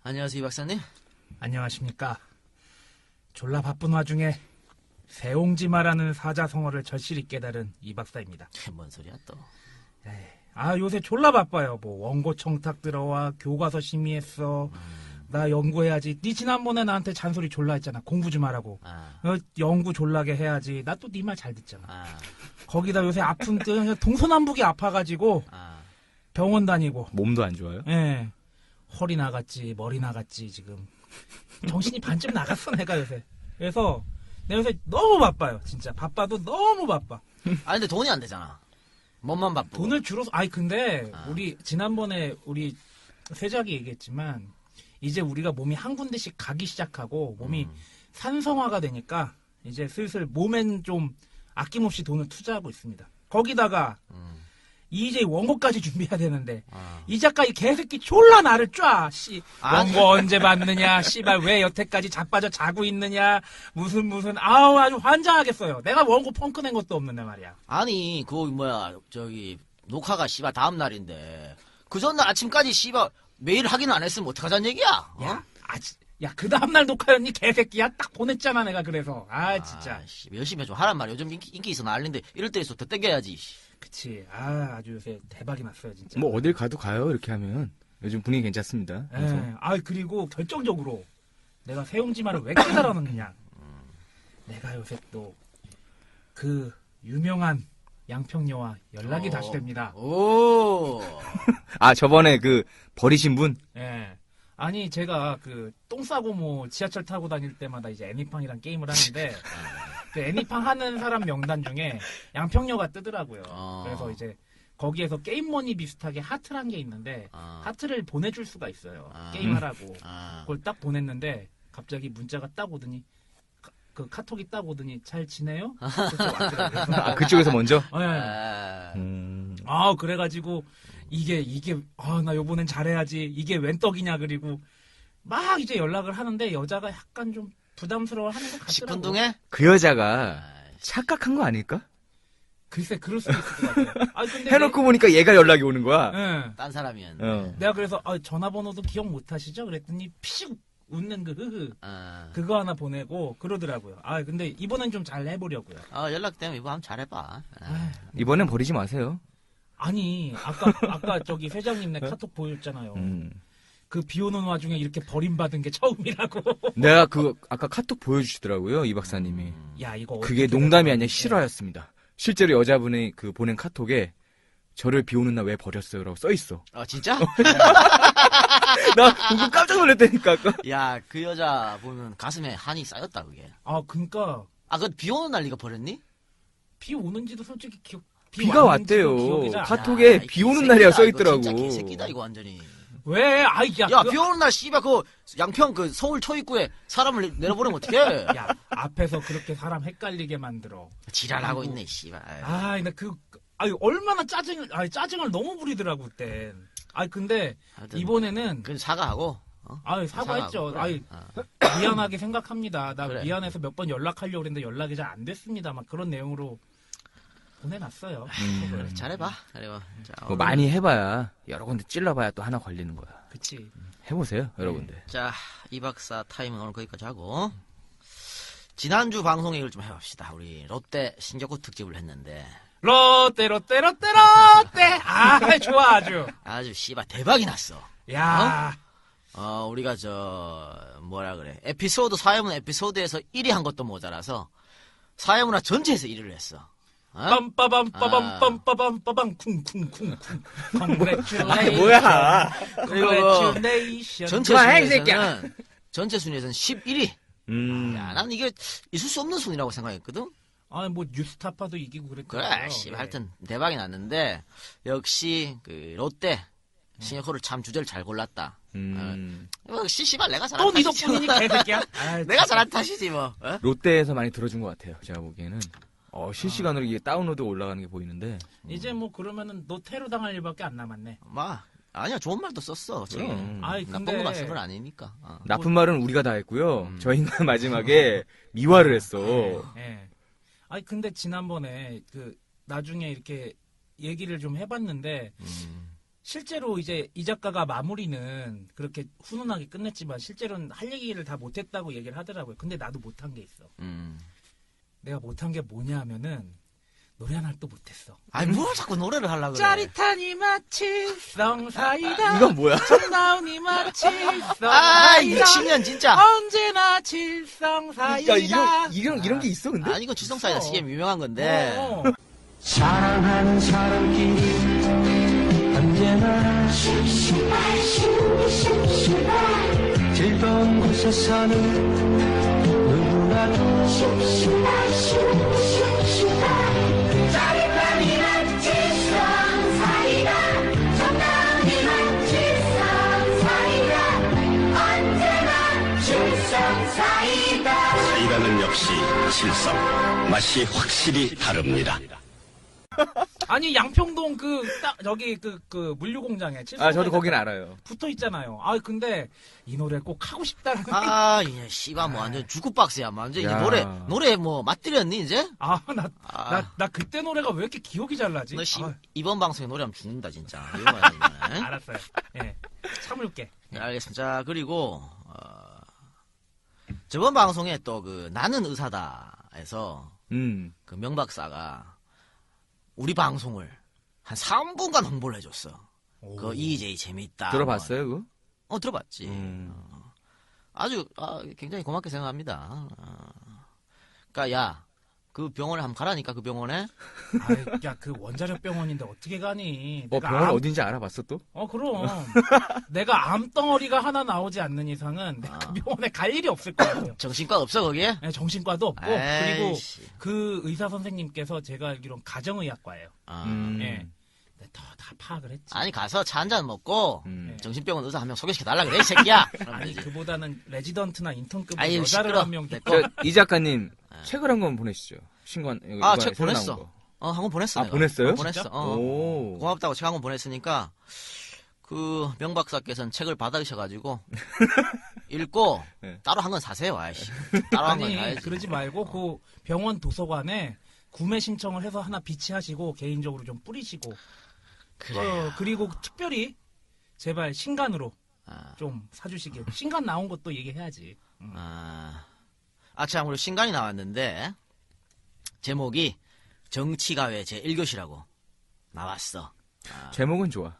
안녕하세요, 이 박사님. 안녕하십니까. 졸라 바쁜 와중에 세옹지마라는 사자성어를 절실히 깨달은 이 박사입니다. 뭔 소리야 또. 요새 졸라 바빠요. 뭐 원고 청탁 들어와, 교과서 심의했어. 나 연구해야지. 니 지난번에 나한테 잔소리 졸라 했잖아. 공부 좀 하라고. 연구 졸라게 해야지. 나 또 니 말 잘 듣잖아. 거기다 요새 아픈 동서남북이 아파가지고 병원 다니고. 몸도 안 좋아요? 예. 허리 나갔지, 머리 나갔지, 지금. 정신이 반쯤 나갔어, 내가 요새. 그래서, 내가 요새 너무 바빠요, 진짜. 바빠도 너무 바빠. 근데 돈이 안 되잖아. 몸만 바쁘고. 돈을 줄여서, 근데, 지난번에 우리 세작이 얘기했지만, 이제 우리가 몸이 한 군데씩 가기 시작하고, 몸이 산성화가 되니까, 이제 슬슬 몸엔 좀 아낌없이 돈을 투자하고 있습니다. 거기다가, 이제 원고까지 준비해야 되는데 이 작가 이 개새끼 졸라 나를 쫙 원고 언제 받느냐 씨발 왜 여태까지 자빠져 자고 있느냐 무슨 아주 환장하겠어요. 내가 원고 펑크 낸 것도 없는데 말이야. 아니 녹화가 씨발 다음 날인데 그 전날 아침까지 씨발 메일 확인 안 했으면 어떡하자는 얘기야? 야, 그 다음날 녹화였니 개새끼야? 딱 보냈잖아 내가. 그래서 진짜 열심히 좀 하란 말이야. 요즘 인기 있어 난리인데 이럴 때일수록 더 땡겨야지. 그치. 아주 요새 대박이 났어요 진짜. 뭐 어딜 가도 가요 이렇게 하면. 요즘 분위기 괜찮습니다. 그리고 결정적으로 내가 세용지마를 왜 깨달았느냐. 내가 요새 또 그 유명한 양평녀와 연락이 다시 됩니다. 오. 저번에 그 버리신 분? 예. 아니 제가 그 똥 싸고 뭐 지하철 타고 다닐 때마다 이제 애니팡이랑 게임을 하는데 그 애니팡 하는 사람 명단 중에 양평녀가 뜨더라고요. 그래서 이제 거기에서 게임머니 비슷하게 하트란 게 있는데 하트를 보내줄 수가 있어요. 게임하라고. 그걸 딱 보냈는데 갑자기 문자가 딱 오더니 그 카톡이 딱 오더니 잘 지내요? 그쪽에서 먼저? 네. 그래가지고 이게 나 요번엔 잘해야지. 이게 웬 떡이냐. 그리고 막 이제 연락을 하는데 여자가 약간 좀 부담스러워하는 것 같더라고요. 시큰둥해? 그 여자가 착각한 거 아닐까? 글쎄 그럴 수도 있을 것 같아요. 근데 해놓고 보니까 얘가 연락이 오는 거야. 네. 딴 사람이었네. 내가 그래서 전화번호도 기억 못하시죠? 그랬더니 피식 웃는 그 흐흐 그거 하나 보내고 그러더라고요. 근데 이번엔 좀 잘 해보려고요. 연락되면 이거 한번 잘해봐. 이번엔 버리지 마세요. 아니 아까 저기 회장님네 카톡 보였잖아요. 그 비오는 와중에 이렇게 버림받은 게 처음이라고. 내가 아까 카톡 보여주시더라고요 이 박사님이. 야 이거 그게 농담이 아니라 실화였습니다. 실제로 여자분이 그 보낸 카톡에 저를 비오는 날 왜 버렸어요라고 써있어. 진짜? 나 그거 깜짝 놀랐다니까. 야, 그 여자 보면 가슴에 한이 쌓였다 그게. 그니까. 그 비 오는 날 네가 버렸니? 비 오는지도 솔직히 비가 왔대요. 카톡에 비 오는 날이야 써있더라고. 진짜 개새끼다 이거 완전히. 왜? 야, 비 오는 날 씨발 그 양평 그 서울 초입구에 사람을 내려보내면 어떡해? 야, 앞에서 그렇게 사람 헷갈리게 만들어. 지랄하고 있네, 씨발. 근데 얼마나 짜증을 너무 부리더라고 그때. 근데 이번에는 그 사과하고. 사과했죠. 그래. 미안하게 생각합니다. 나 그래. 미안해서 몇 번 연락하려고 했는데 연락이 잘 안 됐습니다. 막 그런 내용으로 보내놨어요. 그래, 잘해봐. 잘해봐. 뭐 많이 해봐야 여러 군데 찔러봐야 또 하나 걸리는 거야. 그치. 해보세요 여러분들. 자, 이 박사 타임은 오늘 거기까지 하고 지난주 방송 얘기를 좀 해봅시다. 우리 롯데 신격구 특집을 했는데 롯데 좋아 아주 씨발 대박이 났어. 야 우리가 뭐라 그래, 에피소드 사회문 에피소드에서 1위 한 것도 모자라서 사회문화 전체에서 1위를 했어. 빰빠밤 쿵쿵쿵 Congratulations. 뭐야? 그리고 Congratulations. 전체 순위에서는 11위. 야, 난 이게 있을 수 없는 순위라고 생각했거든. 뭐 뉴스타파도 이기고 그랬더라고요. 그래, 씨발 하여튼 대박이 났는데 역시 그 롯데 신격호를 참 주제를 잘 골랐다. 씨발 내가 잘한 또 니 탓이지. 덕분이니 개새끼야. 내가 잘한 탓이지 뭐. 롯데에서 많이 들어준 것 같아요. 제가 보기에는. 실시간으로 이게 다운로드 올라가는 게 보이는데. 이제 뭐 그러면은 너 테러 당할 일밖에 안 남았네. 아니야, 좋은 말도 썼어. 그럼. 나쁜 것만 쓴 건 아니니까. 나쁜 말은 우리가 다 했고요. 저희가 마지막에 미화를 했어. 네. 근데 지난번에 나중에 이렇게 얘기를 좀 해봤는데 실제로 이제 이 작가가 마무리는 그렇게 훈훈하게 끝냈지만 실제로는 할 얘기를 다 못했다고 얘기를 하더라고요. 근데 나도 못한 게 있어. 내가 못한 게 뭐냐 하면은 노래 하나를 또 못했어. 아니 뭘 자꾸 노래를 하려고 그래. 짜릿하니 마치 썽사이다. 이건 뭐야? 정다운이 마치 아, 이 썽사이다. 미친년 진짜. 언제나 칠성사이다. 이런 게 있어 근데? 아니 이건 지성사이다 CM 유명한 건데. 사랑하는 사람끼리 언제나 즐거운 곳에 사는 누구라도 짜릿함이란 칠성사이다 정다운이란 칠성사이다 언제나 칠성사이다. 사이다는 역시 칠성 맛이 확실히 다릅니다. 아니 양평동 저기 그 물류공장에 아 저도 거긴 알아요. 붙어 있잖아요. 아 근데 이 노래 꼭 하고 싶다는. 아, 이 씨발 뭐 완전 주쿠박스야. 뭐 완전 이제 야. 노래 뭐 맛들였니 이제? 나 그때 노래가 왜 이렇게 기억이 잘 나지? 너 아, 이번 방송에 노래하면 죽는다 진짜. 이거 봐야 되네. 알았어요. 예. 참을게. 네, 알겠습니다. 자, 그리고 저번 방송에 또 그 나는 의사다에서 그 명 박사가 우리 방송을 한 3분간 홍보를 해줬어. 그 EJ 재밌다. 들어봤어요 그거? 들어봤지. 아주 굉장히 고맙게 생각합니다. 그러니까 야, 그 병원에 한번 가라니까 그 병원에. 야, 그 원자력 병원인데 어떻게 가니? 병원 어딘지 알아봤어 또? 그럼. 내가 암덩어리가 하나 나오지 않는 이상은 내가 그 병원에 갈 일이 없을 것 같아요. 정신과 없어 거기에? 네, 정신과도 없고 그리고 에이씨. 그 의사 선생님께서 제가 알기로는 가정의학과예요. 예. 다 파악을 했지. 아니 가서 차 한잔 먹고 음. 정신병원 의사 한 명 소개시켜 달라 그래 이 새끼야. 아니 그보다는 레지던트나 인턴급 아유, 여자를 시끄러. 한 명. 내 거. 이 작가님 책을 한 권 보내시죠. 신관. 책 보냈어. 한 권 보냈어. 내가. 보냈어요? 보냈어. 진짜? 오. 고맙다고 책 한 권 보냈으니까 그 명박사께서는 책을 받으셔가지고 읽고 네. 따로 한 권 사세요. 아이씨. 따로 한 권 아니 사야지. 그러지 말고 그 병원 도서관에 구매 신청을 해서 하나 비치하시고 개인적으로 좀 뿌리시고 그래. 그리고 특별히 제발 신간으로 아. 좀 사주시길. 신간 나온 것도 얘기해야지. 참 우리 신간이 나왔는데 제목이 정치가회 제 1교시라고 나왔어. 제목은 좋아.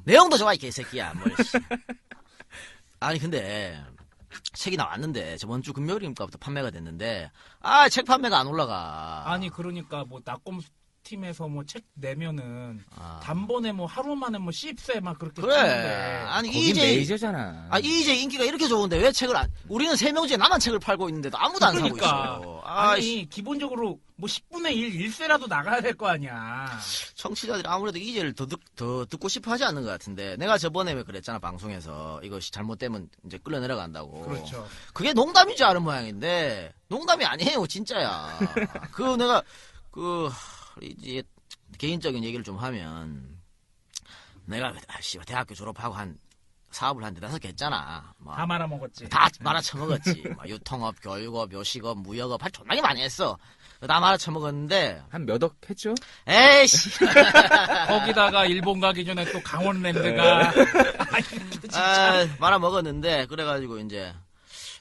내용도 좋아 이 개새끼야. 뭘. 씨. 아니 근데 책이 나왔는데 저번 주 금요일인가부터 판매가 됐는데 책 판매가 안 올라가. 아니 그러니까 뭐 낙검 팀에서 뭐 책 내면은 단번에 뭐 하루 만에 뭐 10세 막 그렇게 그래. 찍는데. 아니 거긴 EJ 메이저잖아. EJ 인기가 이렇게 좋은데 왜 책을 안? 우리는 3명 중에 나만 책을 팔고 있는데도 아무도 안 사고 그러니까. 있어. 아니 기본적으로 뭐 10분의 1 1세라도 나가야 될 거 아니야. 청취자들이 아무래도 EJ를 더 듣고 싶어 하지 않는 것 같은데 내가 저번에 왜 그랬잖아 방송에서 이것이 잘못되면 이제 끌려 내려간다고. 그렇죠. 그게 농담인 줄 아는 모양인데 농담이 아니에요 진짜야. 내가 이제 개인적인 얘기를 좀 하면 내가 대학교 졸업하고 한 사업을 한 4개 했잖아. 뭐 다 말아먹었지. 다 말아쳐먹었지. 뭐 유통업, 교육업, 요식업, 무역업 할 존나게 많이 했어. 다 말아쳐먹었는데 한 몇 억 했죠? 에이씨. 거기다가 일본 가기 전에 또 강원랜드가 말아먹었는데 그래가지고 이제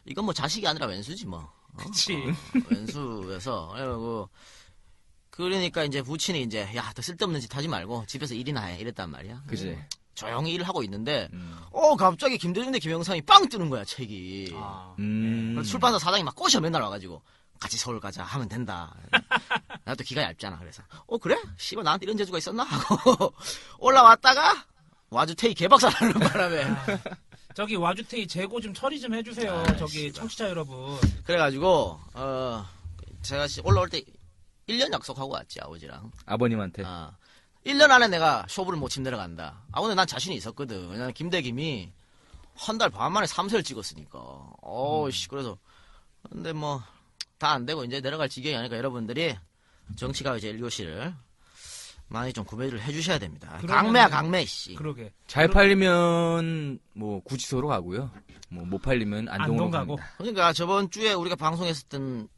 이건 뭐 자식이 아니라 왼수지 뭐. 그치. 왼수에서 그러니까 이제 부친이 이제 야 더 쓸데없는 짓 하지 말고 집에서 일이나 해 이랬단 말이야. 그지. 조용히 일을 하고 있는데 갑자기 김대중 대 김영삼이 빵 뜨는 거야 책이. 그래서 출판사 사장이 막 꼬셔 맨날 와가지고 같이 서울 가자 하면 된다. 나 또 기가 얇잖아. 그래서 그래? 씨발 나한테 이런 재주가 있었나? 하고 올라왔다가 와주테이 개박살하는 바람에 저기 와주테이 재고 좀 처리 좀 해주세요. 저기 씨발. 청취자 여러분. 그래가지고 제가 올라올 때 1년 약속하고 왔지 아버지랑. 아버님한테. 1년 안에 내가 쇼부를 못 침 내려간다. 근데 난 자신이 있었거든. 왜냐면 김대김이 한 달 반 만에 3세를 찍었으니까. 그래서 근데 뭐 다 안 되고 이제 내려갈 지경이 아니까 여러분들이 정치가 이제 1교시를 많이 좀 구매를 해주셔야 됩니다. 강매야 강매 씨. 그러게. 잘 팔리면 뭐 구치소로 가고요. 뭐 못 팔리면 안동으로 안동 가고. 갑니다. 그러니까 저번 주에 우리가 방송했었던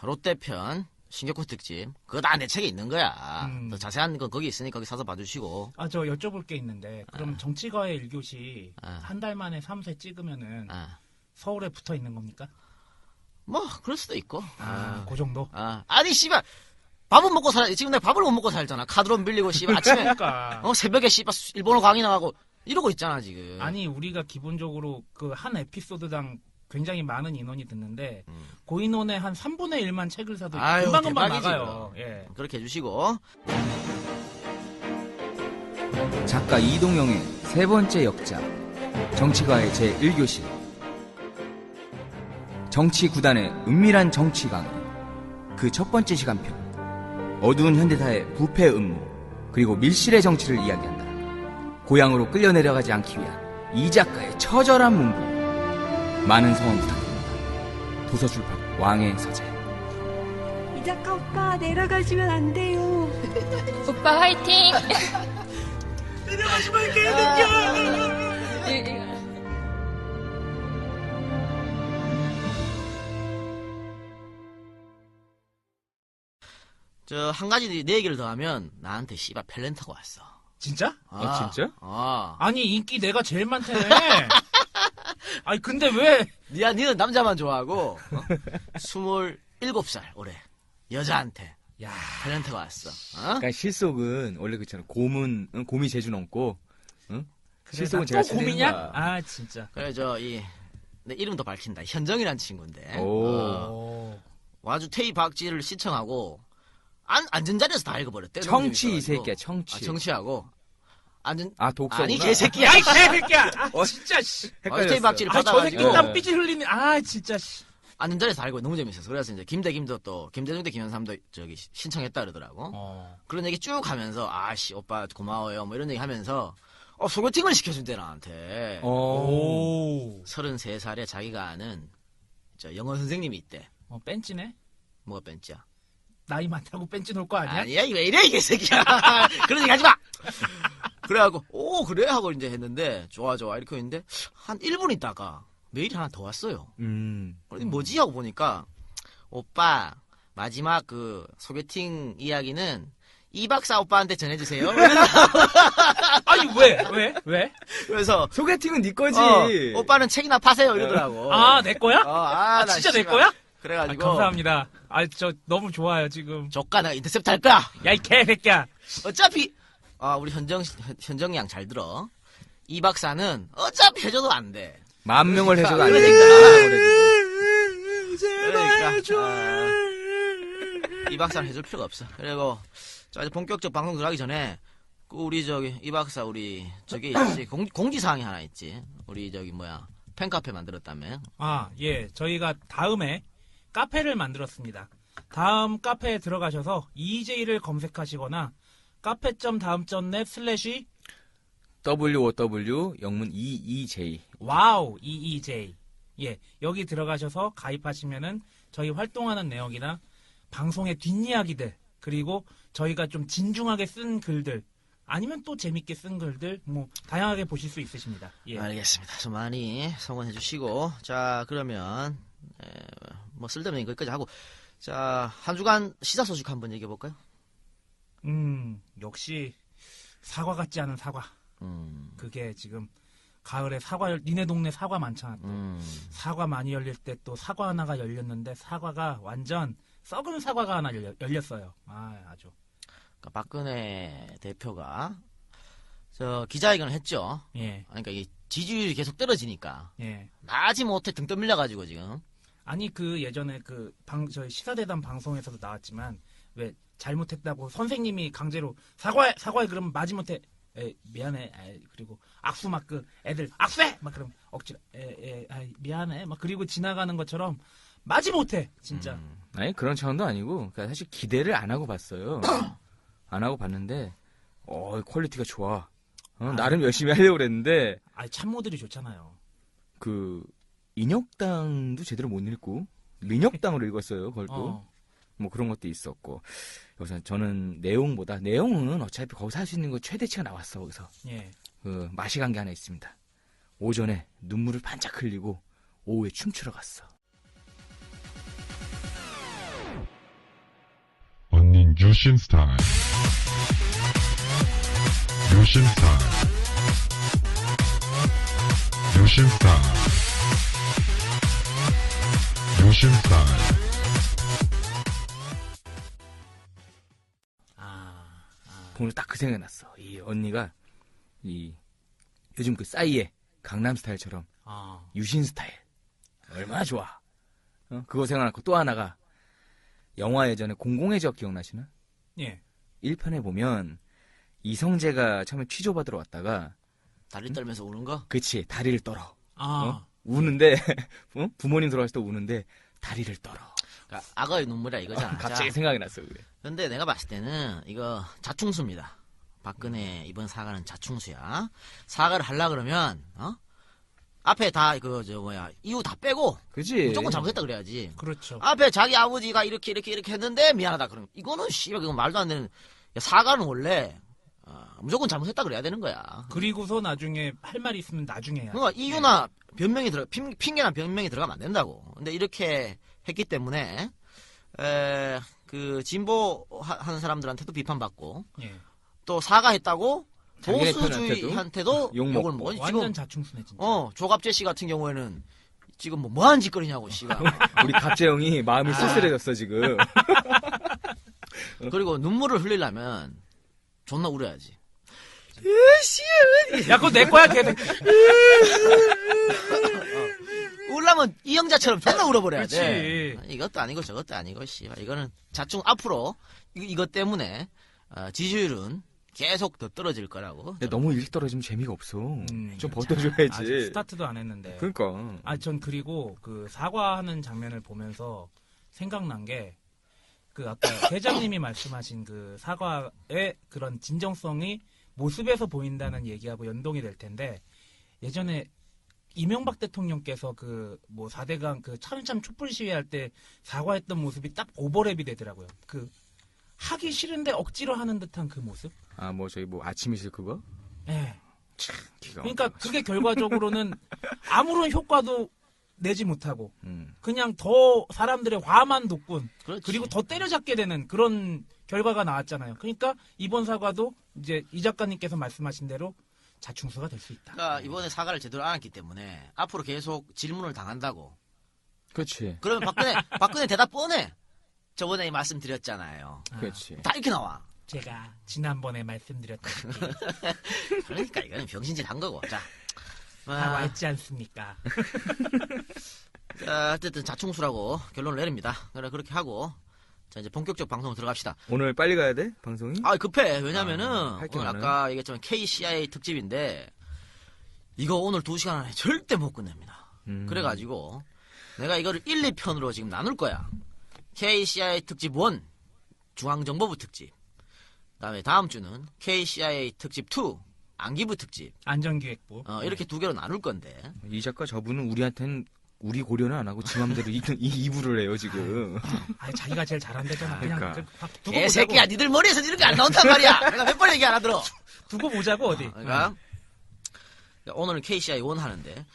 롯데편 신격구 특집. 그거 다 내 책에 있는 거야. 음. 더 자세한 건 거기 있으니까 거기 사서 봐주시고. 아, 저 여쭤볼 게 있는데, 그럼 정치가의 1교시 아. 한 달 만에 3회 찍으면은 아. 서울에 붙어 있는 겁니까? 뭐 그럴 수도 있고. 그 정도? 아니 씨발 밥은 먹고 살아. 지금 내가 밥을 못 먹고 살잖아. 카드론 빌리고 씨발 아침에 그러니까. 새벽에 씨발 일본어 강의 나가고 이러고 있잖아 지금. 아니, 우리가 기본적으로 그 한 에피소드당 굉장히 많은 인원이 듣는데, 그 인원의 한 3분의 1만 책을 사도 아유, 금방금방 대박이지, 나가요. 그럼. 예. 그렇게 해주시고. 작가 이동영의 세 번째 역작 정치가의 제1교시 정치 구단의 은밀한 정치 강의 그 첫 번째 시간표 어두운 현대사의 부패 음모 그리고 밀실의 정치를 이야기한다. 고향으로 끌려 내려가지 않기 위한 이 작가의 처절한 문구 많은 성원 부탁드립니다. 도서출판 왕의 서재. 이 작가 오빠 내려가시면 안 돼요. 오빠 화이팅! 내려가시면 개새끼야! 저 한 가지 내 얘기를 더 하면 나한테 씨발 펠렌터가 왔어. 진짜? 진짜? 아니, 인기 내가 제일 많다네. 아니, 근데 왜? 니는 남자만 좋아하고 27살 올해 여자한테 야, 펠렌터가 왔어. 그러니까 실속은 원래 그렇잖아. 곰이 제주 넘고 그래, 실속은 나 제가 또 고민이야? 거야. 아, 진짜. 그래 내 이름도 밝힌다. 현정이란 친구인데. 오. 오. 와주 테이 박지를 시청하고 앉은 자리에서 다 읽어버렸대. 청취 이 재밌어가지고. 새끼야 청취. 청취하고 앉은 독서구나. 아니 개새끼야. 야, 이 개새끼야! 아, 진짜, 씨. 와주 테이 박지를 아, 저 새끼 받아가지고 땀 삐질 흘리네. 아, 진짜, 씨. 앉은 자리에서 다 읽고 너무 재밌었어. 그래서 이제 김대김도 또 김대중대 김현삼도 저기 신청했다 그러더라고. 그런 얘기 쭉 하면서 아씨 오빠 고마워요 뭐 이런 얘기 하면서 소개팅을 시켜준대 나한테. 오. 33살에 자기가 아는 저 영어 선생님이 있대. 뺀찌네? 뭐가 벤치야? 나이 많다고 뺀찌 놀 거 아니야? 아니야, 왜 이래, 이게 새끼야. 그런 얘기 하지 마! 그래갖고, 그래? 하고 이제 했는데, 좋아, 이렇게 했는데, 한 1분 있다가 메일이 하나 더 왔어요. 그래서 뭐지? 하고 보니까, 오빠, 마지막 그 소개팅 이야기는 이 박사 오빠한테 전해주세요. 아니, 왜? 그래서, 소개팅은 네 거지. 오빠는 책이나 파세요. 이러더라고. 아, 내 거야? 나 진짜 내 씨발. 거야? 그래가지고. 감사합니다. 저 너무 좋아요, 지금. 조카 내가 인터셉트 할 거야. 야, 이 개새끼야. 어차피 우리 현정 양 잘 들어. 이 박사는 어차피 해줘도 안 돼. 10,000명을 해줘도 안 그러니까. 되니까. 이 박사는 해줄 필요가 없어. 그리고 자 이제 본격적 방송 들어가기 전에 우리 이 박사 우리 저기 있지 공지사항이 하나 있지. 우리 팬카페 만들었다며. 아, 예. 저희가 다음에 카페를 만들었습니다. 다음 카페에 들어가셔서 EJ를 검색하시거나 카페.다음.net/ WOW 영문 EEJ. 와우 EEJ. 예, 여기 들어가셔서 가입하시면은 저희 활동하는 내역이나 방송의 뒷이야기들, 그리고 저희가 좀 진중하게 쓴 글들, 아니면 또 재밌게 쓴 글들, 다양하게 보실 수 있으십니다. 예. 알겠습니다. 좀 많이 성원해 주시고 자 그러면 쓸데없는 거기까지 하고 자 한 주간 시사 소식 한번 얘기해 볼까요? 역시 사과 같지 않은 사과. 그게 지금 가을에 니네 동네 사과 많잖아. 또. 사과 많이 열릴 때 또 사과 하나가 열렸는데 사과가 완전 썩은 사과가 하나 열렸어요. 아주. 그러니까 박근혜 대표가 기자회견을 했죠. 예. 그러니까 이 지지율이 계속 떨어지니까 예. 마지못해 등 떠밀려가지고 지금. 아니 예전에 저희 시사대담 방송에서도 나왔지만 왜 잘못했다고 선생님이 강제로 사과해 그러면 마지못해 미안해 그리고 악수 막 애들 악수해 막 그럼 억지로 미안해 막 그리고 지나가는 것처럼 마지못해 진짜. 아니 그런 차원도 아니고 그러니까 사실 기대를 안 하고 봤어요. 안 하고 봤는데 퀄리티가 좋아. 나름 열심히 하려고 그랬는데 참모들이 좋잖아요. 인혁당도 제대로 못 읽고 민혁당으로 읽었어요. 그걸 또. 뭐 그런 것도 있었고. 여기서 저는 내용은 어차피 거기서 할 수 있는 거 최대치가 나왔어. 거기서. 예. 맛이 간 게 하나 있습니다. 오전에 눈물을 반짝 흘리고 오후에 춤추러 갔어. 유신 스타일. 유신 스타일. 유신 스타일. 유신 스타일. 오늘 딱 그 생각이 났어. 이 언니가 요즘 그 싸이의 강남 스타일처럼 유신 스타일 얼마나 좋아. 그거 생각났고 또 하나가 영화 예전에 공공의 적 기억나시나? 예. 1편에 보면 이성재가 처음에 취조받으러 왔다가 다리 떨면서 우는 거? 그치 다리를 떨어. 아. 우는데 부모님 돌아가실 때 우는데 다리를 떨어. 그러니까 악어의 눈물이야 이거잖아. 갑자기 자, 생각이 났어 그게. 근데 내가 봤을 때는 이거 자충수입니다. 박근혜 이번 사과는 자충수야. 사과를 하려 그러면 앞에 다 이유 다 빼고 그지. 무조건 잘못했다 그래야지. 그렇죠. 앞에 자기 아버지가 이렇게 했는데 미안하다 그러면 이거는 씨발 그건 말도 안 되는. 사과는 원래 무조건 잘못했다 그래야 되는 거야. 그리고서 나중에 할 말이 있으면 나중에 해야 돼. 그러니까 이유나 변명이 핑계나 변명이 들어가면 안 된다고. 근데 이렇게 했기 때문에 그 진보하는 사람들한테도 비판받고 예. 또 사과했다고 자기네 보수주의한테도 욕 욕을 먹고. 먹어. 완전 지금 자충수네 진짜. 조갑재 씨 같은 경우에는 지금 뭐 하는 짓거리냐고 씨가. 우리 갑재형이 마음이 쓸쓸해졌어 지금. 그리고 눈물을 흘리려면 존나 울어야지. 야, 그거 내 거야, 걔는. 울라면 이영자처럼 존나 울어버려야 돼. 그렇지. 이것도 아니고 저것도 아니고 씨발 이거는 자충 앞으로 이것 때문에 지지율은 계속 더 떨어질 거라고. 근데 너무 일찍 떨어지면 재미가 없어. 좀 아직 버텨줘야지. 스타트도 안 했는데. 그러니까. 전 그리고 그 사과하는 장면을 보면서 생각난 게 그 아까 회장님이 말씀하신 그 사과의 그런 진정성이 모습에서 보인다는 얘기하고 연동이 될 텐데 예전에 이명박 대통령께서 그 뭐 4대강 그 참참 촛불 시위할 때 사과했던 모습이 딱 오버랩이 되더라고요. 그 하기 싫은데 억지로 하는 듯한 그 모습. 아침 이슬 그거? 예. 기가 그러니까 막혀. 그게 결과적으로는 아무런 효과도 내지 못하고 음. 그냥 더 사람들의 화만 돋군. 그렇지. 그리고 더 때려잡게 되는 그런 결과가 나왔잖아요. 그러니까 이번 사과도 이제 이 작가님께서 말씀하신 대로 자충수가 될 수 있다. 그러니까 이번에 사과를 제대로 안 했기 때문에 앞으로 계속 질문을 당한다고. 그렇지. 그러면 박근혜 대답 뻔해. 저번에 말씀드렸잖아요. 그렇지. 다 이렇게 나와. 제가 지난번에 말씀드렸다시피 그러니까 이거는 병신짓 한 거고. 자, 다 왔지 않습니까? 어쨌든 자충수라고 결론을 내립니다. 그렇게 하고 자 이제 본격적 방송 들어갑시다. 오늘 빨리 가야 돼? 방송이? 급해. 왜냐면은 할게 오늘 많아요? 아까 얘기했지만 KCI 특집인데 이거 오늘 2시간 안에 절대 못 끝냅니다. 그래가지고 내가 이거를 1, 2편으로 지금 나눌 거야. KCI 특집 1 중앙정보부 특집. 그다음에 다음 주는 KCI 특집 2 안기부 특집. 안전기획부. 이렇게 두 개로 나눌 건데. 이 작가 저분은 우리한텐 우리 고려는 안 하고 지 맘대로 이 2부를 해요 지금. 자기가 제일 잘한다잖아. 그냥 그러니까. 두고 개새끼야, 보자고. 니들 머리에서 이런 게 안 나온단 말이야. 내가 몇 번 얘기 안 하더라. 두고 보자고 어디. 그러니까 오늘은 KCI 1 하는데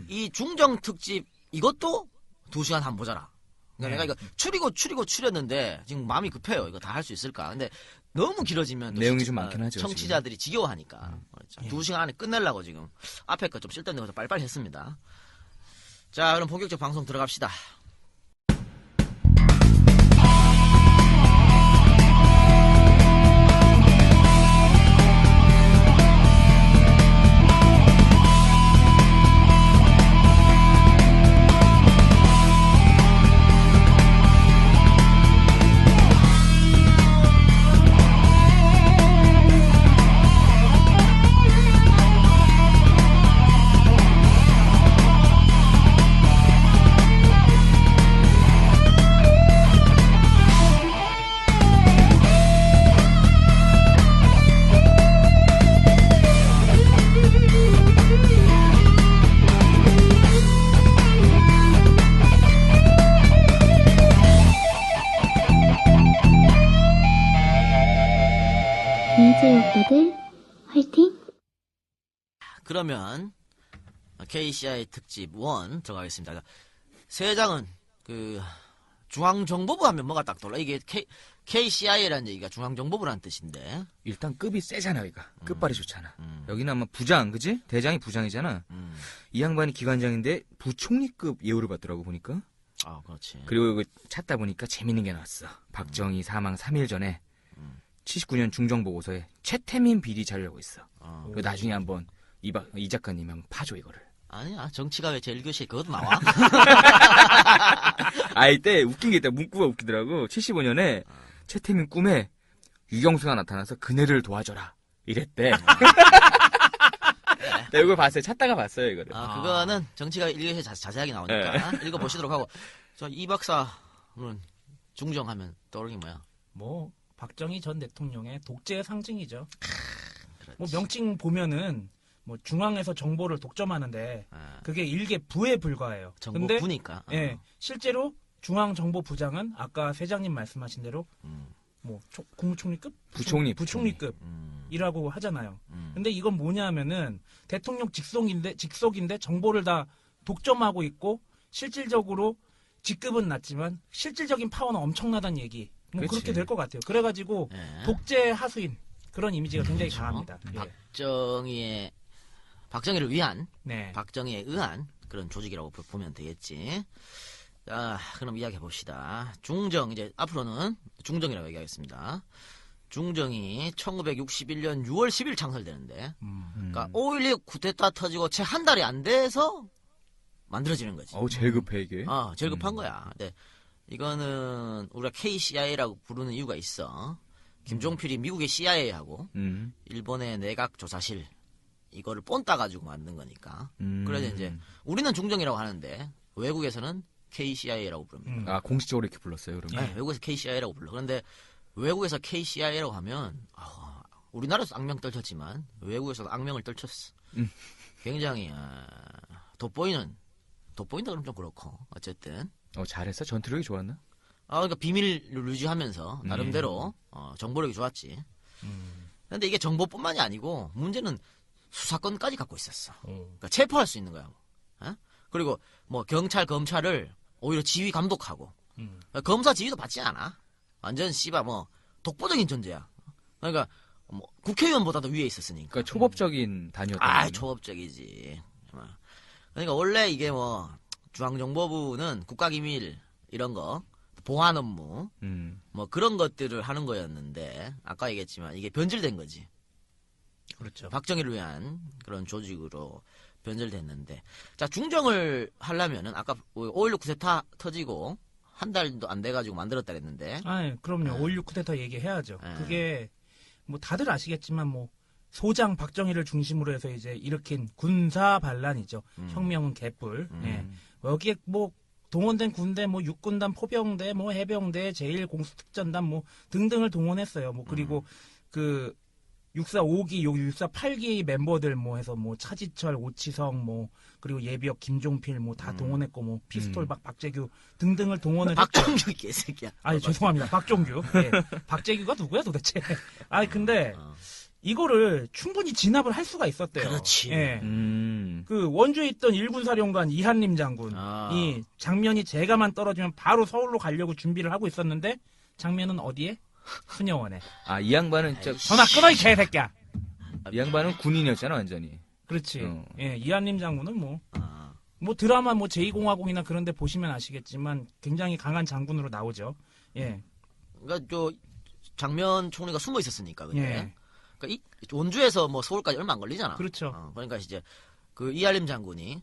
이 중정 특집 이것도 2시간 한번 보자라. 그러니까 내가 이거 추렸는데 지금 마음이 급해요. 이거 다 할 수 있을까? 근데 너무 길어지면 또 내용이 좀 많긴 하죠, 청취자들이 지겨워하니까. 그렇죠. 2시간 안에 끝내려고 지금 앞에 거 좀 쓸데없는 거 좀 빨리빨리 했습니다. 자, 그럼 본격적 방송 들어갑시다. 이제 오빠들 화이팅! 그러면 KCI 특집 1 들어가겠습니다. 세 장은 그 중앙정보부 하면 뭐가 딱 떠올라. 이게 KCIA라는 얘기가 중앙정보부라는 뜻인데. 일단 급이 세잖아, 여기가. 끝발이 좋잖아. 여기는 아마 부장, 그지? 대장이 부장이잖아. 이 양반이 기관장인데 부총리급 예우를 받더라고, 보니까. 아, 그렇지. 그리고 이거 찾다 보니까 재밌는 게 나왔어. 박정희 사망 3일 전에 79년 중정보고서에 최태민 비리 자료라고 있어. 이거 나중에 한번 이 작가님이 한번 파줘, 이거를. 아니야, 정치가 왜 제일 교시에 그것도 나와? 아, 이때 웃긴 게 있다. 문구가 웃기더라고. 75년에 최태민 꿈에 유경수가 나타나서 그네를 도와줘라. 이랬대. 나 이걸 봤어요. 찾다가 봤어요, 이거를. 아, 그거는 정치가 1교시에 자세하게 나오니까 읽어보시도록 하고. 저 이 박사는 중정하면 떠오르는 게 뭐야? 뭐 박정희 전 대통령의 독재의 상징이죠. 그렇지. 뭐 명칭 보면은 뭐 중앙에서 정보를 독점하는데 아, 그게 일개 부에 불과해요. 근데 정보부니까. 예, 실제로 중앙정보부장은 아까 회장님 말씀하신 대로 뭐 국무총리급, 부총리급이라고 하잖아요. 근데 이건 뭐냐면은 대통령 직속인데 정보를 다 독점하고 있고 실질적으로 직급은 낮지만 실질적인 파워는 엄청나다는 얘기. 뭐 그치. 그렇게 될 것 같아요. 그래가지고 예. 독재 하수인 그런 이미지가 굉장히 그렇죠. 강합니다. 예. 박정희를 위한, 네. 박정희에 의한 그런 조직이라고 보면 되겠지. 자, 그럼 이야기해 봅시다. 중정, 이제 앞으로는 중정이라고 얘기하겠습니다. 중정이 1961년 6월 10일 창설되는데, 그러니까 5.16 쿠데타 터지고 채 한 달이 안 돼서 만들어지는 거지. 어우, 제일 급해, 이게. 제일 급한 거야. 근데 이거는 우리가 KCIA라고 부르는 이유가 있어. 김종필이 미국의 CIA하고 일본의 내각조사실 이거를 본 따가지고 만든 거니까. 그래서 이제 우리는 중정이라고 하는데 외국에서는 KCIA라고 부릅니다. 아, 공식적으로 이렇게 불렀어요, 그러면? 네, 외국에서 KCIA라고 불러. 그런데 외국에서 KCIA라고 하면 우리나라에서 악명 떨쳤지만 외국에서도 악명을 떨쳤어. 굉장히 돋보인다 그러면 좀 그렇고 어쨌든. 잘했어? 전투력이 좋았나? 그러니까 비밀을 유지하면서 나름대로 정보력이 좋았지. 그런데 이게 정보뿐만이 아니고 문제는 수사권까지 갖고 있었어. 그러니까 체포할 수 있는 거야. 그리고 뭐 경찰 검찰을 오히려 지휘 감독하고 검사 지휘도 받지 않아. 완전 씨발 뭐 독보적인 존재야. 그러니까 뭐 국회의원보다도 위에 있었으니까. 그러니까 초법적인 단위였다. 초법적이지. 그러니까 원래 이게 뭐 중앙정보부는 국가기밀 이런 거 보안 업무 뭐 그런 것들을 하는 거였는데 아까 얘기했지만 이게 변질된 거지. 그렇죠. 박정희를 위한 그런 조직으로 변질됐는데, 자, 중정을 하려면은 아까 5.16 쿠데타 터지고 한 달도 안 돼가지고 만들었다 그랬는데. 그럼요. 5.16 쿠데타 얘기해야죠. 네. 그게 뭐 다들 아시겠지만 뭐 소장 박정희를 중심으로 해서 이제 일으킨 군사 반란이죠. 혁명은 개뿔. 예. 여기에 뭐 동원된 군대, 뭐 육군단, 포병대, 뭐 해병대, 제1공수특전단 뭐 등등을 동원했어요. 뭐 그리고 그 6.4 5기, 6.4 8기 멤버들 뭐 해서 뭐 차지철, 오치성 뭐 그리고 예비역 김종필 뭐 다 동원했고 뭐 피스톨박 박재규 등등을 동원을 박종규 개새끼야. 죄송합니다. 박종규. 예. 박재규가 누구야 도대체? 근데 이거를 충분히 진압을 할 수가 있었대요. 그렇지. 예. 그 원주에 있던 일군 사령관 이한림 장군이 장면이 제가만 떨어지면 바로 서울로 가려고 준비를 하고 있었는데 장면은 어디에? 수녀원에. 이 양반은 전화 끊어 이 개새끼야. 이 양반은 군인이었잖아, 완전히. 그렇지. 예, 이한림 장군은 뭐 드라마 뭐 제2공화국이나 그런 데 보시면 아시겠지만 굉장히 강한 장군으로 나오죠. 예. 그러니까 저 장면 총리가 숨어 있었으니까 근데. 예. 그러니까 원주에서 뭐 서울까지 얼마 안 걸리잖아. 그렇죠. 그러니까 이제 그 이한림 장군이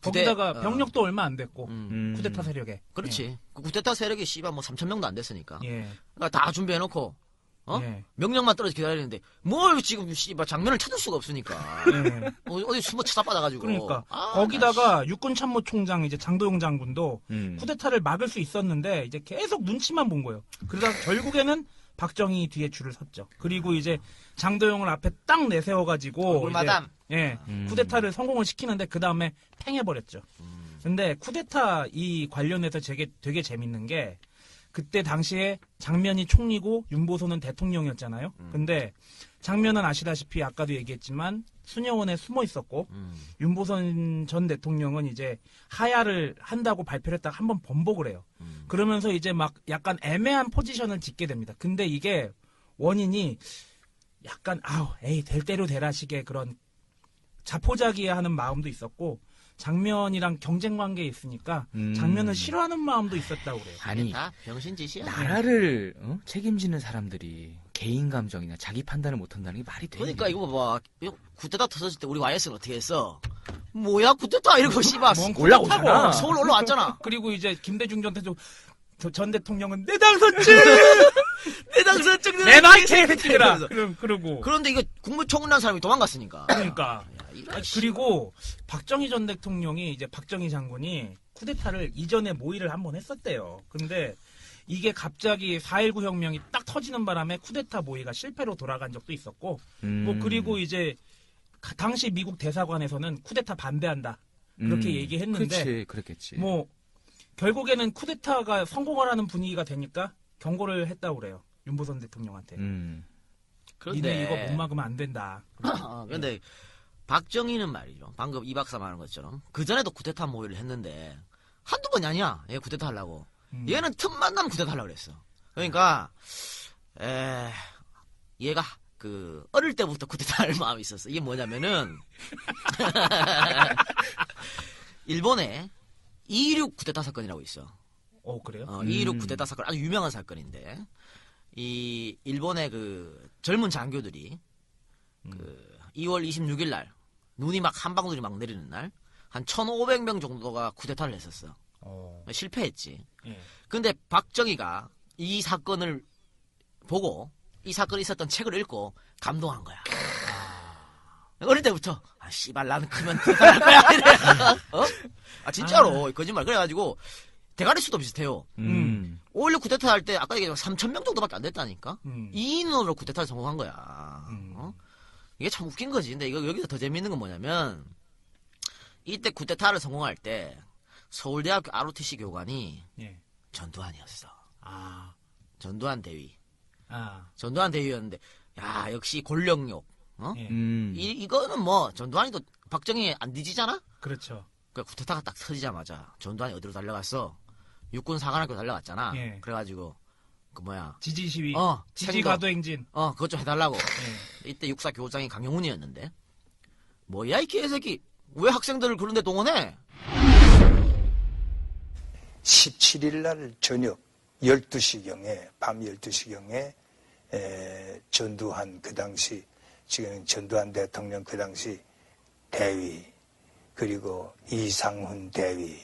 거기다가 병력도 얼마 안 됐고 쿠데타 세력에. 그렇지. 예. 그 쿠데타 세력이 씨발 뭐 3,000명도 안 됐으니까. 예. 그러니까 다 준비해놓고 예. 명령만 떨어져 기다리는데 뭘 지금 씨발 장면을 찾을 수가 없으니까. 예. 어디 숨어 찾아받아가지고. 그러니까 거기다가 육군참모총장 이제 장도용 장군도 쿠데타를 막을 수 있었는데 이제 계속 눈치만 본 거예요. 그러다가 결국에는 박정희 뒤에 줄을 섰죠. 그리고 이제 장도용을 앞에 딱 내세워가지고 마담. 쿠데타를 성공을 시키는데 그 다음에 팽해버렸죠. 근데 쿠데타 이 관련해서 되게 재밌는 게 그때 당시에 장면이 총리고 윤보선은 대통령이었잖아요. 근데 장면은 아시다시피 아까도 얘기했지만 수녀원에 숨어 있었고 윤보선 전 대통령은 이제 하야를 한다고 발표를 했다가 한번 번복을 해요. 그러면서 이제 막 약간 애매한 포지션을 짓게 됩니다. 근데 이게 원인이 약간 될 대로 되라식의 그런 자포자기하는 마음도 있었고 장면이랑 경쟁 관계에 있으니까 장면을 싫어하는 마음도 있었다고 그래요. 아니 다 병신짓이야. 나라를 책임지는 사람들이 개인 감정이나 자기 판단을 못한다는 게 말이 돼? 그러니까 이거 봐. 이거 쿠데타 터졌을 때 우리 YS는 어떻게 했어? 뭐야 쿠데타 이러고 씨발 올라오잖아. 서울 올라왔잖아. 그리고 이제 김대중 전 대통령은 내 당선증! 내 당선증 내 나이 개새끼들아! 그러고. 그런데 이거 국무총리라는 사람이 도망갔으니까. 그러니까. 이런 그리고 박정희 전 대통령이 이제 박정희 장군이 쿠데타를 이전에 모의를 한번 했었대요. 근데 이게 갑자기 4.19 혁명이 딱 터지는 바람에 쿠데타 모의가 실패로 돌아간 적도 있었고, 뭐 그리고 이제 당시 미국 대사관에서는 쿠데타 반대한다 그렇게 얘기했는데, 그렇지, 그랬겠지. 뭐 결국에는 쿠데타가 성공을 하는 분위기가 되니까 경고를 했다고 그래요. 윤보선 대통령한테. 니네 이거 못 막으면 안 된다. 그런데 박정희는 말이죠. 방금 이 박사 말한 것처럼 그 전에도 쿠데타 모의를 했는데 한두 번이 아니야. 얘 쿠데타 하려고. 얘는 틈만 나면 쿠데타 하려고 그랬어. 그러니까 얘가 그 어릴 때부터 쿠데타 할 마음이 있었어. 이게 뭐냐면은 일본에 2.16 쿠데타 사건이라고 있어. 그래요? 2.16 쿠데타 사건 아주 유명한 사건인데 이 일본의 그 젊은 장교들이 그 2월 26일 날 눈이 막 한 방울이 막 내리는 날 한 1,500명 정도가 쿠데타를 했었어. 실패했지. 예. 근데 박정희가 이 사건을 보고 이 사건이 있었던 책을 읽고 감동한 거야. 어릴 때부터 씨발 나는 크면 쿠데타 할 거야. 진짜로 거짓말. 그래가지고 대가리 수도 비슷해요. 5.16 쿠데타 할 때 아까 얘기했지만 3,000명 정도밖에 안 됐다니까. 2인으로 쿠데타를 성공한 거야. 이게 참 웃긴 거지. 근데 이거 여기서 더 재밌는 건 뭐냐면 이때 쿠데타를 성공할 때 서울대학교 ROTC 교관이 전두환이었어. 전두환 대위. 전두환 대위였는데 야 역시 권력욕. 이거는 뭐 전두환이도 박정희 안 뒤지잖아. 그렇죠. 그 쿠데타가 딱 터지자마자 전두환이 어디로 달려갔어? 육군 사관학교 달려갔잖아. 그래가지고 그 뭐야 지지 시위. 지지 생도. 가도 행진. 그것 좀 해달라고. 이때 육사 교장이 강영훈이었는데 뭐야 이 개새끼 왜 학생들을 그런데 동원해? 17일 날 저녁 12시경에 밤 12시경에 전두환 그 당시 지금 전두환 대통령 그 당시 대위 그리고 이상훈 대위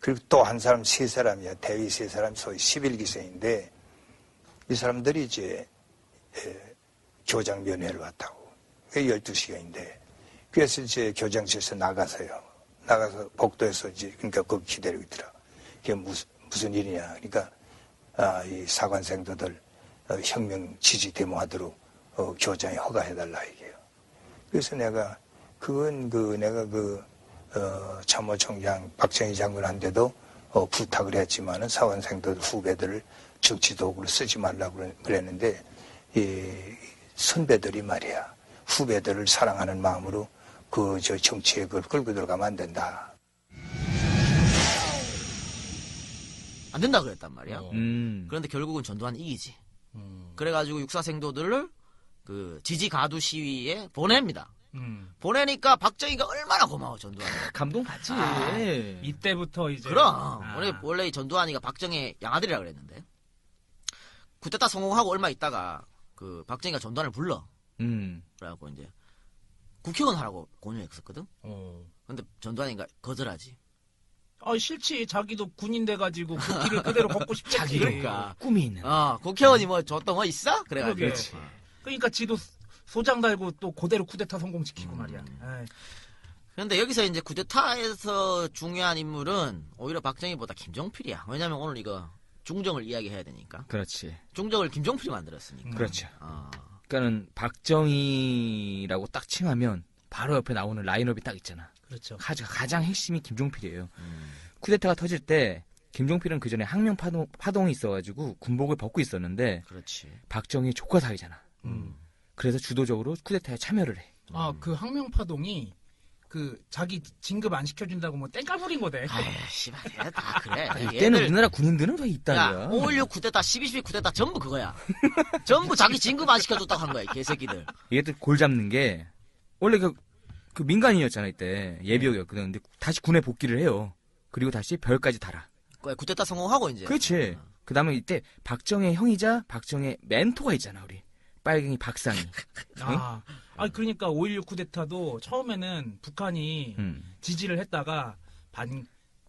그리고 또 한 사람 세 사람이야. 대위 세 사람 소위 11기생인데 이 사람들이 이제 교장면회를 왔다고. 그게 12시간인데 그래서 이제 교장실에서 나가서요. 나가서 복도에서 이제 그러니까 거기 기다리고 있더라. 그게 무슨 일이냐. 그러니까 이 사관생도들 혁명 지지 데모하도록 교장이 허가해달라 이게요. 그래서 내가 내가 참모총장 박정희 장군한테도 부탁을 했지만은 사관생도들 후배들을 정치 도구로 쓰지 말라고 그랬는데 이 선배들이 말이야 후배들을 사랑하는 마음으로 저 정치에 그걸 끌고 들어가면 안 된다. 안 된다 그랬단 말이야. 그런데 결국은 전두환이 이기지. 그래가지고 육사생도들을 그 지지 가두 시위에 보냅니다. 보내니까 박정희가 얼마나 고마워 전두환이. 감동 받지. 이때부터 이제 그럼 원래 이 전두환이가 박정희 양아들이라 그랬는데 쿠데타 성공하고 얼마 있다가 그 박정희가 전두환을 불러. 그래갖고 이제 국회의원 하라고 권유했었거든. 근데 전두환이가 거절하지. 싫지. 자기도 군인 돼가지고 그 길을 그대로 걷고 싶지. 그러니까 꿈이 있는. 국회의원이 뭐 줬던 거 있어? 그래가지고. 그러니까 지도 소장 달고 또 그대로 쿠데타 성공시키고 말이야. 그런데 여기서 이제 쿠데타에서 중요한 인물은 오히려 박정희보다 김종필이야. 왜냐면 오늘 이거 중정을 이야기해야 되니까. 그렇지. 중정을 김종필이 만들었으니까. 그렇죠. 그러니까는 박정희라고 딱 칭하면 바로 옆에 나오는 라인업이 딱 있잖아. 그렇죠. 가장 핵심이 김종필이에요. 쿠데타가 터질 때 김종필은 그 전에 항명 파동이 있어가지고 군복을 벗고 있었는데 그렇지. 박정희 조카 사이잖아. 그래서 주도적으로 쿠데타에 참여를 해. 아, 그 항명파동이 그 자기 진급 안 시켜준다고 뭐 땡깡 부린 거대. 아이, 씨발, 얘 다 그래. 이때는 우리나라 군인들은 다 있다야. 야, 5.16 쿠데타, 12.12 쿠데타 전부 그거야. 전부 자기 진급 안 시켜줬다고 한 거야, 이 개새끼들. 얘들 골 잡는 게 원래 그 민간인이었잖아 이때 예비역이었거든. 근데 다시 군에 복귀를 해요. 그리고 다시 별까지 달아. 쿠데타 성공하고 이제. 그렇지. 그다음에 이때 박정희 형이자 박정희 멘토가 있잖아 우리 빨갱이 박상희. 아, 그러니까 5.16 쿠데타도 처음에는 북한이 지지를 했다가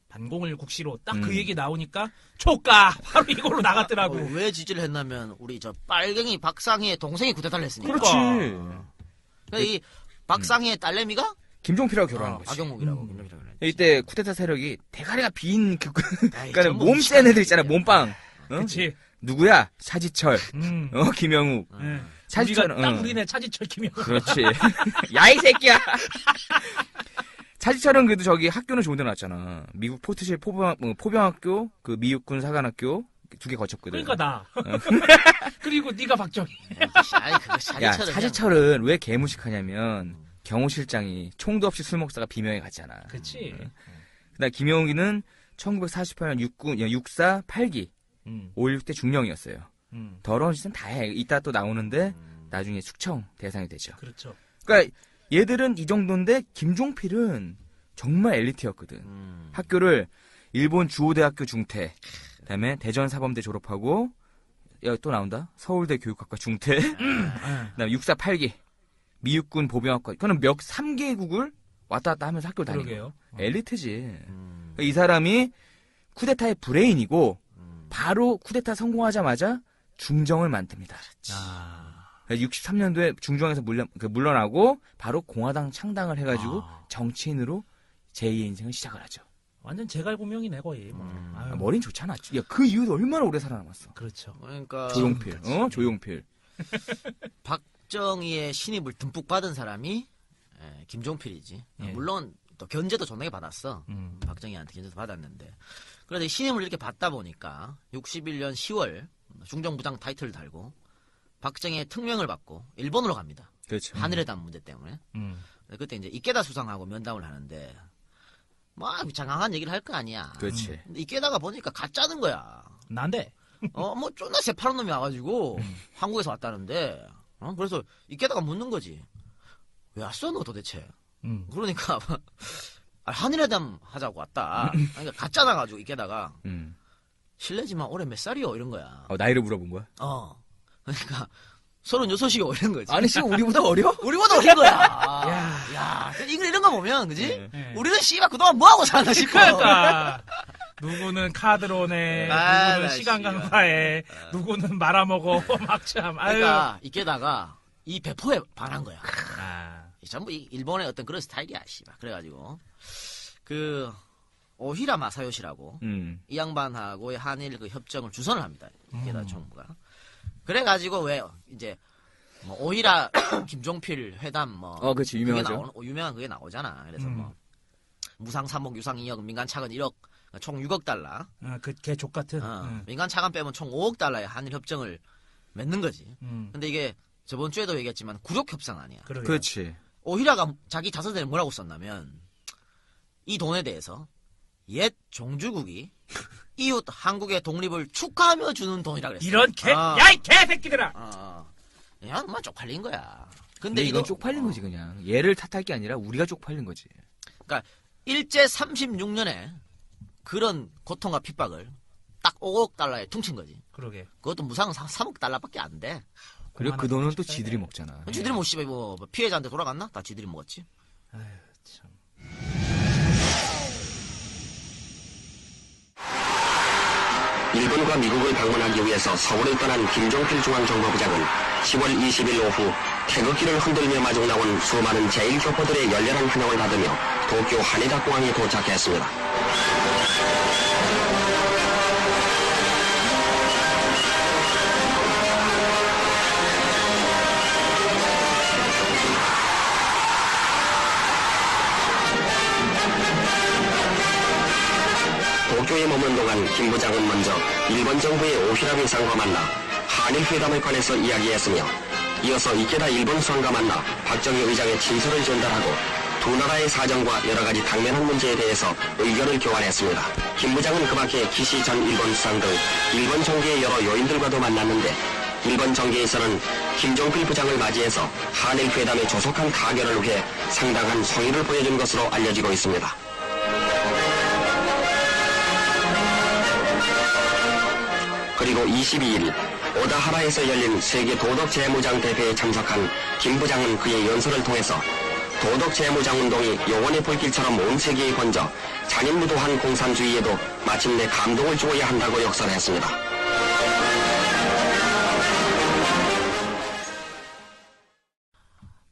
반공을 국시로 딱 그 얘기 나오니까 조까 바로 이걸로 나갔더라고. 왜 지지를 했냐면 우리 저 빨갱이 박상희의 동생이 쿠데타를 했으니까. 그렇지. 그러니까 이 박상희의 딸내미가 김종필하고 결혼한 거지. 박영묵이라고. 김종필이라고 그래. 이때 쿠데타 세력이 대가리가 빈 아이, 그러니까 전부 몸 센 애들 있잖아 몸빵. 어? 그치. 누구야? 차지철. 김영욱. 우리가 딱 우리네 차지철 김영욱. 그렇지. 야 이 새끼야. 차지철은 그래도 저기 학교는 좋은 데 나왔잖아. 미국 포트실 포병학교, 그 미육군 사관학교 2개 거쳤거든. 그러니까 나. 그리고 네가 박정희. 아이, 그거 야, 차지철은 차지철은 왜 개무식하냐면 경호실장이 총도 없이 술 먹다가 비명에 갔잖아. 그렇지. 그다음 김영욱이는 1948년 육사 8기 5.16 때 중령이었어요. 더러운 짓은 다 해. 이따 또 나오는데 나중에 숙청 대상이 되죠. 그렇죠. 그러니까 얘들은 이 정도인데 김종필은 정말 엘리트였거든. 학교를 일본 주호대학교 중퇴, 그다음에 대전사범대 졸업하고 또 나온다. 서울대 교육학과 중퇴, 그다음에 육사 8기 미육군 보병학과. 그는 3개국을 왔다 갔다 하면서 학교를 다니고. 그러게요. 엘리트지. 그러니까 이 사람이 쿠데타의 브레인이고 바로 쿠데타 성공하자마자 중정을 만듭니다. 63년도에 중정에서 물러나고 바로 공화당 창당을 해가지고 정치인으로 제2의 인생을 시작을 하죠. 완전 제갈공명이네 거의. 머린 좋잖아. 야, 그 이후에 얼마나 오래 살아남았어. 그렇죠. 그러니까 조용필. 조용필. 박정희의 신입을 듬뿍 받은 사람이 김종필이지. 물론 또 견제도 존나게 받았어. 박정희한테 견제도 받았는데. 그래서 이 신임을 이렇게 받다 보니까 61년 10월 중정부장 타이틀을 달고 박정희의 특명을 받고 일본으로 갑니다. 그렇죠. 하늘의 담 문제 때문에. 그때 이제 이케다 수상하고 면담을 하는데 막 장황한 얘기를 할 거 아니야. 그렇지. 근데 이케다가 보니까 가짜는 거야. 난데. 뭐 존나 새파란 놈이 와가지고 한국에서 왔다는데. 그래서 이케다가 묻는 거지. 왜 왔어 너 도대체? 그러니까 하늘의 담 하자고 왔다. 그러니까 가짜 나가지고 이케다가 실례지만 올해 몇 살이요? 이런 거야. 나이를 물어본 거야? 그러니까 36이요 이런 거지. 아니 씨발 우리보다 어려? 우리보다 어린 거야. 야, 이런 거 보면 그지? 우리는 씨발 그동안 뭐 하고 살았나 싶어. 그러니까 누구는 카드론에, 누구는 시간 씨발. 강사에, 누구는 말아먹어. 막 참. 그러니까 이게다가 이 배포에 반한 거야. 아. 전부 일본의 어떤 그런 스타일이야, 씨발. 그래가지고 그 오히라 마사요시라고 이 양반하고의 한일 그 협정을 주선을 합니다. 이게다 정부가. 그래가지고 왜 이제 뭐 오히라 김종필 회담 뭐 그렇지 유명하죠. 유명한 그게 나오잖아. 그래서 뭐 무상 3억 유상 2억 민간 차관 1억 총 6억 달러. 걔 족 같은. 민간 차관 빼면 총 5억 달러의 한일 협정을 맺는 거지. 근데 이게 저번 주에도 얘기했지만 굴욕 협상 아니야. 그렇지. 오히라가 자기 자서전에 뭐라고 썼냐면 이 돈에 대해서 옛 종주국이 이웃 한국의 독립을 축하하며 주는 돈이라 그랬어. 이런 야 이 개새끼들아. 야, 엄마 쪽팔린 거야. 근데 이건 쪽팔린 거지 그냥. 얘를 탓할 게 아니라 우리가 쪽팔린 거지. 그러니까 일제 36년에 그런 고통과 핍박을 딱 5억 달러에 퉁친 거지. 그러게. 그것도 무상 3억 달러밖에 안 돼. 그리고 그 돈은 또 지들이 먹잖아. 지들이 뭐 씨발 뭐 피해자한테 돌아갔나? 다 지들이 먹었지. 아유 참. 일본과 미국을 방문하기 위해서 서울을 떠난 김종필 중앙정보부장은 10월 20일 오후 태극기를 흔들며 마중 나온 수많은 제1교포들의 열렬한 환영을 받으며 도쿄 하네다공항에 도착했습니다. 도쿄에 머문 동안 김 부장은 먼저 일본 정부의 오히라 회상과 만나 한일 회담에 관해서 이야기했으며 이어서 이케다 일본 수상과 만나 박정희 의장의 친서를 전달하고 두 나라의 사정과 여러 가지 당면한 문제에 대해서 의견을 교환했습니다. 김 부장은 그 밖에 기시 전 일본 수상 등 일본 정계의 여러 요인들과도 만났는데 일본 정계에서는 김종필 부장을 맞이해서 한일 회담에 조속한 타결을 위해 상당한 성의를 보여준 것으로 알려지고 있습니다. 그리고 22일 오다하라에서 열린 세계 도덕재무장 대회에 참석한 김 부장은 그의 연설을 통해서 도덕재무장 운동이 영원의 불길처럼 온 세계에 번져 잔인무도한 공산주의에도 마침내 감동을 주어야 한다고 역설했습니다.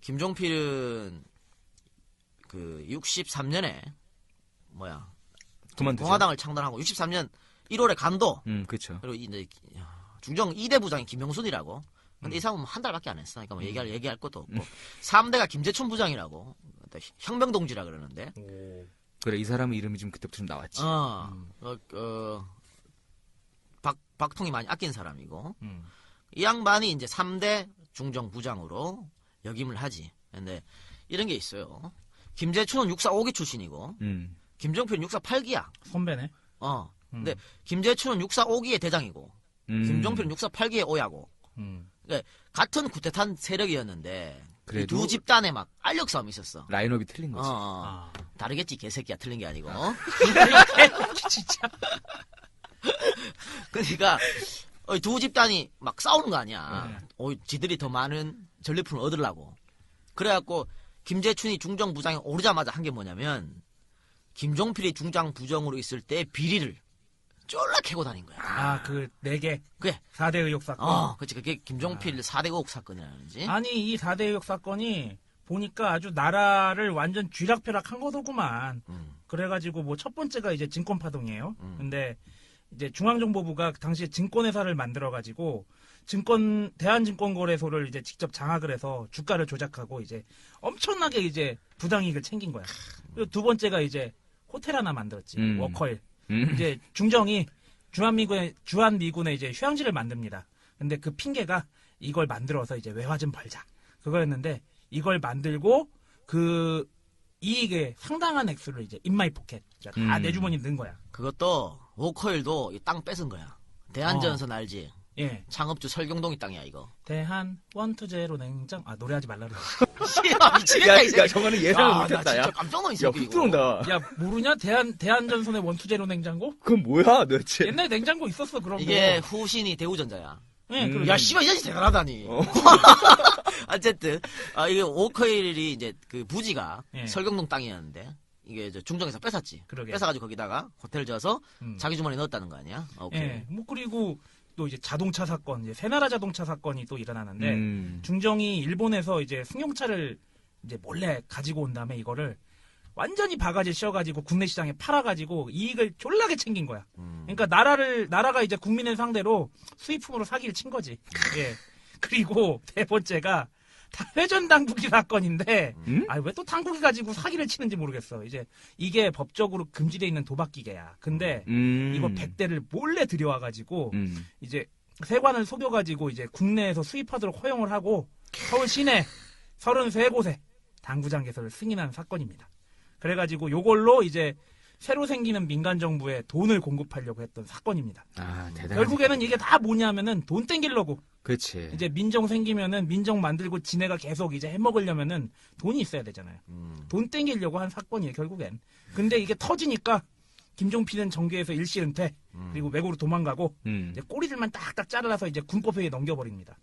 김종필은 그 63년에 그만두죠. 공화당을 창단하고 63년 1월에 간도. 그렇죠. 그리고 이제 중정 2대 부장이 김용순이라고. 근데 이 사람은 한 달밖에 안 했어. 그러니까 뭐 얘기할 것도 없고. 3대가 김재춘 부장이라고. 혁명동지라 그러는데. 그래, 이 사람의 이름이 좀 그때부터 좀 나왔지. 박통이 많이 아낀 사람이고. 이 양반이 이제 3대 중정 부장으로 역임을 하지. 근데 이런 게 있어요. 김재춘은 6사 5기 출신이고, 김종필은 6사 8기야. 선배네. 근데 김재춘은 6사 5기의 대장이고, 김종필은 6사 8기의 오야고. 그러니까 같은 쿠데타 세력이었는데 이 두 집단에 막 알력 싸움이 있었어. 라인업이 틀린 거지. 다르겠지 개새끼야. 틀린 게 아니고. 진짜. 그러니까 두 집단이 막 싸우는 거 아니야. 지들이 더 많은 전리품을 얻으려고. 그래갖고 김재춘이 중정 부장에 오르자마자 한 게 뭐냐면 김종필이 중장 부정으로 있을 때 비리를 쫄라 캐고 다닌 거야. 그 4개. 그래. 4대 의혹 사건. 그치. 그게 김종필 4대 의혹 사건이라는지. 아니, 이 4대 의혹 사건이 보니까 아주 나라를 완전 쥐락펴락한 거더구만. 그래가지고 뭐 첫 번째가 이제 증권파동이에요. 근데 이제 중앙정보부가 당시에 증권회사를 만들어가지고 대한증권거래소를 이제 직접 장악을 해서 주가를 조작하고 이제 엄청나게 이제 부당이익을 챙긴 거야. 그리고 두 번째가 이제 호텔 하나 만들었지. 워커힐. 이제 중정이 주한미군의 이제 휴양지를 만듭니다. 근데 그 핑계가 이걸 만들어서 이제 외화 좀 벌자. 그거였는데 이걸 만들고 그 이익의 상당한 액수를 이제 인마이 포켓 다 내 주머니에 넣은 거야. 그것도 워커힐도 땅 뺏은 거야. 대한전선 알지? 예. 창업주 설경동이 땅이야 이거. 대한 120 냉장. 노래하지 말라 그래. 미치겠다 이 새끼. 야, 저거는 예상을 못했다. 나 진짜 야. 깜짝 놀랐어. 야, 훅 들어온다. 야, 모르냐? 대한전선의 120 냉장고? 그건 뭐야, 도대체? 옛날에 냉장고 있었어, 그런 이게 거. 후신이 대우전자야. 네, 야, 씨발, 이 자식 대단하다니. 어쨌든, 이게 워커힐이 이제 그 부지가 설경동 땅이었는데, 이게 이제 중정에서 뺏었지. 그러게. 뺏어가지고 거기다가 호텔 지어서 자기 주머니에 넣었다는 거 아니야? 오케이. 예, 뭐 그리고 또 이제 자동차 사건, 이제 새나라 자동차 사건이 또 일어나는데, 중정이 일본에서 이제 승용차를 이제 몰래 가지고 온 다음에 이거를 완전히 바가지 씌워가지고 국내 시장에 팔아가지고 이익을 졸라게 챙긴 거야. 그러니까 나라가 이제 국민을 상대로 수입품으로 사기를 친 거지. 예. 그리고 세 번째가 다 회전 당국이 사건인데, 왜 또 당국이 가지고 사기를 치는지 모르겠어. 이제 이게 법적으로 금지되어 있는 도박 기계야. 근데 이거 100대를 몰래 들여와가지고 이제 세관을 속여가지고 이제 국내에서 수입하도록 허용을 하고 서울 시내 33곳에 당구장 개설을 승인한 사건입니다. 그래가지고 요걸로 이제 새로 생기는 민간 정부에 돈을 공급하려고 했던 사건입니다. 대단하다. 결국에는 이게 다 뭐냐면은 돈 땡기려고. 그렇지. 이제 민정 생기면은 민정 만들고 지네가 계속 이제 해먹으려면은 돈이 있어야 되잖아요. 돈 땡기려고 한 사건이에요, 결국엔. 근데 이게 터지니까 김종필은 정계에서 일시 은퇴, 그리고 외국으로 도망가고, 이제 꼬리들만 딱딱 잘라서 이제 군법회의에 넘겨버립니다.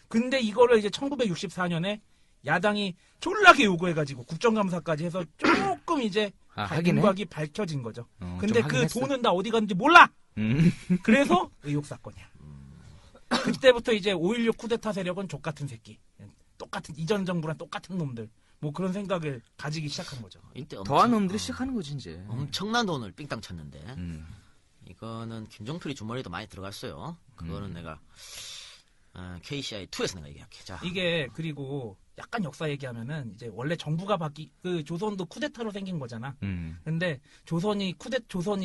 근데 이거를 이제 1964년에 야당이 졸라게 요구해가지고 국정감사까지 해서 조금 이제 윤곽이 밝혀진 거죠. 근데 그 돈은 다 어디 갔는지 몰라! 그래서 의혹사건이야. 그때부터 이제 5.16 쿠데타 세력은 족같은 새끼. 똑같은, 이전 정부랑 똑같은 놈들. 뭐 그런 생각을 가지기 시작한 거죠. 이때 더한 놈들이 시작하는 거지, 이제. 엄청난 돈을 삥땅 쳤는데, 이거는 김종필이 주머니도 많이 들어갔어요. 그거는 내가 KCI2에서 내가 얘기할게. 자, 이게 그리고 약간 역사 얘기하면은 이제 원래 정부가 그 조선도 쿠데타로 생긴 거잖아. 근데 조선이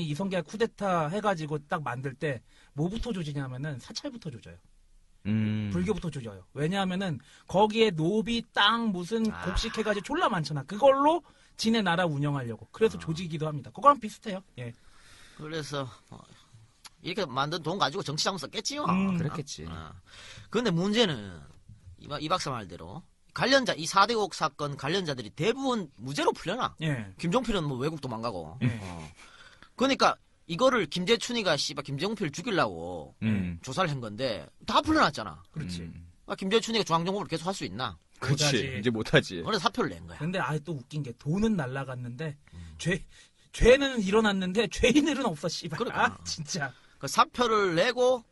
이성계가 쿠데타 해가지고 딱 만들 때 뭐부터 조지냐면은 사찰부터 조져요. 불교부터 조져요. 왜냐하면은 거기에 노비 땅 무슨 곡식 해가지고 졸라 많잖아. 그걸로 지네 나라 운영하려고. 그래서 조지기도 합니다. 그거랑 비슷해요. 예. 그래서 이렇게 만든 돈 가지고 정치 자금 썼겠지요. 그렇겠지. 그런데 문제는 이 박사 말대로 관련자 이 4대국 사건 관련자들이 대부분 무죄로 풀려나. 예. 김종필은 뭐 외국 도망가고. 예. 그러니까 이거를 김재춘이가 김정필 죽이려고 조사를 한 건데 다 풀려났잖아. 그렇지. 그러니까 김재춘이가 중앙정보를 계속 할 수 있나? 그렇지. 이제 못하지. 그래서 사표를 낸 거야. 근데 또 웃긴 게 돈은 날라갔는데 죄는 일어났는데 죄인들은 없어 씨발. 그러니까. 진짜. 그 사표를 내고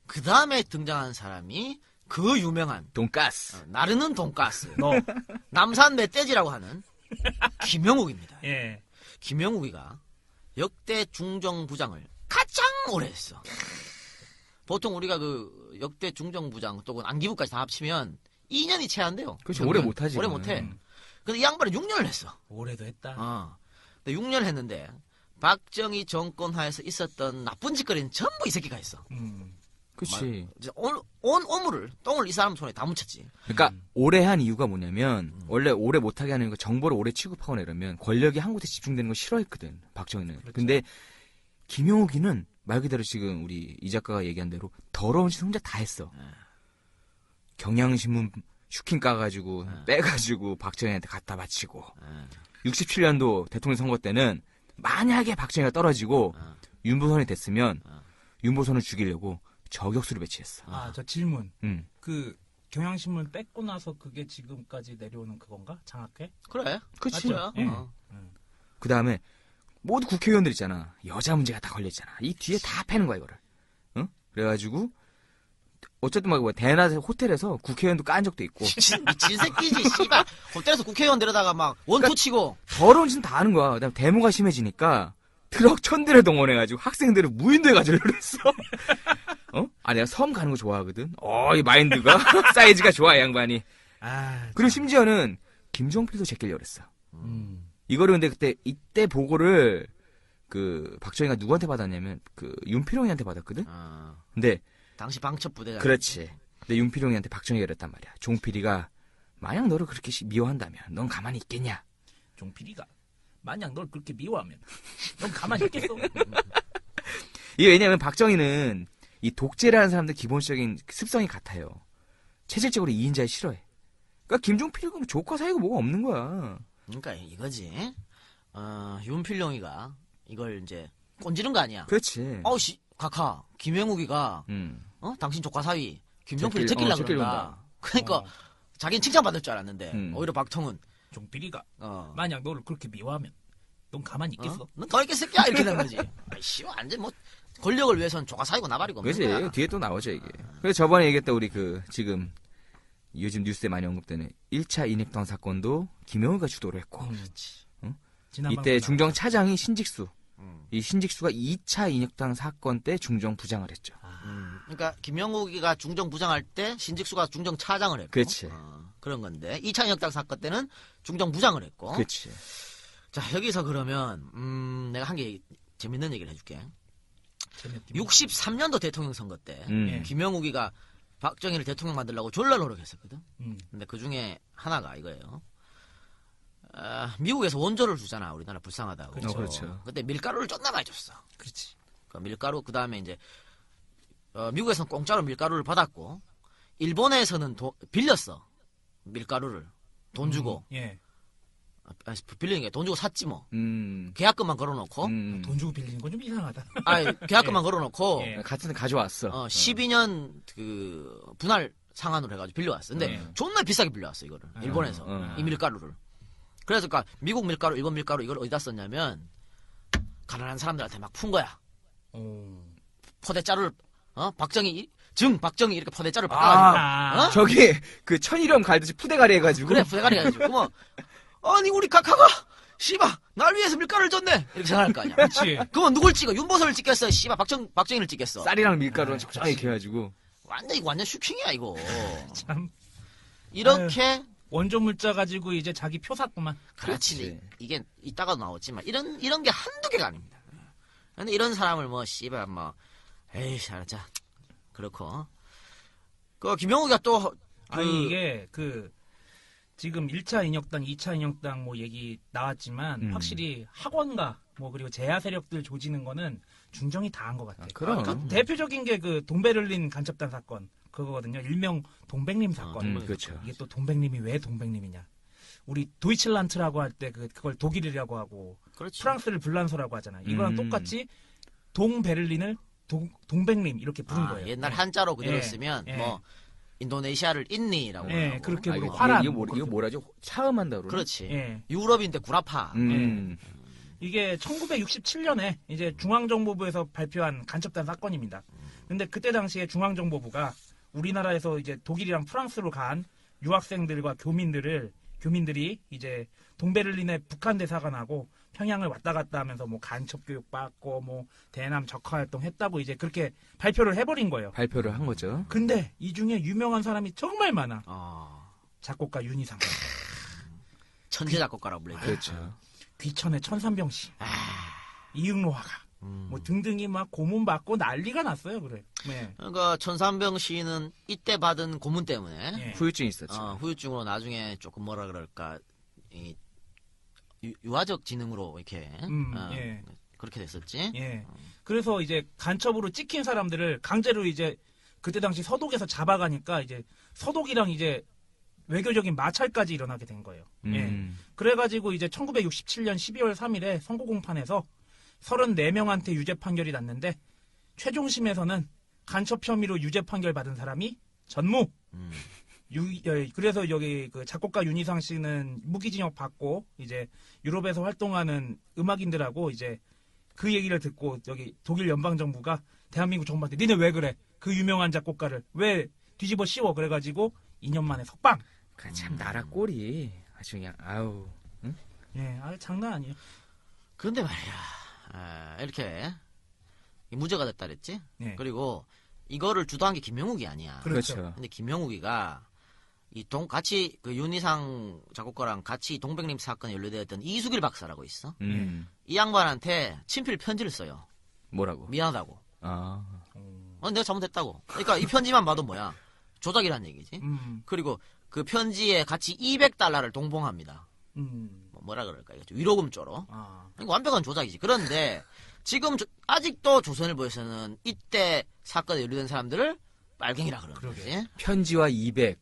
그 다음에 등장한 사람이 그 유명한 돈가스. 나르는 돈가스. 너. 남산 멧돼지라고 하는 김영욱입니다. 예. 김영욱이가 역대 중정부장을 가장 오래 했어. 보통 우리가 그 역대 중정부장 또는 안기부까지 다 합치면 2년이 채 안 돼요. 그렇지. 오래 못하지. 오래 못해. 근데 이 양반은 6년을 했어. 올해도 했다. 근데 6년을 했는데 박정희 정권 하에서 있었던 나쁜 짓거리는 전부 이 새끼가 했어. 그렇지. 온 오물을 똥을 이 사람 손에 다 묻혔지. 그러니까 오래 한 이유가 뭐냐면 원래 오래 못하게 하는 거 정보를 오래 취급하거나 이러면 권력이 한 곳에 집중되는 거 싫어했거든. 박정희는. 그렇죠. 근데 김용욱이는 말 그대로 지금 우리 이 작가가 얘기한 대로 더러운 짓 혼자 다 했어. 경향신문 슈킹 까가지고 빼가지고 박정희한테 갖다 바치고 67년도 대통령 선거 때는 만약에 박정희가 떨어지고 윤보선이 됐으면 윤보선을 죽이려고 저격수를 배치했어. 저 질문. 그 경향신문 뺏고 나서 그게 지금까지 내려오는 그건가? 장학회? 그래. 그치. 맞죠? 그 다음에 모두 국회의원들 있잖아. 여자 문제가 다 걸려있잖아. 이 뒤에 다 패는 거야 이거를. 응? 그래가지고 어쨌든 막 대낮에 호텔에서 국회의원도 깐 적도 있고. 미친 새끼지 씨발. 호텔에서 국회의원 데려다가 막 원투 그러니까 치고. 더러운 짓은 다 하는 거야. 그다음에 데모가 심해지니까 트럭 1000대를 동원해가지고 학생들을 무인도에 가져오려고 했어. 내가 섬 가는 거 좋아하거든. 이 마인드가 사이즈가 좋아 이 양반이. 그리고 심지어는 김종필도 제끼려고 그랬어. 이거를 근데 이때 보고를 그 박정희가 누구한테 받았냐면 그 윤필용이한테 받았거든. 근데 당시 방첩부대장. 그렇지. 근데 윤필용이한테 박정희가 그랬단 말이야. 종필이가 만약 너를 그렇게 미워한다면 넌 가만히 있겠냐? 종필이가 만약 널 그렇게 미워하면 넌 가만히 있겠어? 이게 왜냐면 박정희는 이 독재라는 사람들 기본적인 습성이 같아요. 체질적으로 2인자를 싫어해. 그러니까 김종필이가 조카 사이가 뭐가 없는 거야. 그러니까 이거지. 윤필용이가 이걸 이제 꼰지른 거 아니야. 그렇지. 각하 김영욱이가 당신 조카 사위 김종필을 제끼려고 그런다. 그러니까 자기는 칭찬받을 줄 알았는데 오히려 박통은 종필이가 만약 너를 그렇게 미워하면 넌 가만히 있겠어? 넌 더 있겠 새끼야 이렇게 된 거지. 아이씨 완전 뭐 권력을 위해서는 조카 사위고 나발이고 없는 거야. 그렇지. 뒤에 또 나오죠 이게. 그래서 저번에 얘기했다 우리 그 지금 요즘 뉴스에 많이 언급되는 1차 인핵당 사건도 김영우가 주도를 했고 이때 중정 차장이 신직수. 이 신직수가 2차 인혁당 사건 때 중정 부장을 했죠. 그러니까 김영욱이가 중정 부장할 때 신직수가 중정 차장을 했고. 그렇지. 그런 건데 2차 인혁당 사건 때는 중정 부장을 했고. 그렇지. 자 여기서 그러면 내가 한 개 재밌는 얘기를 해줄게. 63년도 대통령 선거 때 김영욱이가 박정희를 대통령 만들려고 졸라 노력했었거든. 근데 그 중에 하나가 이거예요. 미국에서 원조를 주잖아. 우리나라 불쌍하다고. 그렇죠. 그때 밀가루를 존나 많이 줬어. 그렇지. 밀가루 그 다음에 이제 미국에서는 공짜로 밀가루를 받았고 일본에서는 빌렸어. 밀가루를 돈 주고. 빌리는 게 돈 주고 샀지 뭐. 계약금만 걸어놓고. 돈 주고 빌리는 건 좀 이상하다. 계약금만 걸어놓고. 같은 데 가져왔어. 12년 그 분할 상한으로 해가지고 빌려왔어. 근데 존나 비싸게 빌려왔어 이거를. 일본에서 이 밀가루를. 그래서 그러니까 미국 밀가루, 일본 밀가루 이걸 어디다 썼냐면 가난한 사람들한테 막 푼 거야. 포대자루를 박정희 이렇게 포대자루를 박아가지고. 저기 그 천일염 갈듯이 푸대가리 해가지고. 그래 푸대가리 해가지고. 그러면 아니 우리 각하가 씨발 날 위해서 밀가루를 줬네 이렇게 생각할 거 아니야. 그렇지. 그러면 누굴 찍어? 윤보선을 찍겠어? 씨발 박정희를 찍겠어? 쌀이랑 밀가루랑 적당히 이렇게 해가지고. 완전 슈킹이야 이거. 참 이렇게 원조 물자 가지고 이제 자기 표 샀구만. 그렇지. 이게 이따가도 나오지만 이런 게 한두 개가 아닙니다. 근데 이런 사람을 뭐 씨발 뭐 에이 잘자 그렇고 그 김영욱이가 또 아니 이게 그 지금 1차 인혁당, 2차 인혁당 뭐 얘기 나왔지만 확실히 학원가 뭐 그리고 제야 세력들 조지는 거는 중정이 다 한 것 같아요. 그럼. 그 대표적인 게 그 동베를린 간첩단 사건 그거거든요. 일명 동백림 사건. 그렇죠. 이게 또 동백림이 왜 동백림이냐? 우리 도이칠란트라고 할 때 그걸 독일이라고 하고 그렇지. 프랑스를 불란서라고 하잖아요. 이거랑 똑같이 동베를린을 동백림 이렇게 부른 거예요. 옛날 예. 한자로 그대로 예. 쓰면 예. 뭐 인도네시아를 인니라고 예, 하고. 그렇게 부르고 이거, 화람. 이거 뭐라죠? 차음한다 그러나? 그렇지. 예. 유럽인데 구라파. 이게 1967년에 이제 중앙정보부에서 발표한 간첩단 사건입니다. 근데 그때 당시에 중앙정보부가 우리나라에서 이제 독일이랑 프랑스로 간 유학생들과 교민들이 이제 동베를린의 북한 대사관하고 평양을 왔다 갔다 하면서 뭐 간첩 교육 받고 뭐 대남 적화 활동 했다고 이제 그렇게 발표를 해버린 거예요. 발표를 한 거죠. 근데 이 중에 유명한 사람이 정말 많아. 작곡가 윤희상. 천재 작곡가라고 불리죠. 그렇죠. 귀천의 천삼병 씨, 이응로 화가, 뭐 등등이 막 고문 받고 난리가 났어요, 그래. 네. 그러니까 천삼병 씨는 이때 받은 고문 때문에 예. 후유증이 있었죠. 후유증으로 나중에 조금 뭐라 그럴까 이 유아적 지능으로 이렇게 예. 그렇게 됐었지. 예. 그래서 이제 간첩으로 찍힌 사람들을 강제로 이제 그때 당시 서독에서 잡아가니까 이제 서독이랑 이제 외교적인 마찰까지 일어나게 된 거예요. 예. 그래가지고 이제 1967년 12월 3일에 선고공판에서 34명한테 유죄 판결이 났는데 최종심에서는 간첩 혐의로 유죄 판결 받은 사람이 전무. 그래서 여기 그 작곡가 윤희상 씨는 무기징역 받고 이제 유럽에서 활동하는 음악인들하고 이제 그 얘기를 듣고 여기 독일 연방정부가 대한민국 정부한테 니네 왜 그래? 그 유명한 작곡가를 왜 뒤집어 씌워? 그래가지고 2년 만에 석방. 참 나라 꼴이 아주 그냥 아우. 응? 예, 장난 아니에요. 그런데 말이야, 이렇게 무죄가 됐다 그랬지. 예. 그리고 이거를 주도한 게 김영욱이 아니야. 그렇죠. 근데 김영욱이가 같이 그 윤희상 작곡가랑 같이 동백림 사건에 연루되었던 이수길 박사라고 있어. 이 양반한테 친필 편지를 써요. 뭐라고? 미안하다고. 내가 잘못했다고. 그러니까 이 편지만 봐도 뭐야? 조작이란 얘기지. 그리고 그 편지에 같이 200달러를 동봉합니다. 뭐라 그럴까? 위로금 쪼로. 그러니까 완벽한 조작이지. 그런데 지금 아직도 조선일보에서는 이때 사건에 연루된 사람들을 빨갱이라 그러는 거지. 편지와 200.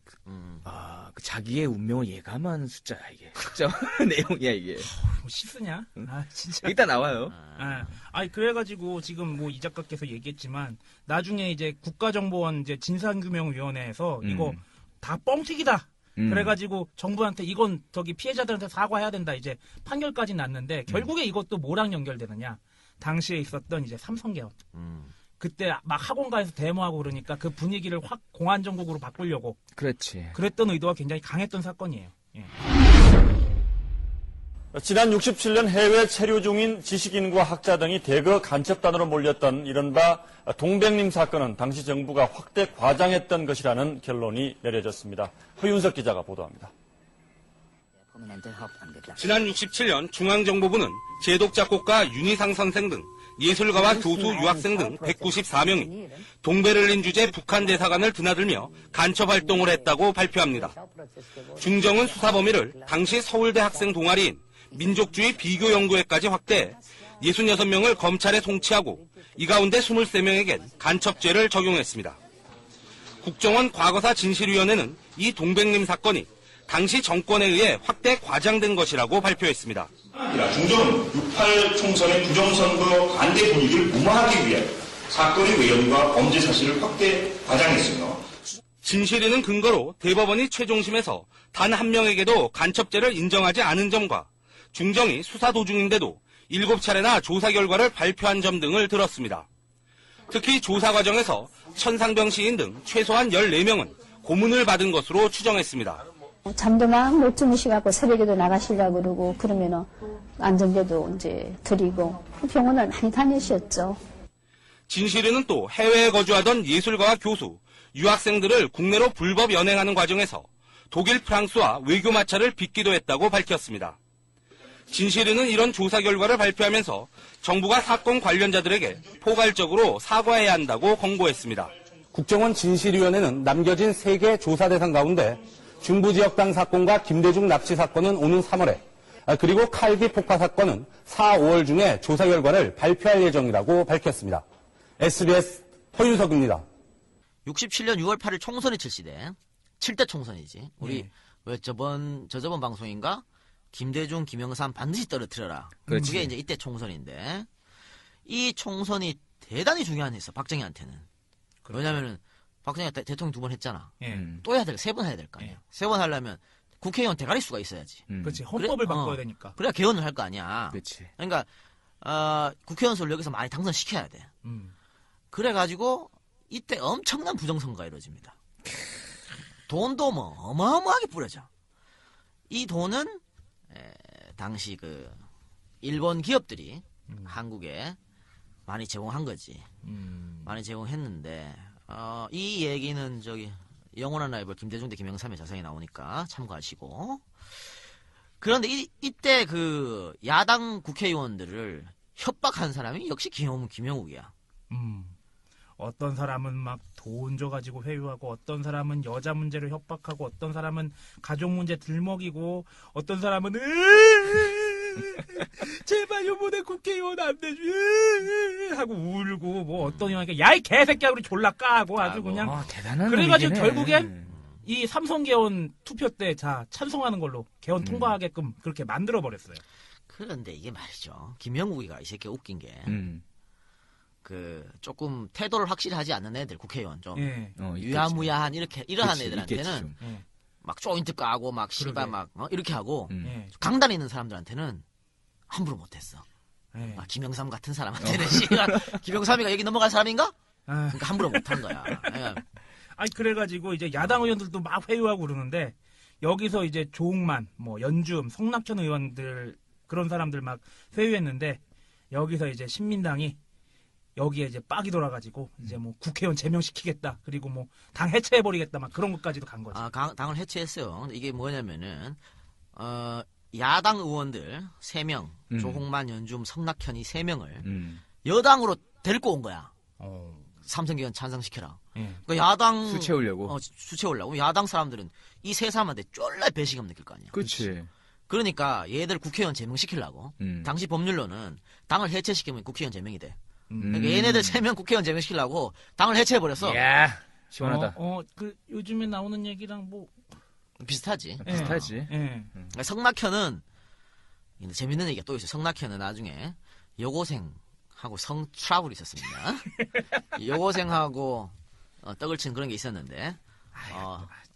그 자기의 운명을 예감한 숫자야 이게. 숫자 내용이야 이게. 뭐 씻으냐? 진짜. 일단 나와요. 아니 그래가지고 지금 뭐 이 작가께서 얘기했지만 나중에 이제 국가정보원 이제 진상규명위원회에서 이거 다 뻥튀기다. 그래가지고 정부한테 이건 저기 피해자들한테 사과해야 된다. 이제 판결까지 났는데 결국에 이것도 뭐랑 연결되느냐? 당시에 있었던 이제 삼성계엄. 그때 막 학원가에서 데모하고 그러니까 그 분위기를 확 공안정국으로 바꾸려고. 그렇지. 그랬던 의도가 굉장히 강했던 사건이에요. 예. 지난 67년 해외 체류 중인 지식인과 학자 등이 대거 간첩단으로 몰렸던 이른바 동백림 사건은 당시 정부가 확대 과장했던 것이라는 결론이 내려졌습니다. 허윤석 기자가 보도합니다. 지난 67년 중앙정보부는 제독 작곡가 윤희상 선생 등 예술가와 교수, 유학생 등 194명이 동베를린 주재 북한 대사관을 드나들며 간첩 활동을 했다고 발표합니다. 중정은 수사 범위를 당시 서울대 학생 동아리인 민족주의 비교연구회까지 확대해 66명을 검찰에 송치하고 이 가운데 23명에겐 간첩죄를 적용했습니다. 국정원 과거사 진실위원회는 이 동백림 사건이 당시 정권에 의해 확대 과장된 것이라고 발표했습니다. 중정은 6.8 총선의 부정선거 반대 분위기를 무마하기 위해 사건의 외연과 범죄 사실을 확대 과장했으며 진실위는 근거로 대법원이 최종심에서 단 한 명에게도 간첩죄를 인정하지 않은 점과 중정이 수사 도중인데도 7차례나 조사 결과를 발표한 점 등을 들었습니다. 특히 조사 과정에서 천상병 시인 등 최소한 14명은 고문을 받은 것으로 추정했습니다. 잠도 막 못 주무시갖고 새벽에도 나가시려고 그러고 그러면은 안전제도 이제 드리고 병원을 많이 다니셨죠. 진실이는 또 해외에 거주하던 예술가와 교수, 유학생들을 국내로 불법 연행하는 과정에서 독일, 프랑스와 외교 마찰을 빚기도 했다고 밝혔습니다. 진실이는 이런 조사 결과를 발표하면서 정부가 사건 관련자들에게 포괄적으로 사과해야 한다고 권고했습니다. 국정원 진실위원회는 남겨진 3개 조사 대상 가운데 중부지역당 사건과 김대중 납치 사건은 오는 3월에, 그리고 칼기 폭파 사건은 4, 5월 중에 조사 결과를 발표할 예정이라고 밝혔습니다. SBS 허윤석입니다. 67년 6월 8일 총선이 실시돼. 7대 총선이지. 우리 왜 저번 방송인가? 김대중, 김영삼 반드시 떨어뜨려라. 그렇지. 그게 이제 이때 총선인데 이 총선이 대단히 중요한 했어. 박정희한테는. 왜냐면은 박정희가 대통령 2번 했잖아. 또 해야 될, 3번 해야 될 거 아니야. 3번 하려면 국회의원 대가리 수가 있어야지. 그렇지. 헌법을 바꿔야 되니까. 그래야 개헌을 할 거 아니야. 그렇지. 그러니까 국회의원 수를 여기서 많이 당선시켜야 돼. 그래가지고 이때 엄청난 부정선거가 이루어집니다. 돈도 뭐 어마어마하게 뿌려져. 이 돈은 당시 그 일본 기업들이 한국에 많이 제공한 거지. 많이 제공했는데 이 얘기는 저기 영원한 라이벌 김대중 대 김영삼의 자세히 나오니까 참고하시고. 그런데 이때 그 야당 국회의원들을 협박한 사람이 역시 김영욱이야. 어떤 사람은 막 돈 줘가지고 회유하고, 어떤 사람은 여자 문제를 협박하고, 어떤 사람은 가족 문제 들먹이고, 어떤 사람은 제발 요번에 국회의원 안 되지 하고 울고, 뭐 어떤 의원이 야이 개새끼야 우리 졸라 까고 아주 그냥 대단한 그래가지고 놈이긴 해. 결국엔 이 삼성 개헌 투표 때 찬성하는 걸로 개헌 통과하게끔 그렇게 만들어 버렸어요. 그런데 이게 말이죠. 김영욱이가 이 새끼 웃긴 게 그 조금 태도를 확실히 하지 않는 애들, 국회의원 좀 유야무야한 이러한 애들한테는 막 조인트 까고 막 씨발 막 이렇게 하고 강단에 있는 사람들한테는 함부로 못했어. 막 김영삼 같은 사람한테는 김영삼이가 여기 넘어갈 사람인가? 그러니까 함부로 못한 거야. 아니 그래가지고 이제 야당 의원들도 막 회유하고 그러는데 여기서 이제 조웅만, 뭐 연주음, 성낙현 의원들 그런 사람들 막 회유했는데 여기서 이제 신민당이 여기에 이제 빡이 돌아가지고 이제 뭐 국회의원 제명시키겠다, 그리고 뭐 당 해체해버리겠다, 막 그런 것까지도 간 거지. 당을 해체했어요. 근데 이게 뭐냐면은 야당 의원들 3명, 조홍만, 연주음, 성낙현이 3명을 여당으로 데리고 온 거야. 삼성기관 찬성시켜라. 그러니까 야당 수채우려고. 수채우려고. 야당 사람들은 이 3사람한테 쫄라 배신감 느낄 거 아니야. 그렇지. 그러니까 얘들 국회의원 제명시키려고. 당시 법률로는 당을 해체시키면 국회의원 제명이 돼. 그러니까 얘네들 3명 국회의원 제명시키려고 당을 해체해버렸어. 야, 시원하다. 그 요즘에 나오는 얘기랑 뭐 비슷하지. 비슷하지. 그러니까 성낙현은 재밌는 얘기가 또 있어요. 성낙현은 나중에 여고생하고 성 트러블이 있었습니다. 여고생하고 떡을 친 그런 게 있었는데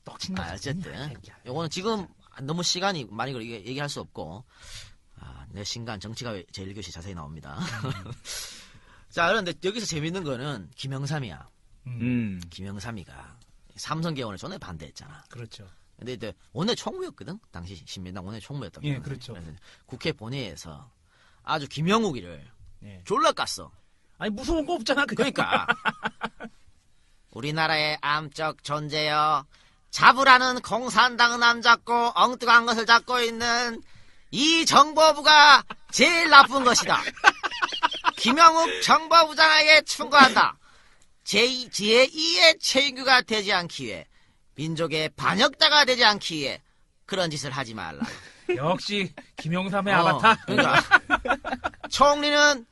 떡 친다. 어쨌든 요거는 지금 너무 시간이 많이 얘기할 수 없고 내 신간 정치가 제1교시 자세히 나옵니다. 자, 그런데 여기서 재밌는 거는 김영삼이야. 김영삼이가 삼성 개헌을 전에 반대했잖아. 그렇죠. 근데 이제 원내 총무였거든. 당시 신민당 원내 총무였던. 예, 그렇죠. 국회 본회의에서 아주 김영욱이를 졸라 깠어. 아니 무서운 거 없잖아. 그러니까 우리나라의 암적 존재여, 잡으라는 공산당은 안 잡고 엉뚱한 것을 잡고 있는 이 정보부가 제일 나쁜 것이다. 김영욱 정보부장에게 충고한다. 제2의 최인규가 되지 않기 위해, 민족의 반역자가 되지 않기 위해 그런 짓을 하지 말라. 역시 김영삼의 아바타. 그러니까 총리는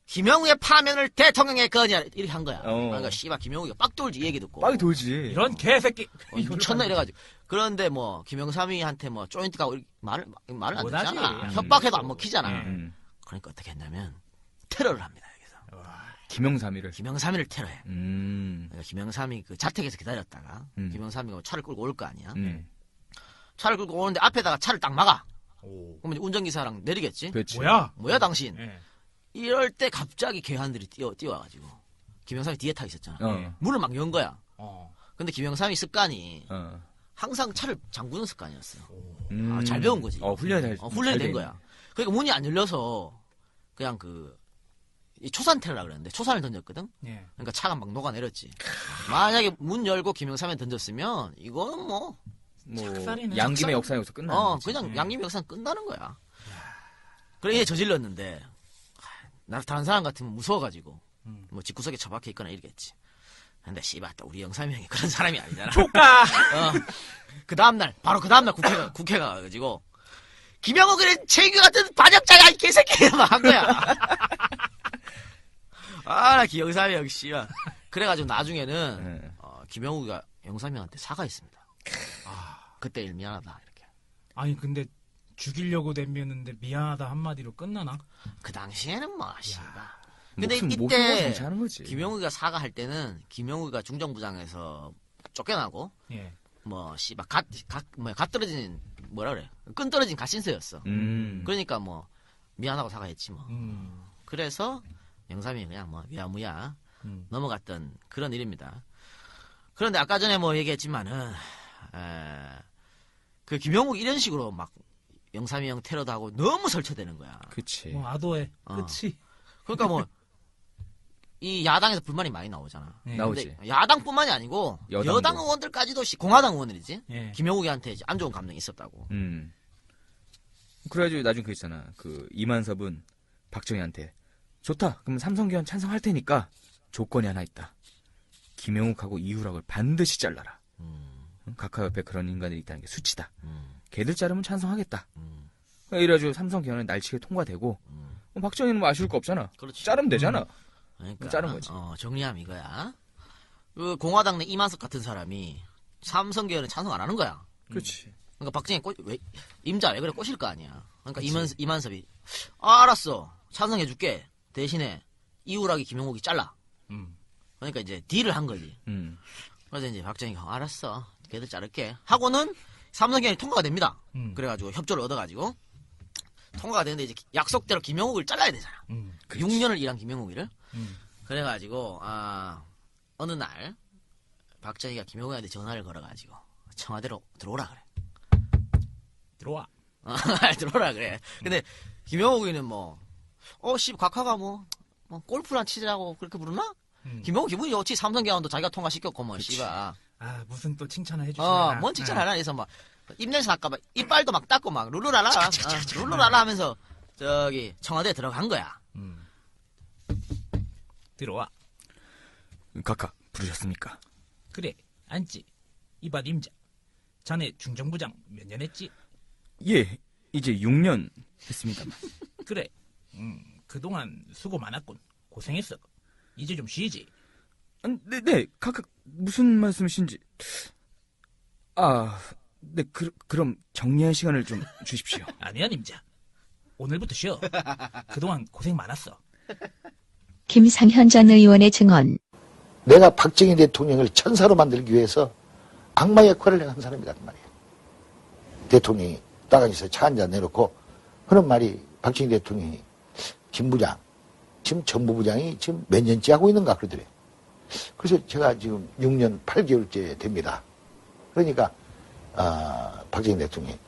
김영욱의 파면을 대통령에 건의하라, 이렇게 한 거야. 그러니까 씨발 김영욱이가 빡 돌지, 이 얘기 듣고. 빡이 돌지. 이런 개새끼. 미쳤나 이래가지고. 그런데 뭐 김영삼이한테 뭐 조인트 가고 말을 안 못하지. 듣잖아. 협박해도 안 먹히잖아. 그러니까 어떻게 했냐면 테러를 합니다. 여기서. 김영삼이를 테러해. 그러니까 김영삼이 그 자택에서 기다렸다가 김영삼이가 차를 끌고 올 거 아니야. 차를 끌고 오는데 앞에다가 차를 딱 막아. 그러면 운전기사랑 내리겠지. 그렇지. 뭐야 당신. 이럴 때 갑자기 괴한들이 뛰어와가지고 김영삼이 뒤에 타 있었잖아. 문을 막 연 거야. 근데 김영삼이 습관이 항상 차를 잠그는 습관이었어. 잘 배운 거지. 훈련된 거야. 그러니까 문이 안 열려서 그냥 그 이 초산 테러라 그랬는데 초산을 던졌거든. 예. 그러니까 차가 막 녹아내렸지. 만약에 문 열고 김영삼에 던졌으면 이거는 뭐 작살이네. 양김의 역사는 여기서 끝나는 거지. 그냥 양김의 역사는 끝나는 거야. 그래 얘 저질렀는데 나 다른 사람 같으면 무서워가지고 뭐 집구석에 처박혀 있거나 이러겠지. 근데 씨발 또 우리 영삼이 형이 그런 사람이 아니잖아. 조카. 그 다음날 바로 그 다음날 국회가 가가지고 김영욱은 최규 같은 반역자야 이 개새끼 막 한 거야. 나 영삼이 형 씨발. 그래가지고 나중에는 김영욱이가 영삼이 형한테 사과했습니다. 그때 일 미안하다 이렇게. 아니 근데 죽이려고 덤볐는데 미안하다 한마디로 끝나나? 그 당시에는 뭐 씨발. 근데 목숨 이때 장치하는 거지. 김영욱이가 사과할 때는 김영욱이가 중정부장에서 쫓겨나고 예. 뭐 씨발 갓 떨어진 뭐라 그래 끈 떨어진 갓신서였어. 그러니까 뭐 미안하고 사과했지 뭐. 그래서 영삼이 그냥 뭐 위야무야 넘어갔던 그런 일입니다. 그런데 아까 전에 뭐 얘기했지만은 그 김영욱 이런 식으로 막 영삼이 형 테러도 하고 너무 설쳐대는 거야. 그치. 뭐 아도해. 그치. 그러니까 뭐 이 야당에서 불만이 많이 나오잖아. 나오지. 야당뿐만이 아니고 여당 의원들까지도 공화당 의원들이지. 예. 김영욱이한테 이제 안 좋은 감정이 있었다고. 그래가지고 나중에 그 있잖아. 그 이만섭은 박정희한테 좋다. 그럼 삼성계원 찬성할 테니까 조건이 하나 있다. 김영욱하고 이후락을 반드시 잘라라. 각하 옆에 그런 인간들이 있다는 게 수치다. 걔들 자르면 찬성하겠다. 이래가지고 삼성계원은 날치게 통과되고 박정희는 뭐 아쉬울 거 없잖아. 그렇지. 자르면 되잖아. 그러니까 자른 거지. 정리하면 이거야. 그 공화당 내 이만섭 같은 사람이 삼성계열은 찬성 안 하는 거야. 그렇지. 그러니까 박정희 임자 왜 그래 꼬실 거 아니야. 그러니까 이만섭이 알았어 찬성해줄게. 대신에 이후락이 김용욱이 잘라. 그러니까 이제 딜을 한 거지. 그래서 이제 박정희가 알았어 걔들 자를게 하고는 삼성계열이 통과가 됩니다. 그래가지고 협조를 얻어가지고 통과가 되는데 이제 약속대로 김용욱을 잘라야 되잖아. 6년을 일한 김용욱이를. 그래가지고 어느 날 박정희가 김용욱한테 전화를 걸어가지고 청와대로 들어오라 그래. 들어와. 들어오라 그래. 근데 김용욱이는 각하가 골프란 치자고 그렇게 부르나? 김용욱 기분이 좋지. 삼성계원도 자기가 통과시켰고 씨발. 무슨 또 칭찬을 해주시나. 뭔 칭찬하나 해서 입냄새 날까봐 이빨도 막 닦고 룰루라라 룰루라라 하면서 저기 청와대에 들어간 거야. 들어와. 각하 부르셨습니까? 그래 앉지. 이봐 임자. 자네 중정부장 몇 년 했지? 예, 이제 6년 했습니다만. 그래. 그동안 수고 많았군. 고생했어. 이제 좀 쉬지. 네, 각하 무슨 말씀이신지. 네, 그럼 정리할 시간을 좀 주십시오. 아니야, 임자. 오늘부터 쉬어. 그동안 고생 많았어. 김상현 전 의원의 증언. 내가 박정희 대통령을 천사로 만들기 위해서 악마 역할을 한 사람이란 말이에요. 대통령이 따가지서 차 한잔 내놓고 그런 말이 박정희 대통령이 김 부장, 지금 정부부장이 지금 몇 년째 하고 있는가 그러더래요. 그래서 제가 지금 6년 8개월째 됩니다. 그러니까 박정희 대통령이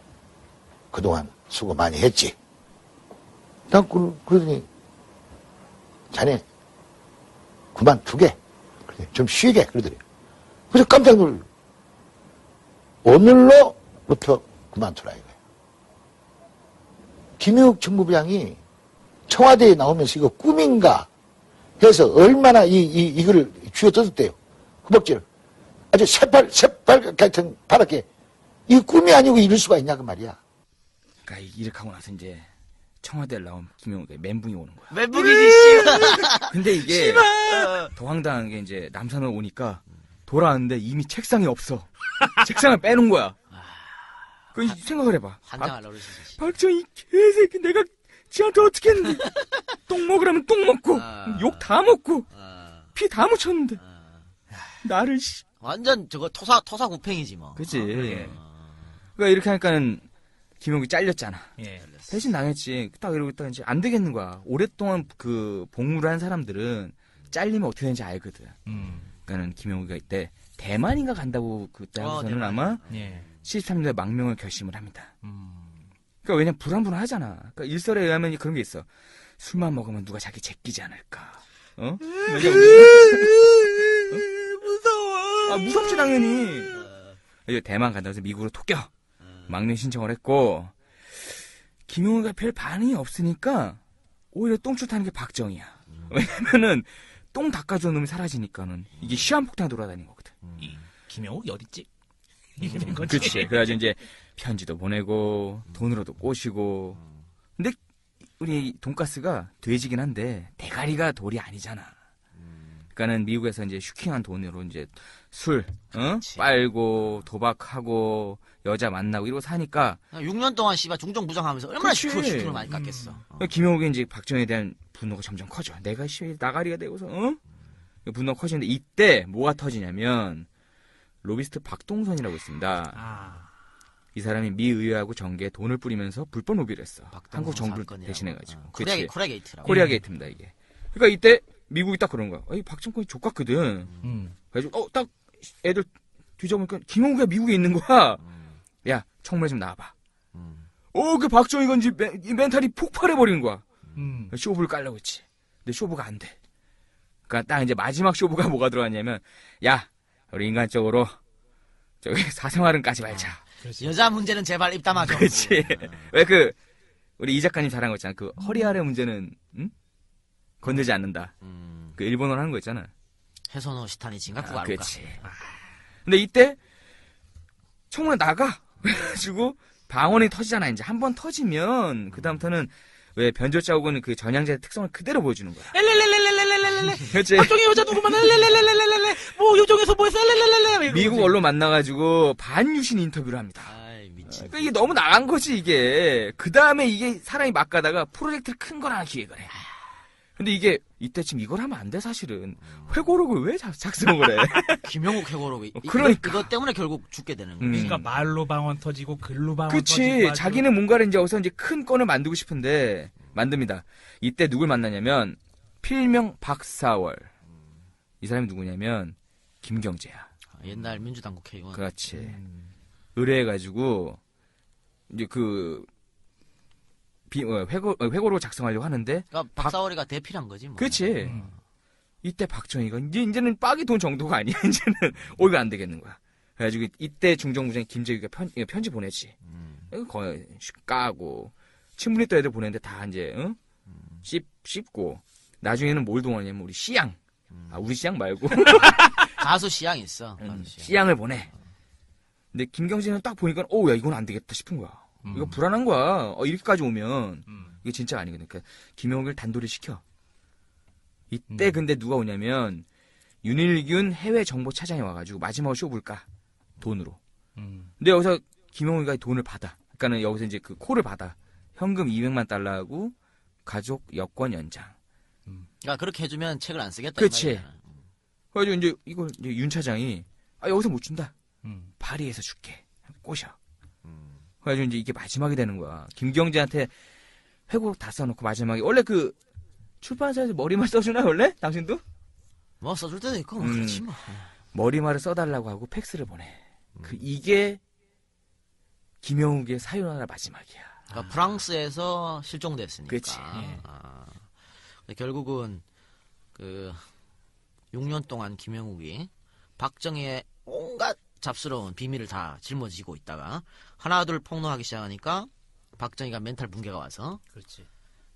그동안 수고 많이 했지. 난 그러더니 자네 그만두게. 좀 쉬게 그러더래요. 그래서 깜짝 놀라. 오늘로부터 그만두라 이거예요. 김영욱 정부부장이 청와대에 나오면서 이거 꿈인가 해서 얼마나 이거를 쥐어뜯었대요. 허벅지를. 아주 새빨 같은 파랗게. 이 꿈이 아니고 이럴 수가 있냐 그 말이야. 그러니까 이렇게 하고 나서 이제 청와대를 나온 김영욱의 멘붕이 오는 거야. 멘붕이지 씨발. 근데 이게 더 황당한 게 이제 남산을 오니까 돌아왔는데 이미 책상이 없어. 책상을 빼놓은 거야. 그 생각을 해봐. 한장을 어르신지. 박정희 개새끼 내가 지한테 어떻게 했는데 똥 먹으라면 똥 먹고 욕 다 먹고 피 다 묻혔는데 나를 완전 저거 토사구팽이지 뭐. 그치. 그러니까 이렇게 하니까는 김용욱이 잘렸잖아. 예. 대신 당했지. 딱 이러고 있다가 이제 안 되겠는 거야. 오랫동안 그 복무를 한 사람들은 잘리면 어떻게 되는지 알거든. 그러니까는 김용욱이가 이때 대만인가 간다고 그때 하고서는 아마 73년도에 망명을 결심을 합니다. 그러니까 왜냐면 불안불안하잖아. 그러니까 일설에 의하면 그런 게 있어. 술만 먹으면 누가 자기 제끼지 않을까? 어? 무서워. 아, 무섭지 당연히. 이제 대만 간다고 해서 미국으로 토껴. 막내 신청을 했고 김용우가 별 반응이 없으니까 오히려 똥줄 타는 게 박정희야. 왜냐면은 똥 닦아주는 놈이 사라지니까는 이게 시한폭탄이 돌아다니는 거거든. 김용우 어딨지? 이게 된 거지. 그렇지. 그래가지고 이제 편지도 보내고 돈으로도 꼬시고. 근데 우리 돈가스가 돼지긴 한데 대가리가 돌이 아니잖아. 그러니까는 미국에서 이제 슈킹한 돈으로 이제 술, 빨고 도박하고 여자 만나고 이러고 사니까 6년 동안 씨발 중정부정하면서 얼마나 슈킹을 많이 깎겠어. 김용욱이 이제 박정희에 대한 분노가 점점 커져. 내가 나가리가 되고서 분노가 커지는데 이때 뭐가 터지냐면 로비스트 박동선이라고 있습니다. 이 사람이 미 의회하고 정계에 돈을 뿌리면서 불법 로비를 했어. 한국 정부를 대신해가지고. 코리아 게이트라고. 코리아 게이트입니다 이게. 그러니까 이때 미국이 딱 그런 거야. 이 박정권이 족같거든. 그래가지고 딱 애들 뒤져보니까 김용욱이 미국에 있는 거야. 야 청문회 좀 나와봐. 그 박정희 건지 멘탈이 폭발해버리는 거야. 쇼부를 깔려고 했지. 근데 쇼부가 안 돼. 그러니까 딱 이제 마지막 쇼부가 뭐가 들어왔냐면 야 우리 인간적으로 저기 사생활은 까지 말자. 여자 문제는 제발 입 담아줘. 그렇지. 왜 우리 이 작가님 잘한 거 있잖아. 허리 아래 문제는 건들지 않는다. 그 일본어로 하는 거 있잖아. 해소노 시타니 진가쿠가 아루까. 그렇지. 근데 이때 청문회 나가. 그래가지고 방언이 터지잖아. 이제 한 번 터지면 그 다음부터는 왜 변조 자국은 그 전향제의 특성을 그대로 보여주는 거야. 엘렐렐렐렐렐렐렐렐렐. 그렇지. 박정희 여자 누구만 엘렐렐렐렐렐렐. 뭐 요정에서 뭐 했어 엘렐렐렐렐. 미국 언론 만나가지고 반유신 인터뷰를 합니다. 그러니까 이게 너무 나간 거지 이게. 그 다음에 이게 사람이 막 가다가 프로젝트를 큰 걸 하나 기획을 해. 근데 이게 이때쯤 이걸 하면 안 돼 사실은. 회고록을 왜 작성을 해? 김용욱 회고록이. 그러니까 이것 때문에 결국 죽게 되는 거지. 그러니까 말로 방언 터지고 글로 방언 터지고. 그치. 자기는 뭔가를 이제 여기서 이제 큰 건을 만들고 싶은데 만듭니다. 이때 누굴 만나냐면 필명 박사월. 이 사람이 누구냐면 김경재야. 옛날 민주당 국회의원. 그렇지. 의뢰해가지고 이제 회고록을 작성하려고 하는데. 그러니까 박사월이가 대필한 거지 뭐. 그렇지. 이때 박정희가 이제는 빡이 돈 정도가 아니야. 이제는 이거 안 되겠는 거야. 그래가지고 이때 중정부장이 김재규가 편지 보내지. 거의 까고 친분이 또 애들 보냈는데 다 이제 씹고 나중에는 뭘 동원하냐면 우리 씨양. 우리 씨양 말고 가수 씨양 있어. 씨양을 보내. 근데 김경진은 딱 보니까 야 이건 안 되겠다 싶은 거야. 이거 불안한 거야. 이렇게까지 오면 이게 진짜 아니거든. 그러니까 김용욱을 단도리 시켜. 이때 근데 누가 오냐면 윤일균 해외 정보 차장이 와가지고 마지막으로 쇼 볼까 돈으로. 근데 여기서 김용욱이 돈을 받아. 그러니까는 여기서 이제 그 콜을 받아. 현금 200만 달러하고 가족 여권 연장. 그러니까 그렇게 해주면 책을 안 쓰겠다. 그렇지. 그래가지고 이제 이걸 이제 윤 차장이 여기서 못 준다. 파리에서 줄게. 꼬셔. 그래가지고 이제 이게 마지막이 되는 거야. 김경재한테 회고록 다 써놓고 마지막에 원래 출판사에서 머리말 써주나 원래? 당신도? 뭐 써줄 때도 있고 뭐 그렇지 뭐. 머리말을 써달라고 하고 팩스를 보내. 이게 김용욱의 사요나라 마지막이야. 그러니까 프랑스에서 실종됐으니까. 그렇지. 근데 결국은 6년 동안 김용욱이 박정희의 온갖 잡스러운 비밀을 다 짊어지고 있다가 하나둘 폭로하기 시작하니까 박정희가 멘탈 붕괴가 와서 그렇지.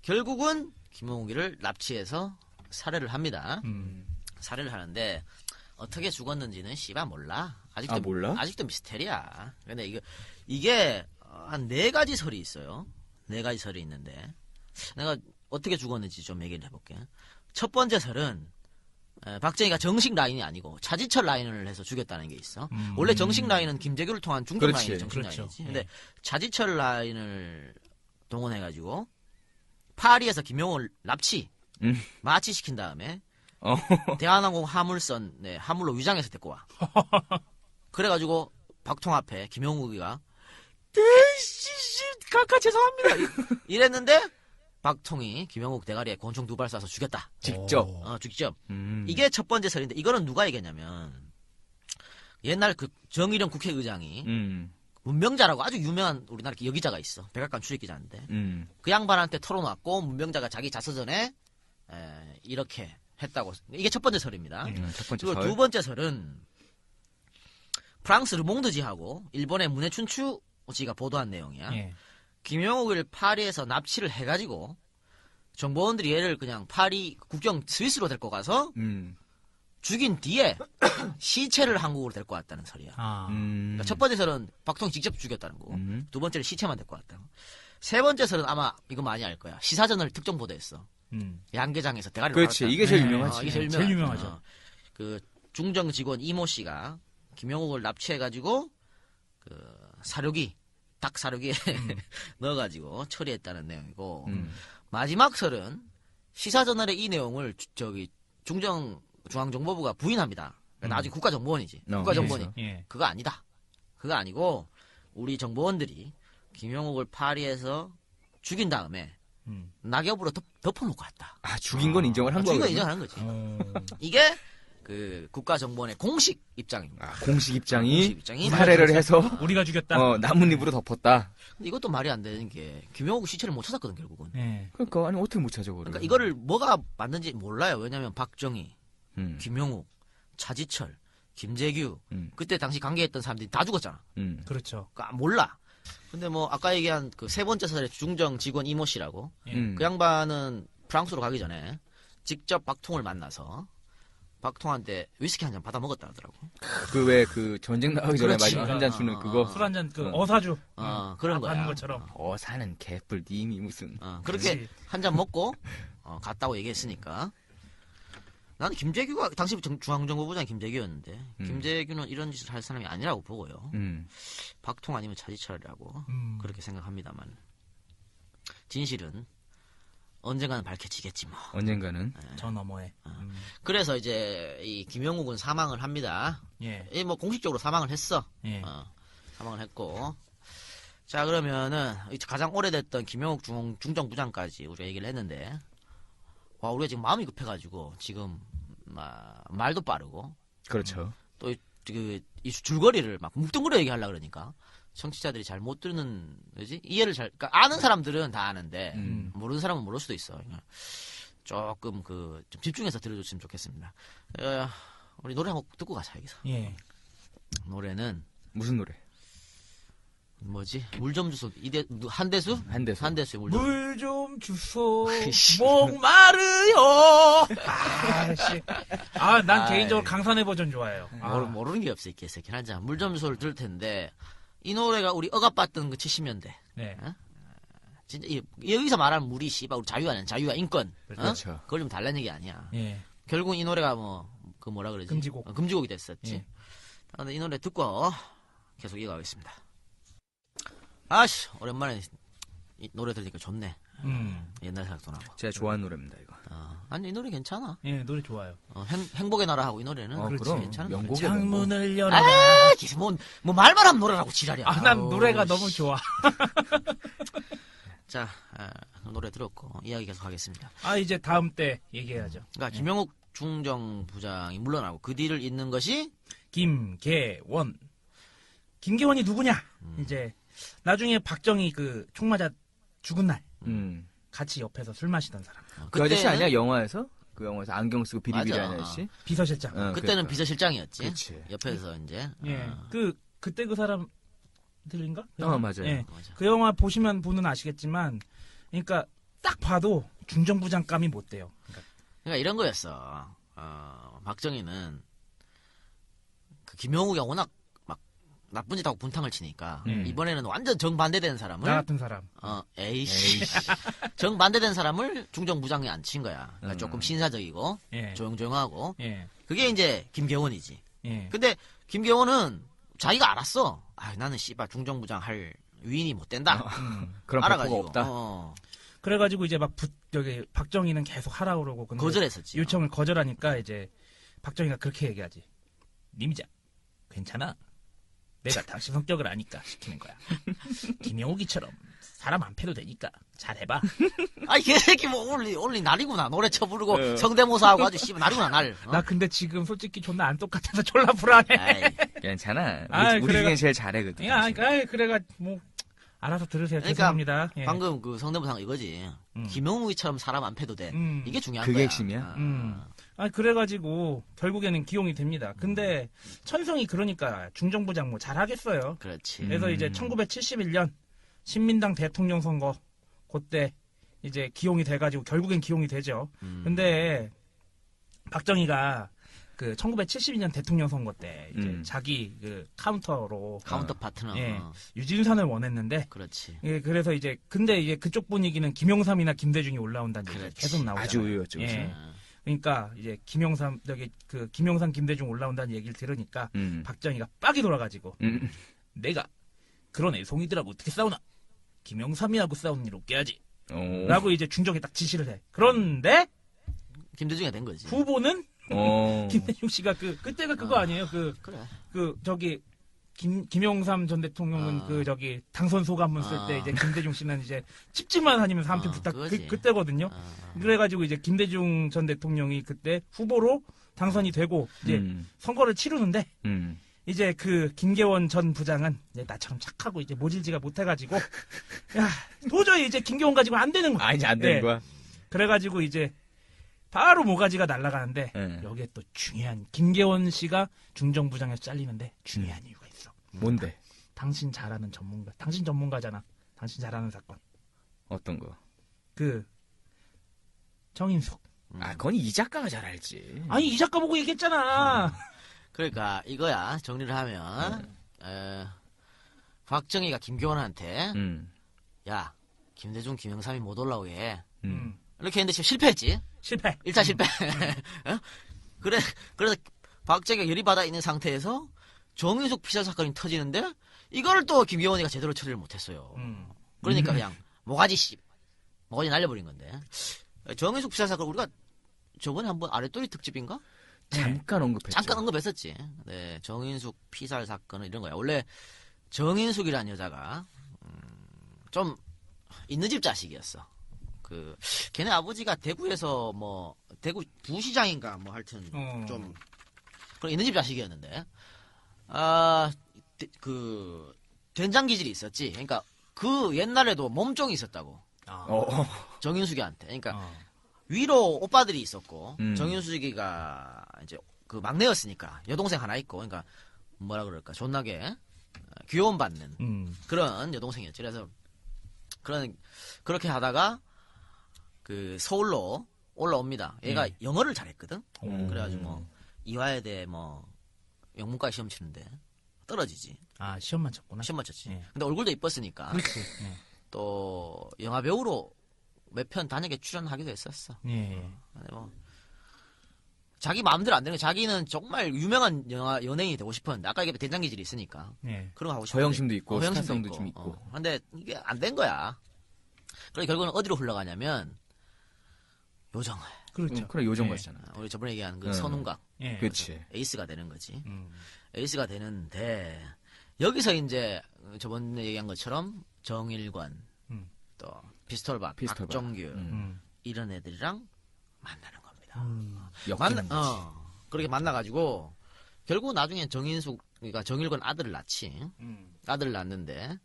결국은 김용욱이를 납치해서 살해를 합니다. 살해를 하는데 어떻게 죽었는지는 씨발 몰라. 아직도 몰라? 아직도 미스테리야. 근데 이게 한 4가지 설이 있어요. 4가지 설이 있는데 내가 어떻게 죽었는지 좀 얘기를 해볼게. 첫 번째 설은 박정희가 정식 라인이 아니고 차지철 라인을 해서 죽였다는 게 있어. 원래 정식 라인은 김재규를 통한 중정 라인이 정식 라인이지. 근데 차지철 라인을 동원해가지고 파리에서 김용욱을 마취시킨 다음에 대한항공 화물선 화물로 위장해서 데리고 와. 그래가지고 박통 앞에 김용욱이가 카카 죄송합니다 이랬는데 박통이 김용욱 대가리에 권총 2발 쏴서 죽였다. 직접. 직접. 이게 첫 번째 설인데 이거는 누가 얘기했냐면 옛날 정의령 국회의장이 문명자라고 아주 유명한 우리나라 여기자가 있어. 백악관 출입기자인데. 그 양반한테 털어놨고 문명자가 자기 자서전에 이렇게 했다고. 이게 첫 번째 설입니다. 첫 번째 그리고 설. 두 번째 설은 프랑스 르몽드지하고 일본의 문해춘추지가 보도한 내용이야. 예. 김영옥을 파리에서 납치를 해가지고 정보원들이 얘를 그냥 파리 국경 스위스로 데리고 가서 죽인 뒤에 시체를 한국으로 데리고 왔다는 설이야. 그러니까 첫 번째 설은 박통이 직접 죽였다는 거고 두 번째는 시체만 데리고 왔다. 세 번째 설은 아마 이거 많이 알 거야. 시사전을 특정 보도했어. 양계장에서 대가리를 그렇지. 박았다. 이게 제일 유명하지. 이게 제일 제일 유명하죠. 그 중정 직원 이모 씨가 김영옥을 납치해가지고 그 사료기 닭 사료기에 넣어가지고 처리했다는 내용이고 마지막 설은 시사저널에 이 내용을 저기 중앙정보부가 부인합니다. 그러니까 나중에 국가정보원이지. 국가정보원이 예. 그거 아니다. 그거 아니고 우리 정보원들이 김영옥을 파리에서 죽인 다음에 낙엽으로 덮어놓고 왔다. 아, 죽인 건 인정을 한 죽인 거야. 건 인정하는 거지. 이게 그 국가정보원의 공식 입장입니다. 공식 입장이 공식 입장이 사례를 해서 우리가 죽였다. 나뭇잎으로 덮었다. 근데 이것도 말이 안 되는 게 김영옥 시체를 못 찾았거든 결국은. 예. 그러니까 아니 어떻게 못 찾아 그걸? 그러니까 이거를 뭐가 맞는지 몰라요. 왜냐하면 박정희, 김영옥, 차지철, 김재규 그때 당시 관계했던 사람들이 다 죽었잖아. 그렇죠. 그러니까 몰라. 근데 뭐 아까 얘기한 그 세 번째 설의 중정 직원 이모 씨라고 그 양반은 프랑스로 가기 전에 직접 박통을 만나서 박통한테 위스키 한 잔 받아 먹었다 하더라고. 그 왜 그 전쟁 나가기 전에 그렇지. 마지막 한 잔 주는 그거. 술 한 잔 그 어사주. 그런 거야. 받는 것처럼. 어사는 개뿔 님이 무슨. 그렇게 한 잔 먹고 갔다고 얘기했으니까. 나는 김재규가 당시 중앙정보부장 김재규였는데 김재규는 이런 짓을 할 사람이 아니라고 보고요. 박통 아니면 차지철이라고 그렇게 생각합니다만 진실은 언젠가는 밝혀지겠지 뭐. 언젠가는. 저 너머에. 그래서 이제 이 김영욱은 사망을 합니다. 예. 이 뭐 공식적으로 사망을 했어. 예. 사망을 했고. 자 그러면은 가장 오래됐던 김영욱 중정부장까지 우리가 얘기를 했는데, 와 우리가 지금 마음이 급해가지고 지금 말도 빠르고. 그렇죠. 또 이 줄거리를 막 뭉뚱그려 얘기하려 그러니까. 청취자들이 잘 못 듣는 거지 이해를 그러니까 아는 사람들은 다 아는데 모르는 사람은 모를 수도 있어. 그러니까 조금 좀 집중해서 들어줬으면 좋겠습니다. 우리 노래 한 곡 듣고 가자 여기서. 예. 노래는 무슨 노래? 뭐지? 물 좀 주소. 한대수? 한대수의 물 좀. 물 좀 주소. 목마르요. 난 개인적으로 강산의 버전 좋아해요. 모르는 게 없어 이 개새끼. 한잔 물 좀 주소를 들을 텐데. 이 노래가 우리 억압받던 그 70년대. 네. 진짜 여기서 말하는 물이 씨발 우리 자유야 인권. 그렇죠. 그걸 좀 달라는 얘기 아니야. 예. 결국 이 노래가 그 뭐라 그러지? 금지곡. 금지곡이 됐었지. 예. 근데 이 노래 듣고 계속 이어가겠습니다. 아씨 오랜만에 이 노래 들으니까 좋네. 옛날 생각도 나고. 제가 좋아하는 노래입니다 이거. 아니 이 노래 괜찮아. 예, 노래 좋아요. 행복의 나라하고 이 노래는 그럼 괜찮은 명곡이야. 창문을 열어라. 뭐 말만 하면 노래라고 지랄이야. 난 노래가 너무 좋아. 자 노래 들었고 이야기 계속 하겠습니다. 이제 다음 때 얘기해야죠. 그러니까 김영욱 중정부장이 물러나고 그 뒤를 잇는 것이 김계원. 김계원이 누구냐? 이제 나중에 박정희 총 맞아 죽은 날 같이 옆에서 술 마시던 사람. 그 아저씨 아니야 영화에서? 그 영화에서 안경 쓰고 비리비리한 아저씨? 비서실장. 그때는 그러니까. 비서실장이었지. 그치. 옆에서 이제. 예. 그때 그 사람들인가? 맞아요. 예. 맞아. 그 영화 보시면 분은 아시겠지만, 그러니까 딱 봐도 중정부장감이 못 돼요. 그러니까 이런 거였어. 박정희는 그 김영욱이 워낙 막 나쁜 짓하고 분탕을 치니까 이번에는 완전 정반대된 사람을 나 같은 사람. 에이씨. 정반대된 사람을 중정부장에 앉힌 거야. 그러니까 조금 신사적이고 예. 조용조용하고. 예. 그게 이제 김계원이지. 예. 근데 김계원은 자기가 알았어. 나는 씨발 중정부장 할 위인이 못 된다. 그런 알아가지고. 배포가 없다. 그래가지고 이제 여기 박정희는 계속 하라고 그러고 근데 거절했었지. 요청을 거절하니까 이제 박정희가 그렇게 얘기하지. 님이자 괜찮아. 내가 당신 성격을 아니까 시키는 거야. 김영욱이처럼 사람 안 패도 되니까 잘해봐. 아이 개새끼 뭐 올리 날이구나. 노래 쳐부르고 어. 성대모사하고 아주 씨발 날이구나 날. 나 근데 지금 솔직히 존나 안 똑같아서 졸라 불안해. 괜찮아. 아이, 우리 그래가- 중에 제일 잘해, 야, 그래가 뭐 알아서 들으세요. 죄송합니다. 예. 방금 그 성대모사가 이거지. 김영욱이처럼 사람 안 패도 돼. 이게 중요한 그게 거야. 핵심이야? 그래가지고 결국에는 기용이 됩니다. 근데 천성이 그러니까 중정부장 뭐 잘하겠어요. 그렇지. 그래서 이제 1971년 신민당 대통령 선거 그때 이제 기용이 돼가지고 결국엔 기용이 되죠. 근데 박정희가 그 1972년 대통령 선거 때 이제 자기 그 카운터 파트너. 유진선을 원했는데 그렇지. 예, 그래서 이제 근데 이제 그쪽 분위기는 김영삼이나 김대중이 올라온다는 얘기 계속 나오잖아요. 아주 의외였죠. 예. 그러니까 이제 김영삼 김대중 올라온다는 얘기를 들으니까 박정희가 빡이 돌아가지고 내가 그런 애송이들하고 어떻게 싸우나 김영삼이하고 싸우는 일 없게 하지 라고 이제 중정에 딱 지시를 해. 그런데 김대중이 된 거지. 후보는 김대중 씨가 그때가 그거 아니에요? 저기 김영삼 전 대통령은 당선 소감문 쓸 때 이제 김대중 씨는 이제 집집만 다니면서 한 표 부탁 그때거든요. 그래가지고 이제 김대중 전 대통령이 그때 후보로 당선이 되고 이제 선거를 치르는데 이제 그 김계원 전 부장은 이제 나처럼 착하고 이제 모질지가 못해가지고 야 도저히 이제 김계원 가지고 안 되는 거야. 이제 안 되는 거야. 그래가지고 이제 바로 모가지가 날아가는데 여기에 또 중요한 김계원 씨가 중정부장에서 잘리는데 중요한 이유가 있어. 뭔데? 당신 잘 아는 전문가. 당신 전문가잖아. 당신 잘 아는 사건. 어떤 거? 정인숙. 그건 이 작가가 잘 알지. 아니 이 작가 보고 얘기했잖아. 그러니까 이거야. 정리를 하면 박정희가 김교원한테 야 김대중 김영삼이 못 올라오게 해. 이렇게 했는데 지금 실패했지. 실패. 1차 실패. 어? 그래서 박정희가 열이 받아 있는 상태에서 정인숙 피살 사건이 터지는데 이거를 또 김경원이가 제대로 처리를 못했어요. 그러니까 그냥 모가지 날려버린 건데. 정인숙 피살 사건 우리가 저번에 한번 아랫도리 특집인가? 잠깐 언급했죠. 잠깐 언급했었지. 네, 정인숙 피살 사건은 이런 거야. 원래 정인숙이라는 여자가 좀 있는 집 자식이었어. 걔네 아버지가 대구에서 대구 부시장인가 하여튼 좀 그런 있는 집 자식이었는데 된장 기질이 있었지. 그러니까 그 옛날에도 몸종이 있었다고. 정인숙이한테. 그러니까 위로 오빠들이 있었고 정인숙이가 이제 그 막내였으니까 여동생 하나 있고 그러니까 뭐라 그럴까 존나게 귀여움받는 그런 여동생이었지. 그래서 그렇게 하다가 서울로 올라옵니다. 얘가 영어를 잘했거든. 그래가지고 이화여대 영문과 시험 치는데 떨어지지. 시험만 쳤구나. 시험만 쳤지. 근데 얼굴도 이뻤으니까. 그렇지. 또 영화 배우로 몇 편 단역에 출연하기도 했었어. 근데 자기 마음대로 안 되는 거. 자기는 정말 유명한 연예인이 되고 싶었는데 아까 이게 된장 기질이 있으니까 그런 거 하고 싶었는데 허영심도 있고 스타성도 좀 있고. 근데 이게 안 된 거야. 그래서 결국은 어디로 흘러가냐면 요정을. 그렇죠. 그래 요정 같잖아. 우리 저번에 얘기한 그 선웅각. 그렇지. 에이스가 되는 거지. 에이스가 되는데 여기서 이제 저번에 얘기한 것처럼 정일관 또 피스톨박, 박정규 이런 애들이랑 만나는 겁니다. 그렇게 만나가지고 결국 나중에 정인숙 그러니까 정일관 아들을 낳지. 아들을 낳는데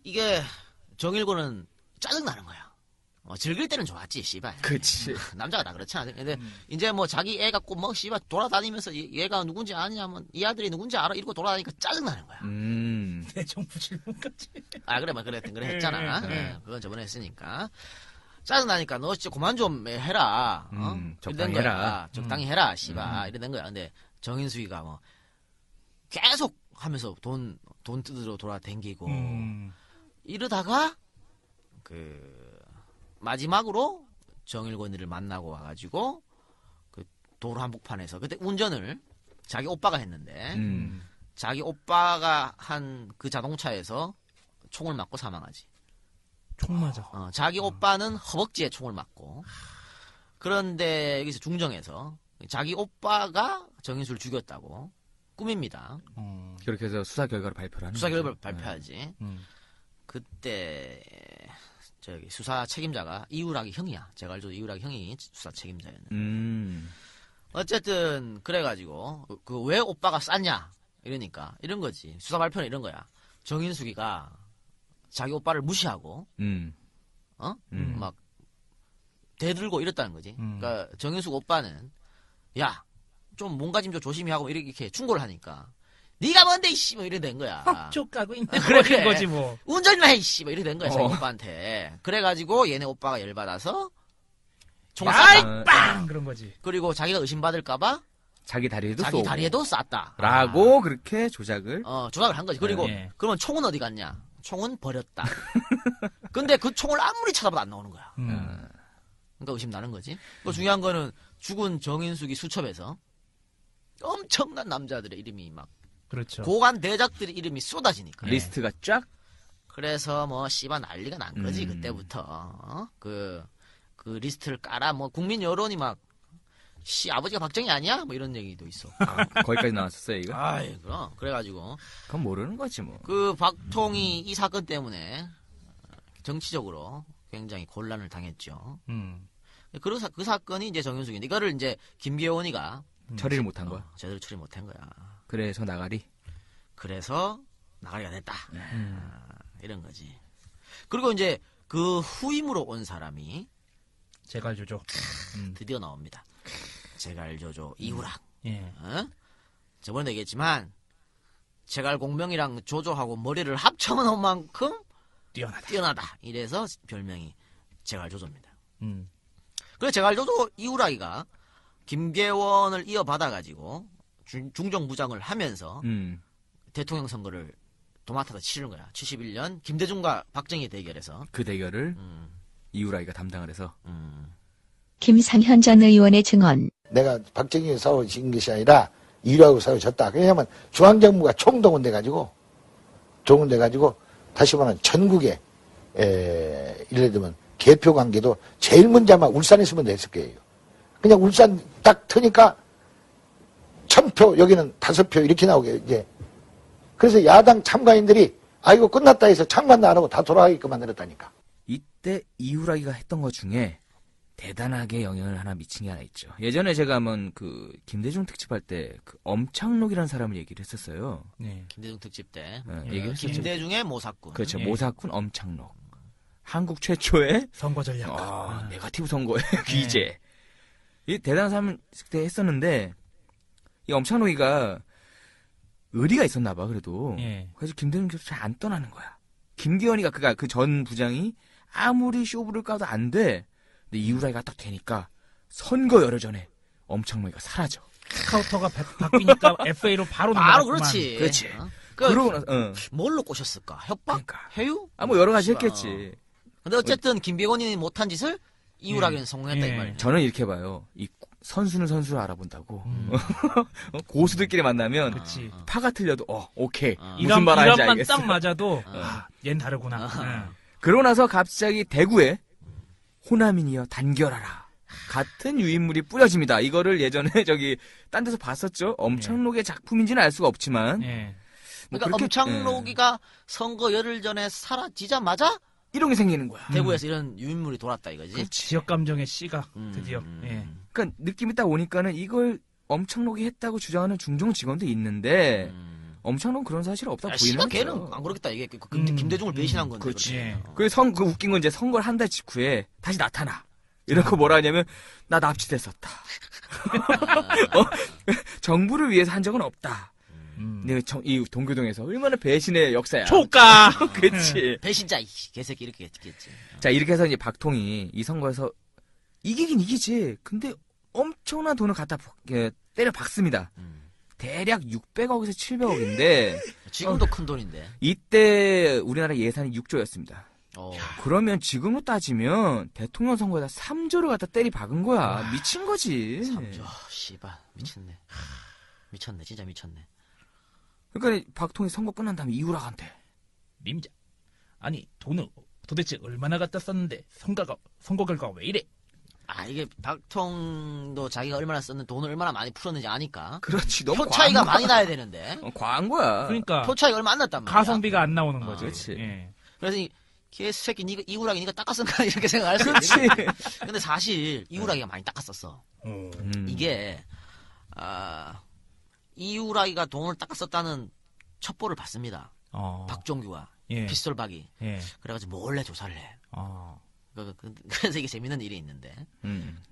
이게 정일관은 짜증나는 거야. 즐길 때는 좋았지, 씨발. 그치. 남자가 다 그렇잖아. 근데 이제 자기 애 갖고 씨발 돌아다니면서 얘가 누군지 아냐면 이 아들이 누군지 알아 이러고 돌아다니니까 짜증나는 거야. 대정부 질문까지. 그래 했잖아. 그건 저번에 했으니까. 짜증나니까 너 진짜 그만 좀 해라. 적당히 해라. 적당히 해라, 씨발. 이러는 거야. 근데 정인숙이가 계속 하면서 돈 뜯으러 돌아다니고 이러다가 마지막으로 정일권이를 만나고 와가지고 도로 한복판에서 그때 운전을 자기 오빠가 했는데 자기 오빠가 한 그 자동차에서 총을 맞고 사망하지. 총 맞아. 자기 오빠는 허벅지에 총을 맞고 그런데 여기서 중정에서 자기 오빠가 정인수를 죽였다고 꾸밉니다. 그렇게 해서 수사 결과를 발표를 하는 수사 결과를 발표하지. 그때 저기 수사 책임자가 이우락이 형이야. 제가 알죠. 이우락이 형이 수사 책임자였는데. 어쨌든 그래가지고 그 왜 오빠가 쌌냐 이러니까 이런 거지. 수사 발표는 이런 거야. 정인숙이가 자기 오빠를 무시하고 막 대들고 이랬다는 거지. 그러니까 정인숙 오빠는 야 좀 몸가짐 좀 조심히 하고 이렇게 충고를 하니까 네가 뭔데 이씨 뭐 이래 된 거야. 쪽 가고 있는 그래. 거지 뭐. 운전이나 해 이씨 뭐 이래 된 거야 자기 오빠한테. 그래가지고 얘네 오빠가 열받아서 총을 쐈다. 빵 그런 거지. 그리고 자기가 의심받을까봐 자기 다리에도 자기 쏘고. 다리에도 쐈다. 라고 그렇게 조작을. 조작을 한 거지. 그리고 그러면 총은 어디 갔냐? 총은 버렸다. 근데 그 총을 아무리 찾아봐도 안 나오는 거야. 그러니까 의심 나는 거지. 또 중요한 거는 죽은 정인숙이 수첩에서 엄청난 남자들의 이름이 막 그렇죠. 고관 대작들의 이름이 쏟아지니까 리스트가 쫙. 그래서 뭐 씨발 난리가 난 거지 그때부터. 그 리스트를 깔아 뭐 국민 여론이 막 씨 아버지가 박정희 아니야? 뭐 이런 얘기도 있어. 거기까지 나왔었어요 이거? 아이 그럼 그래가지고 그건 모르는 거지 뭐. 그 박통이 이 사건 때문에 정치적으로 굉장히 곤란을 당했죠. 그 사건이 이제 정윤숙인데 이거를 이제 김계원이가 처리를 못한 거야? 제대로 처리 못한 거야. 그래서 나가리? 그래서 나가리가 됐다. 이런 거지. 그리고 이제 그 후임으로 온 사람이 제갈조조 드디어 나옵니다. 제갈조조 이후락. 예. 저번에 얘기했지만 제갈 공명이랑 조조하고 머리를 합쳐놓은 만큼 뛰어나다. 이래서 별명이 제갈조조입니다. 그래서 제갈조조 이후락이가 김계원을 이어받아가지고 중정부장을 하면서 대통령 선거를 도맡아서 치르는 거야. 71년 김대중과 박정희 대결에서 그 대결을 이후라이가 담당을 해서. 김상현 전 의원의 증언. 내가 박정희에 싸워진 것이 아니라 이후락하고 싸워졌다. 왜냐하면 중앙정부가 총동원돼가지고 다시 말하면 전국에 예를 들면 개표 관계도 제일 먼저 아마 울산에 있으면 됐을 거예요. 그냥 울산 딱 트니까 1000표 여기는 5표 이렇게 나오게 이제. 그래서 야당 참가인들이 이거 끝났다 해서 참관도 안 하고 다 돌아가게끔 만들었다니까. 이때 이후라기가 했던 것 중에 대단하게 영향을 하나 미친 게 하나 있죠. 예전에 제가 한번 그 김대중 특집할 때 그 엄창록이라는 사람을 얘기를 했었어요. 네. 김대중 특집 때 얘기를 했었죠. 김대중의 모사꾼. 그렇죠. 모사꾼 엄창록. 한국 최초의 선거 전략가. 네거티브 선거의 귀재. 이 대단한 사람을 그때 했었는데 이 엄창록이가 의리가 있었나 봐. 그래도 그래서 김대중 교수 잘 안 떠나는 거야. 김기현이가 그 전 부장이 아무리 쇼부를 까도 안 돼. 근데 이후라이가 딱 되니까 선거 열흘 전에 엄창록이가 사라져. 스카우터가 바뀌니까 FA로 바로 그렇지. 그러고 나서 뭘로 꼬셨을까? 협박? 회유? 뭐 여러 가지 했겠지. 근데 어쨌든 김계원이 못한 짓을 이후락이는 성공했다 이 말이야. 저는 이렇게 봐요. 이 선수는 선수를 알아본다고. 고수들끼리 만나면 파가 틀려도 오케이. 무슨 말 하는지 알겠어. 딱 맞아도 얜 다르구나. 그러고 나서 갑자기 대구에 호남인이여 단결하라. 같은 유인물이 뿌려집니다. 이거를 예전에 딴 데서 봤었죠. 엄창록의 작품인지는 알 수가 없지만. 그러니까 엄창록이가 선거 열흘 전에 사라지자마자 이런 게 생기는 거야. 대구에서 이런 유인물이 돌았다 이거지. 그렇지. 지역 감정의 씨가 드디어. 그러니까 느낌이 딱 오니까는 이걸 엄창록이 했다고 주장하는 중정 직원도 있는데 엄창록은 그런 사실 없다 부인을 하죠. 걔는 안 그러겠다 이게 김대중을 배신한 건데. 그렇지. 그 웃긴 건 이제 선거를 한 달 직후에 다시 나타나. 이러고 뭐라 하냐면 나 납치됐었다. 정부를 위해서 한 적은 없다. 근데 이 동교동에서 얼마나 배신의 역사야. 조까. 그렇지. 배신자 개새끼 이렇게 했겠지. 자 이렇게 해서 이제 박통이 이 선거에서 이기긴 이기지. 근데 엄청난 돈을 갖다 때려 박습니다. 대략 600억에서 700억인데 지금도 큰 돈인데. 이때 우리나라 예산이 6조였습니다. 그러면 지금으로 따지면 대통령 선거에다 3조를 갖다 때리 박은 거야. 미친 거지. 3조. 씨발 미쳤네. 미쳤네. 진짜 미쳤네. 그러니까 박통이 선거 끝난 다음에 이후락한테 님자. 아니 돈을 도대체 얼마나 갖다 썼는데 선거 결과가 왜 이래? 이게 박통도 자기가 얼마나 썼는지 돈을 얼마나 많이 풀었는지 아니까. 그렇지. 너무 표 차이가 많이 나야 되는데. 과한 거야. 그러니까 표 차이가 얼마 안 났단 말이야. 가성비가 안 나오는 거지. 그렇지. 그래서 이 개새끼 니가 이후라기 니가 닦았은가 이렇게 생각할 수 그렇지. 있는데 근데 사실 이후라기가 많이 닦았었어. 이게 이후라기가 돈을 닦았었다는 첩보를 받습니다. 박종규가 예. 피스톨박이 예. 그래가지고 몰래 조사를 해. 그래서 이게 재밌는 일이 있는데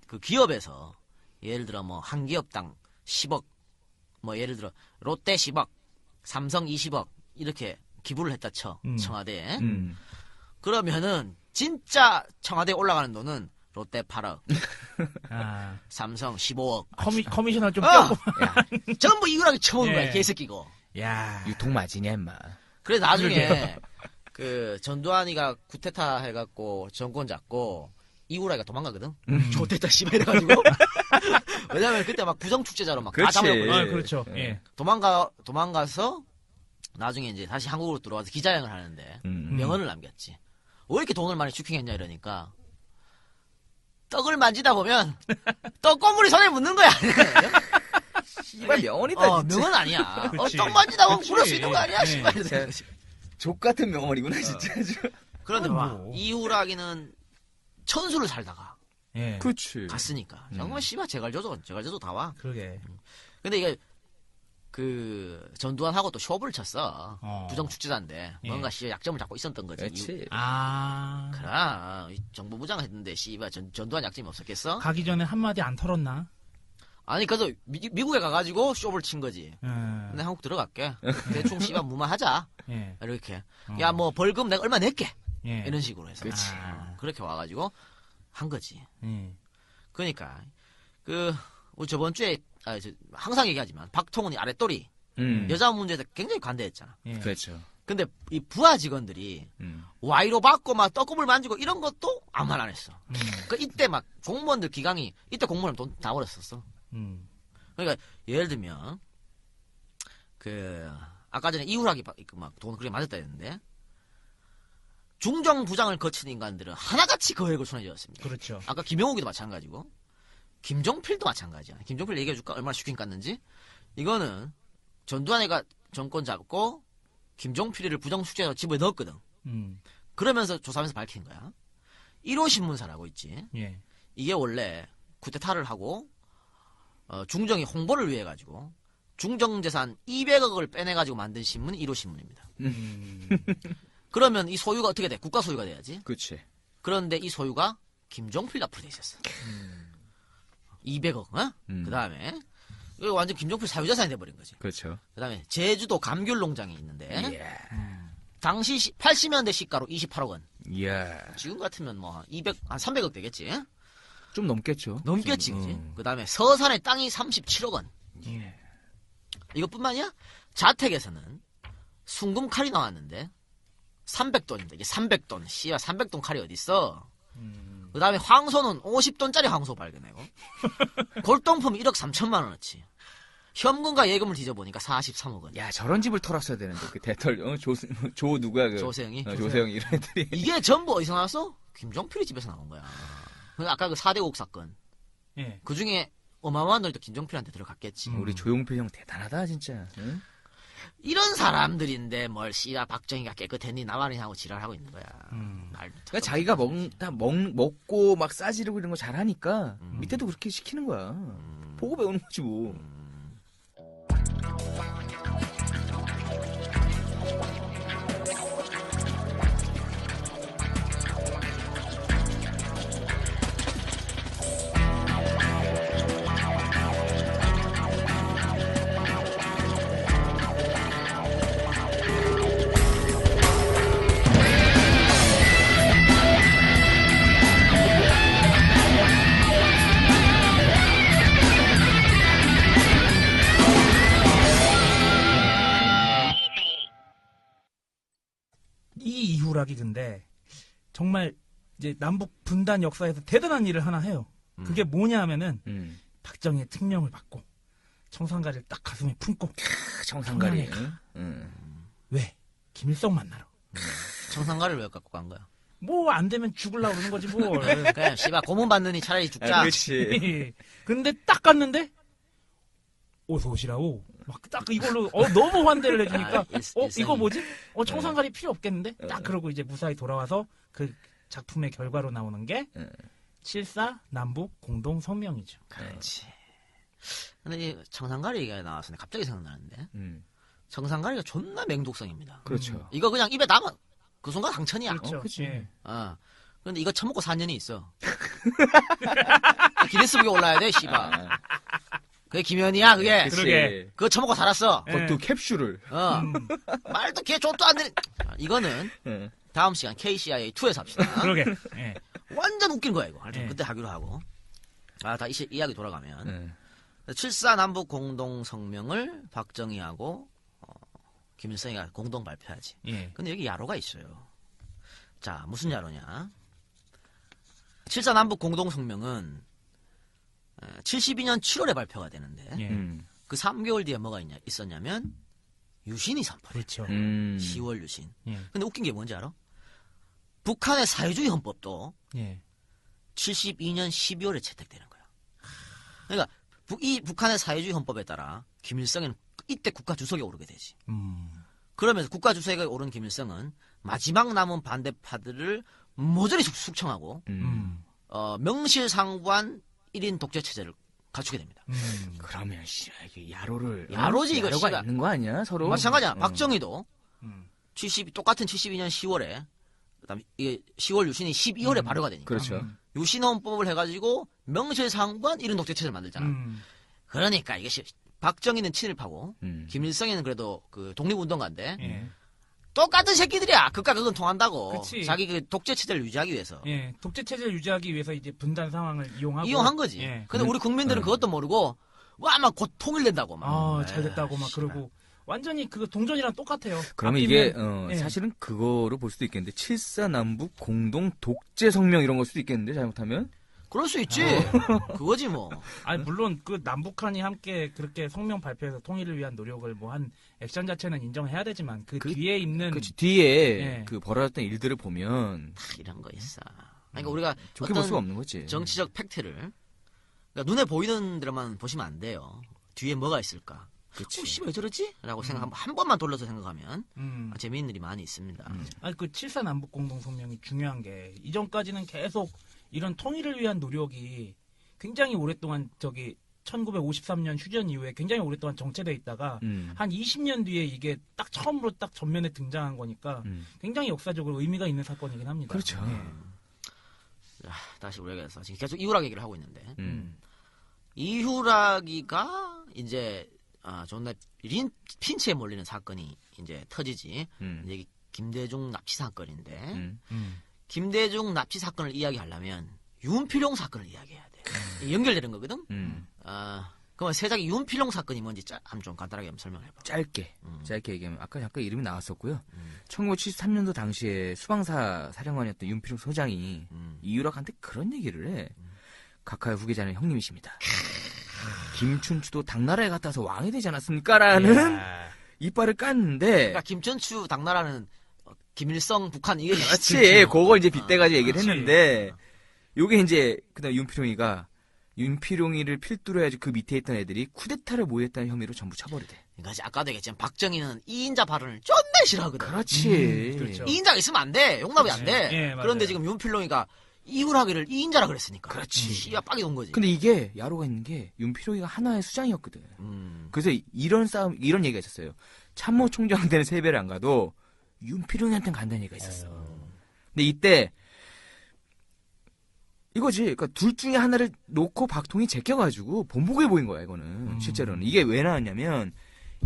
그 기업에서 예를 들어 뭐 한 기업당 10억 뭐 예를 들어 롯데 10억 삼성 20억 이렇게 기부를 했다 쳐 청와대에 그러면은 진짜 청와대에 올라가는 돈은 롯데 8억 삼성 15억 커미셔너 좀 어! 껴고 전부 이거랑 쳐먹은 거야 예. 개새끼고. 야 유통마진이야 임마. 그래서 나중에 그 전두환이가 쿠데타 해갖고 정권 잡고 이후라기가 도망가거든. 좋댔다 씨발 이래가지고. 왜냐면 그때 막 부정축제자로 막 다 잡아먹고. 그렇죠. 예. 도망가서 나중에 이제 다시 한국으로 들어와서 기자회견을 하는데 명언을 남겼지. 왜 이렇게 돈을 많이 슈킹했냐 이러니까 떡을 만지다 보면 떡고물이 손에 묻는 거야. 씨발 명언이다. 진짜. 명언 아니야. 그치. 떡 만지다 보면 그치. 굴을 수 있는 거 아니야. 네. 씨발. 족 같은 명언이구나 진짜. 그런데 봐 이후라기는 천수를 살다가 예. 그렇지. 갔으니까 정말 씨발 제갈저도 다 와. 그러게. 근데 이게 그 전두환하고 또 쇼부를 쳤어. 부정축제자인데 예. 뭔가 씨발 약점을 잡고 있었던 거지. 그렇지. 그래 정보부장 했는데 씨발 전두환 약점이 없었겠어? 가기 전에 한마디 안 털었나? 아니 그래서 미국에 가가지고 쇼를 친 거지. 근데 한국 들어갈게. 대충 씨발 무마하자. 예. 이렇게. 야 뭐 벌금 내가 얼마 낼게. 예. 이런 식으로 해서. 그치. 그렇게 와가지고 한 거지. 예. 그러니까 그 우리 저번 주에 항상 얘기하지만 박통훈이 아랫돌이 여자 문제에서 굉장히 관대했잖아. 예. 그렇죠. 근데 이 부하 직원들이 와이로 받고 막 떡국을 만지고 이런 것도 아무 말 안 했어. 그 이때 막 공무원들 기강이 이때 공무원 돈 다 버렸었어. 그러니까 예를 들면 그 아까 전에 이후라기 막 돈 그렇게 맞았다 했는데 중정 부장을 거친 인간들은 하나같이 거액을 손에 쥐었습니다. 그렇죠. 아까 김영욱이도 마찬가지고 김종필도 마찬가지야. 김종필 얘기해줄까? 얼마나 슈킹 깠는지. 이거는 전두환이가 정권 잡고 김종필이를 부정축제로 집어에 넣었거든. 그러면서 조사하면서 밝힌 거야. 1호 신문사라고 있지. 예. 이게 원래 쿠데타를 하고 중정이 홍보를 위해 가지고 중정재산 200억을 빼내가지고 만든 신문이 1호 신문입니다. 그러면 이 소유가 어떻게 돼? 국가 소유가 돼야지. 그렇지. 그런데 이 소유가 김종필 앞으로 돼 있었어. 200억, 어? 그 다음에 이거 완전 김종필 사유재산이 돼버린 거지. 그렇죠. 그 다음에 제주도 감귤 농장이 있는데 당시 80년대 시가로 28억 원. 이야. 지금 같으면 뭐 한 300억 되겠지. 좀 넘겠죠. 넘겠지, 그지? 그 다음에 서산의 땅이 37억 원. 예. 이것뿐만이야? 자택에서는 순금 칼이 나왔는데 300돈입니다. 이게 300돈. 씨야, 300돈 칼이 어딨어? 그 다음에 황소는 50돈짜리 황소 발견하고 골동품 1억 3천만 원어치. 현금과 예금을 뒤져보니까 43억 원. 야, 저런 집을 털었어야 되는데 그 대털 조 누가 그 조세영이? 조세영이 이런 애들이. 이게 전부 어디서 나왔어? 김종필이 집에서 나온 거야. 아까 그 4대국 사건. 예. 그 중에 어마어마한 돈이 또 김종필한테 들어갔겠지. 우리 조용필 형 대단하다 진짜. 응? 이런 사람들인데 뭘 씨야 박정희가 깨끗했니 나만이 하고 지랄하고 있는 거야. 그러니까 자기가 먹고 막 싸지르고 이런 거 잘하니까 밑에도 그렇게 시키는 거야. 보고 배우는 거지 뭐. 이 이후락이 근데 정말 이제 남북 분단 역사에서 대단한 일을 하나 해요. 그게 뭐냐 하면은 박정희의 특명을 받고 청산가리를 딱 가슴에 품고 청산가리. 왜? 김일성 만나러. 청산가리를 왜 갖고 간 거야? 뭐 안 되면 죽으려고 그러는 거지 뭐. 그냥 씨발 고문 받느니 차라리 죽자. 그렇지. 근데 딱 갔는데 어서 오시라고 막 딱 이걸로 너무 환대를 해주니까 일상이. 이거 뭐지? 청산가리 필요 없겠는데? 딱 그러고 이제 무사히 돌아와서 그 작품의 결과로 나오는 게 7.4 남북 공동 성명이죠. 그렇지. 근데 이 청산가리 얘기가 나와서 갑자기 생각나는데 청산가리가 존나 맹독성입니다. 그렇죠. 이거 그냥 입에 담아 그 순간 당천이야. 그렇죠. 그치. 그런데 이거 처먹고 4년이 있어. 기네스북에 올라야 돼, 씨발. 그게 김현이야, 그게. 그러게. 그거 처먹고 살았어. 그것도 캡슐을. 말도 걔 족도 안 되는. 이거는 다음 시간 KCIA2에서 합시다. 그러게. 완전 웃긴 거야, 이거. 그때 하기로 하고. 다 이야기 돌아가면. 7.4 남북 공동 성명을 박정희하고 김일성이가 공동 발표하지. 근데 여기 야로가 있어요. 자, 무슨 야로냐? 7.4 남북 공동 성명은 72년 7월에 발표가 되는데 그 3개월 뒤에 뭐가 있었냐면 유신이 선포. 그렇죠. 10월 유신. 근데 웃긴 게 뭔지 알아? 북한의 사회주의 헌법도 72년 12월에 채택되는 거야. 그러니까 이 북한의 사회주의 헌법에 따라 김일성은 이때 국가 주석에 오르게 되지. 그러면서 국가 주석에 오른 김일성은 마지막 남은 반대파들을 모조리 숙청하고 명실상부한 1인 독재 체제를 갖추게 됩니다. 그러면 이게 야로를 야로지 이거 야로가 씨가. 있는 거 아니야 서로? 마찬가지야. 박정희도 똑같은 72년 10월에 그다음 이게 10월 유신이 12월에 발효가 되니까. 그렇죠. 유신 헌법을 해가지고 명실상부한 1인 독재 체제를 만들잖아. 그러니까 이게 박정희는 친일파고 김일성이는 그래도 그 독립운동가인데 똑같은 새끼들이야. 극과 극은 통한다고. 그치. 자기 그 독재 체제를 유지하기 위해서. 독재 체제를 유지하기 위해서 이제 분단 상황을 이용한 거지. 근데 우리 국민들은 그것도 모르고 와 막 곧 통일된다고 막. 잘 됐다고 막 그러고 완전히 그 동전이랑 똑같아요. 그러면 이게 사실은 그거로 볼 수도 있겠는데 7.4 남북 공동 독재 성명 이런 걸 수도 있겠는데 잘못하면? 그럴 수 있지. 그거지 뭐. 아니 물론 그 남북한이 함께 그렇게 성명 발표해서 통일을 위한 노력을 뭐 한 액션 자체는 인정해야 되지만 그 뒤에 있는 뒤에 그 벌어졌던 일들을 보면 다 이런 거 있어. 그러니까 우리가 좋게 볼 수가 없는 거지. 정치적 팩트를 그러니까 눈에 보이는 데만 보시면 안 돼요. 뒤에 뭐가 있을까? 혹시 왜 저러지? 라고 생각 한 번만 돌려서 생각하면 재미있는 일이 많이 있습니다. 아니 그 7.4 남북 공동 성명이 중요한 게 이전까지는 계속 이런 통일을 위한 노력이 굉장히 오랫동안 1953년 휴전 이후에 굉장히 오랫동안 정체돼 있다가 한 20년 뒤에 이게 딱 처음으로 딱 전면에 등장한 거니까 굉장히 역사적으로 의미가 있는 사건이긴 합니다. 그렇죠. 자, 다시 우리가 지금 계속 이후락 얘기를 하고 있는데 이후락이가 이제 존나 핀치에 몰리는 사건이 이제 터지지. 이제 김대중 납치 사건인데 김대중 납치 사건을 이야기하려면 윤필용 사건을 이야기해야 돼. 연결되는 거거든. 그러면 세작이 윤필용 사건이 뭔지 한번 좀 간단하게 한번 설명해봐. 짧게 얘기하면 아까 잠깐 이름이 나왔었고요. 1973년도 당시에 수방사 사령관이었던 윤필용 소장이 이유락한테 그런 얘기를 해. 각하의 후계자는 형님이십니다. 김춘추도 당나라에 갔다 와서 왕이 되지 않았습니까? 라는 이빨을 깠는데. 그러니까 김춘추 당나라는 김일성 북한 이게 그렇지. 그걸 이제 빗대가지고 얘기를 했는데 요게 이제 그다음 윤필용이를 필두로 해가지고 그 밑에 있던 애들이 쿠데타를 모의했다는 혐의로 전부 처벌이 돼. 그러니까 아까도 얘기했지만 박정희는 2인자 발언을 존나 싫어하거든. 그렇지. 그렇죠. 2인자가 있으면 안 돼. 용납이 안 돼. 예, 그런데 지금 윤필용이가 이후락이를 2인자라 그랬으니까. 그렇지. 씨야 빡이 돈 거지. 근데 이게 야로가 있는 게 윤필용이가 하나의 수장이었거든. 그래서 이런 얘기가 있었어요. 참모총장한테는 세배를 안 가도 윤필용이한테는 간다는 얘기가 있었어. 근데 이때 이거지. 그러니까 둘 중에 하나를 놓고 박통이 제껴가지고 본보기해 보인 거야. 이거는 실제로는. 이게 왜 나왔냐면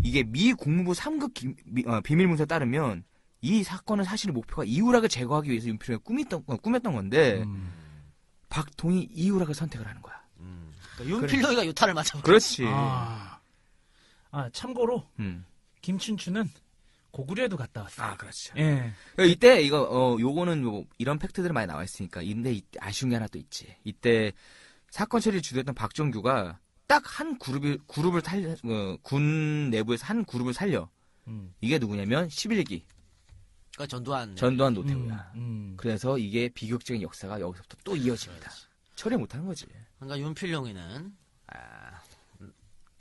이게 미 국무부 3급 비밀문서에 따르면 이 사건은 사실 목표가 이후락을 제거하기 위해서 윤필용이 꾸몄던 건데 박통이 이후락을 선택을 하는 거야. 그러니까 윤필용이가 유탄을 맞아. 그렇지. 참고로 김춘추는 고구려에도 갔다 왔어요. 그렇죠. 예. 이때 요거는 이런 팩트들이 많이 나와 있으니까. 근데 아쉬운 게 하나 또 있지. 이때 사건 처리를 주도했던 박정규가 딱 한 그룹을 군 내부에서 한 그룹을 살려. 이게 누구냐면 11기. 그러니까 전두환 노태우야. 그래서 이게 비극적인 역사가 여기서부터 또 이어집니다. 처리 못하는 거지. 그러니까 윤필용이는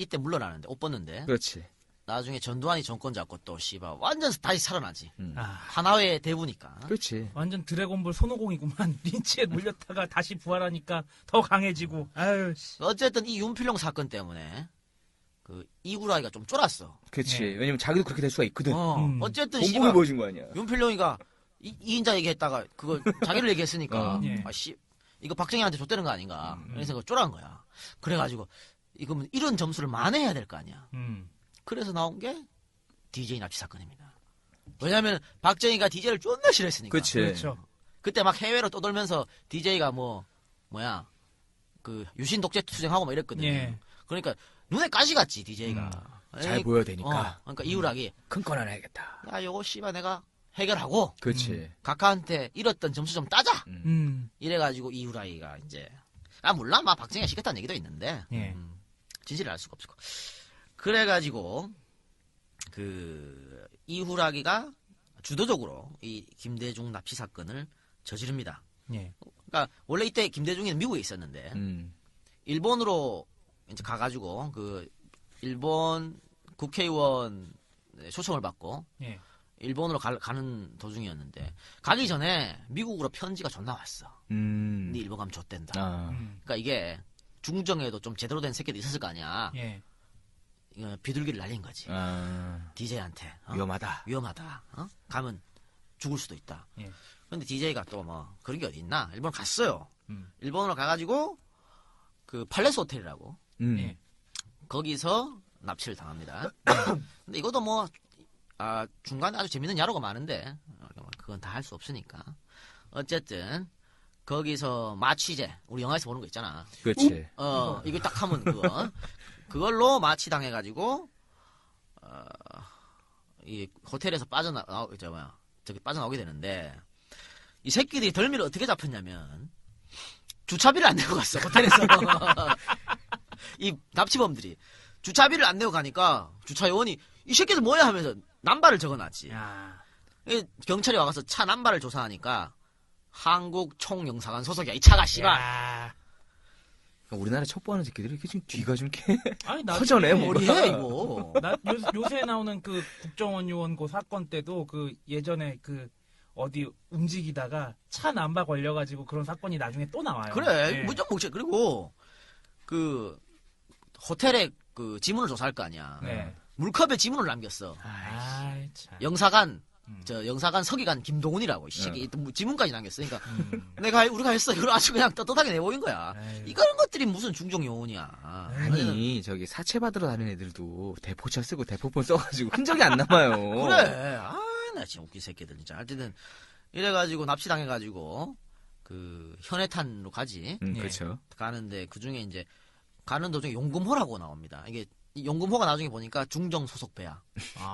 이때 물러나는데 옷 벗는데 그렇지. 나중에 전두환이 정권 잡고 또 씨발 완전 다시 살아나지. 아, 하나의 대부니까. 그렇지. 완전 드래곤볼 손오공이구만. 린치에 물렸다가 다시 부활하니까 더 강해지고. 아유, 씨. 어쨌든 이 윤필룡 사건 때문에 그 이구라이가 좀 쫄았어. 그렇지. 왜냐면 자기도 그렇게 될 수가 있거든. 어쨌든 본보기 씨발 보여준 거 아니야. 윤필룡이가 이인자 얘기했다가 그걸 자기를 얘기했으니까 예. 아, 씨 이거 박정희한테 줬다는 거 아닌가 이런 생각 쫄아한 거야. 그래가지고 이거면 이런 점수를 만회해야 될 거 아니야. 그래서 나온 게 DJ 납치 사건입니다. 왜냐하면 박정희가 DJ를 존나 싫어했으니까. 그치. 그렇죠. 그때 막 해외로 떠돌면서 DJ가 그 유신 독재 투쟁하고 막 이랬거든요. 예. 그러니까 눈에 가시 갔지 DJ가. 잘 보여야 되니까. 그러니까 이후락이 큰 건 하나 해야겠다. 야 요거 씨발 내가 해결하고 그렇지. 각하한테 잃었던 점수 좀 따자. 음. 이래가지고 이후라이가 이제 물론 막 박정희가 시켰다는 얘기도 있는데 예. 진실을 알 수가 없을 거. 그래가지고 그 이후라기가 주도적으로 이 김대중 납치 사건을 저지릅니다. 예. 그러니까 원래 이때 김대중이는 미국에 있었는데 일본으로 이제 가가지고 그 일본 국회의원 초청을 받고 예. 일본으로 가는 도중이었는데 가기 전에 미국으로 편지가 존나 왔어. 네 일본 가면 좆된다. 그러니까 이게 중정에도 좀 제대로 된 새끼도 있었을 거 아니야. 예. 이거 비둘기를 날린 거지. DJ한테 위험하다. 위험하다. 가면 죽을 수도 있다. 예. 근데 DJ가 또 뭐 그런 게 어디 있나? 일본 갔어요. 일본으로 가가지고 그 팔레스 호텔이라고 예. 거기서 납치를 당합니다. 근데 이것도 뭐 중간에 아주 재밌는 야로가 많은데 그건 다 할 수 없으니까 어쨌든 거기서 마취제 우리 영화에서 보는 거 있잖아. 그렇지. 이거 딱 하면 그걸로 마취 당해가지고 이 호텔에서 빠져나오게 되는데 이 새끼들이 덜미를 어떻게 잡혔냐면 주차비를 안 내고 갔어 호텔에서. 이 납치범들이 주차비를 안 내고 가니까 주차요원이 이 새끼들 뭐야 하면서 남발을 적어놨지. 경찰이 와가서 차 남발을 조사하니까 한국 총영사관 소속이야 이 차가 씨발. 우리나라 첩보하는 새끼들이 이렇게 지금 뒤가 좀 이렇게 아니, 허전해 머리해 이거. 요새 나오는 그 국정원 요원 그 사건 때도 그 예전에 그 어디 움직이다가 차 남바 걸려가지고 그런 사건이 나중에 또 나와요. 그래 예. 무조건 묵지. 그리고 그 호텔에 그 지문을 조사할 거 아니야. 네. 물컵에 지문을 남겼어. 아이, 참. 영사관 영사관 서기관 김동훈이라고 이 새끼 지문까지 남겼어. 그러니까 우리가 했어. 이걸 아주 그냥 떳떳하게 내보인 거야. 이런 것들이 무슨 중정 요원이야. 아니 저기 사채 받으러 다니는 애들도 대포차 쓰고 대포폰 써가지고 흔적이 안 남아요. 그래. 나 진짜 웃긴 새끼들 진짜. 하여튼 이래가지고 납치당해가지고 그 현해탄으로 가지. 그렇죠. 가는데 그 중에 이제 가는 도중에 용금호라고 나옵니다. 이게 용금호가 나중에 보니까 중정 소속 배야.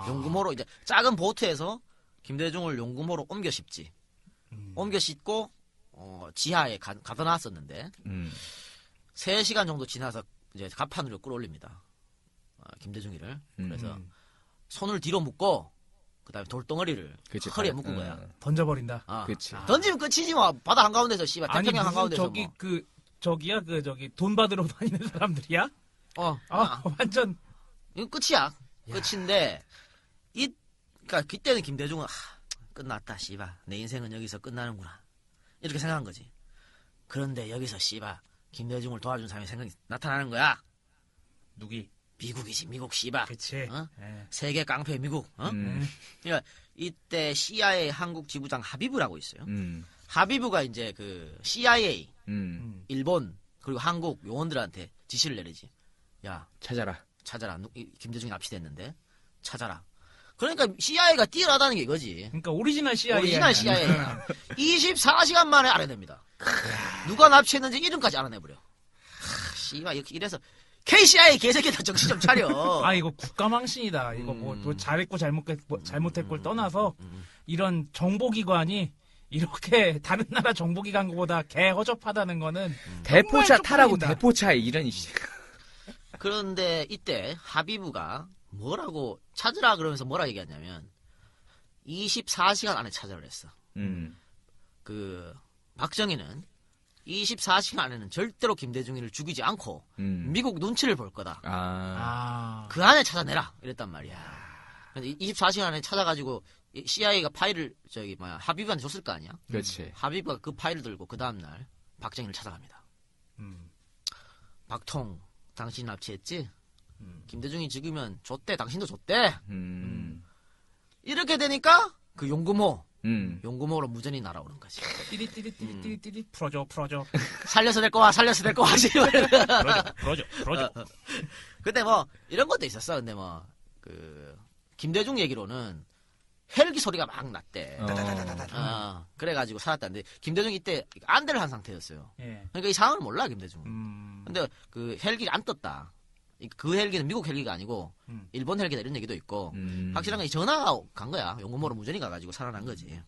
용금호로 이제 작은 보트에서 김대중을 용금호로 옮겨 싣지. 옮겨 싣고 지하에 가둬 놨었는데 3시간 정도 지나서 이제 갑판으로 끌어올립니다. 김대중이를. 그래서 손을 뒤로 묶고 그다음에 돌덩어리를 그치, 허리에 묶은 거야. 던져버린다. 그렇지. 던지면 끝이지 뭐. 바다 한가운데서 씨발 태평양 한가운데서 저기 뭐. 저기야 돈 받으러 다니는 사람들이야? 완전 이건 끝이야. 끝인데 그러니까 그때는 김대중은 끝났다 씨발 내 인생은 여기서 끝나는구나 이렇게 생각한 거지. 그런데 여기서 씨발 김대중을 도와준 사람의 생각이 나타나는 거야. 누기? 미국이지 미국 씨발. 그치. 세계 깡패 미국. 그러니까 이때 CIA 한국 지부장 하비브라고 있어요. 하비브가 이제 그 CIA 일본 그리고 한국 요원들한테 지시를 내리지. 야 찾아라. 김대중이 납치됐는데 찾아라. 그러니까 CIA가 뛰어나다는 게 이거지. 그러니까 오리지널 CIA. 오리지널 CIA야. 24시간 만에 알아냅니다. 누가 납치했는지 이름까지 알아내버려. 씨발 이래서 KCI 개새끼들 정신 좀 차려. 이거 국가망신이다. 이거 뭐 잘했고 잘못했고를 떠나서 이런 정보기관이 이렇게 다른 나라 정보기관보다 개 허접하다는 거는 대포차 타라고 대포차 이런 그런데 이때 하비브가 뭐라고 찾으라 그러면서 뭐라 얘기하냐면 24시간 안에 찾으라 그랬어. 그 박정희는 24시간 안에는 절대로 김대중이를 죽이지 않고 미국 눈치를 볼 거다. 그 안에 찾아내라 이랬단 말이야. 근데 24시간 안에 찾아가지고 CIA가 파일을 하비브한테 줬을 거 아니야. 그렇지. 하비브가 그 파일을 들고 그 다음날 박정희를 찾아갑니다. 박통, 당신 납치했지? 김대중이 죽이면 줬대, 당신도 줬대. 이렇게 되니까 그 용구모, 용구모로 무전이 날아오는 거지. 띠리띠리띠리띠리 풀어줘. 살려서 될 거야, 살려서 될 거야. 풀어줘. 근데 뭐 이런 것도 있었어. 근데 뭐 그 김대중 얘기로는 헬기 소리가 막 났대. 그래가지고 살았다는데 김대중 이때 안대를 한 상태였어요. 예. 그러니까 이 상황을 몰라 김대중. 근데 그 헬기가 안 떴다. 그 헬기는 미국 헬기가 아니고 일본 헬기다 이런 얘기도 있고 확실한 건 전화가 간 거야. 용구모로 무전이 가가지고 살아난 거지.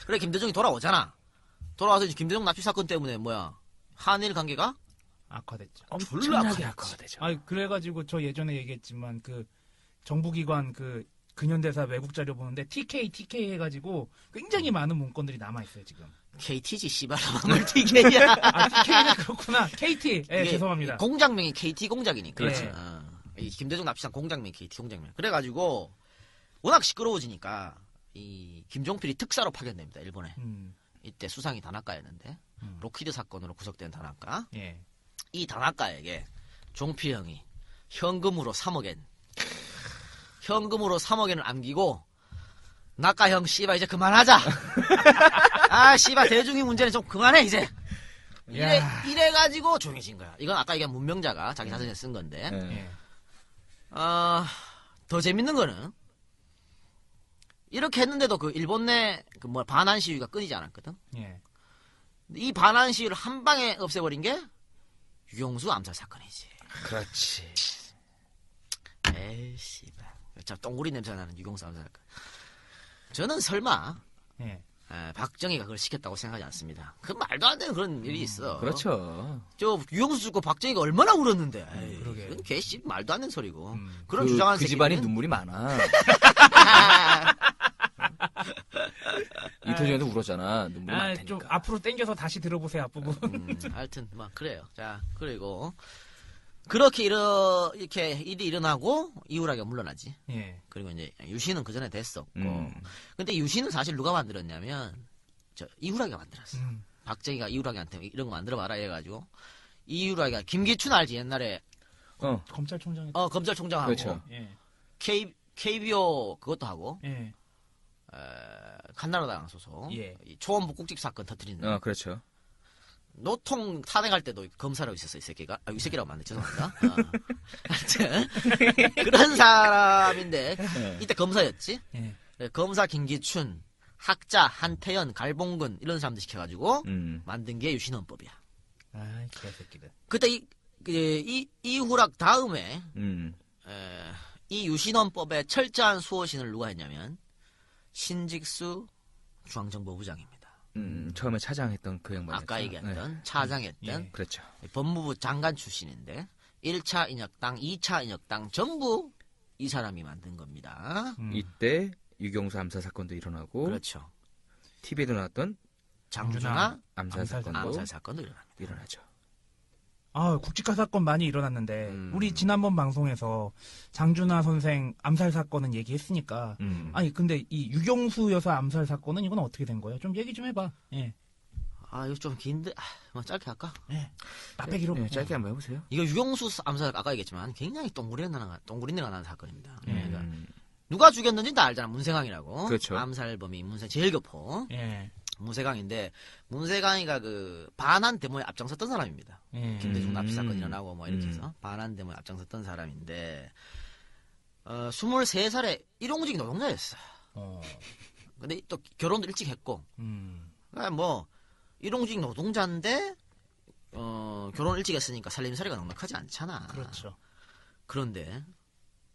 그래 김대중이 돌아오잖아. 돌아와서 이제 김대중 납치 사건 때문에 한일 관계가 악화됐죠. 엄청나게 악화되죠. 그래가지고 저 예전에 얘기했지만 그 정부기관 그 근현대사 외국 자료 보는데 TK 해가지고 굉장히 많은 문건들이 남아있어요 지금. KT지 씨발라 뭘 TK야. TK는 그렇구나. KT. 죄송합니다. 공장명이 KT 공작이니까. 그렇지. 이 김대중 납치상 공장명 KT 공장명. 그래가지고 워낙 시끄러워지니까 이 김종필이 특사로 파견됩니다 일본에. 이때 수상이 다나카였는데 로키드 사건으로 구속된 다나카. 예. 이 다나카에게 종필 형이 현금으로 3억엔을 안기고 나카 형 씨발 이제 그만하자. 씨발 대중이 문제는 좀 그만해 이제. 이래가지고 조용해진 거야. 이건 아까 얘기한 문명자가 자기 사전에 쓴 건데. 더 재밌는 거는 이렇게 했는데도 그 일본 내 반환 시위가 끊이지 않았거든. 예. 이 반환 시위를 한 방에 없애버린 게 유용수 암살 사건이지. 그렇지. 에이 씨발. 참 똥구리 냄새 나는 유용수 암살 사건. 저는 설마 박정희가 그걸 시켰다고 생각하지 않습니다. 그 말도 안 되는 그런 일이 있어. 그렇죠. 저 유용수 죽고 박정희가 얼마나 울었는데. 그러게. 그건 개씨 말도 안 되는 소리고. 그런 주장하는 그 집안이 눈물이 많아. 이틀 전에도 울었잖아. 눈물이 많다니까. 좀 앞으로 당겨서 다시 들어보세요 앞부분. 하여튼 그래요. 자 그리고 그렇게 이렇게 일이 일어나고 이후락이가 물러나지. 예. 그리고 이제 유신은 그 전에 됐었고. 근데 유신은 사실 누가 만들었냐면 이후락이가 만들었어. 박정희가 이후락이한테 이런 거 만들어봐라 해가지고 이후락이가 김기춘 알지 옛날에 검찰총장. 검찰총장하고. 그렇죠. 예. KBO 그것도 하고. 예. 한나라당 소속. 예. 초원 북국집 사건 터뜨리는. 그렇죠. 노통 탄핵할 때도 검사로 있었어 이 새끼가. 이 새끼라고 만네 죄송합니다. 하여튼 그런 사람인데 이때 검사였지. 검사 김기춘, 학자 한태연, 갈봉근 이런 사람들 시켜가지고 만든 게 유신헌법이야. 개새끼들. 그때 이 후락 다음에 이 유신헌법의 철저한 수호신을 누가 했냐면 신직수 중앙정보부장입니다. 처음에 차장했던 그 양반. 아까 얘기했던 차장했던 그렇죠. 법무부 장관 출신인데 1차 인혁당, 2차 인혁당 전부 이 사람이 만든 겁니다. 이때 유경수 암살 사건도 일어나고. 그렇죠. TV에도 나왔던 장준하 암살 사건도 일어나죠. 국직화 사건 많이 일어났는데 우리 지난번 방송에서 장준하 선생 암살 사건은 얘기했으니까 근데 이 유경수 여사 암살 사건은 이건 어떻게 된 거예요? 좀 얘기 좀 해봐. 예. 이거 좀 긴데 짧게 할까? 네. 나빼기로 짧게 한번 해보세요. 이거 유경수 암살 아까 얘기했지만 굉장히 똥구리내가 나는 사건입니다. 그러니까 누가 죽였는지 다 알잖아. 문세강이라고. 그렇죠. 암살범이 제일 교포. 예. 문세강인데 문세강이가 그 반환 데모에 앞장섰던 사람입니다. 김대중 납치 사건 일어나고 이렇게 해서 반환 데모에 앞장섰던 사람인데 23살에 일용직 노동자였어. 근데 또 결혼도 일찍 했고 그러니까 일용직 노동자인데 결혼 일찍 했으니까 살림살이가 넉넉하지 않잖아. 그렇죠. 그런데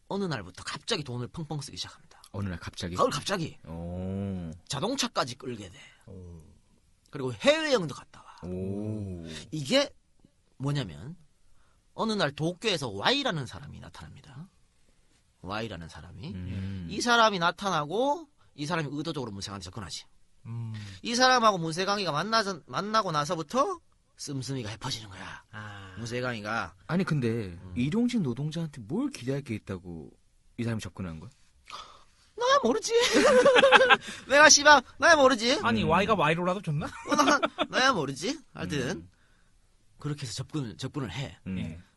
어느 날부터 갑자기 돈을 펑펑 쓰기 시작합니다. 어느 날 갑자기? 갑자기. 자동차까지 끌게 돼. 그리고 해외여행도 갔다 와. 이게 뭐냐면 어느 날 도쿄에서 Y라는 사람이 나타납니다. Y라는 사람이. 이 사람이 나타나고 이 사람이 의도적으로 문세강한테 접근하지. 이 사람하고 문세강이가 만나고 나서부터 씀씀이가 해퍼지는 거야. 문세강이가. 아니 근데 일용직 노동자한테 뭘 기대할 게 있다고 이 사람이 접근한 거야? 나야 모르지. 내가 씨발 나야 모르지. 아니 Y가 Y로라도 줬나? 나야 모르지. 하여튼 그렇게 해서 접근을 해.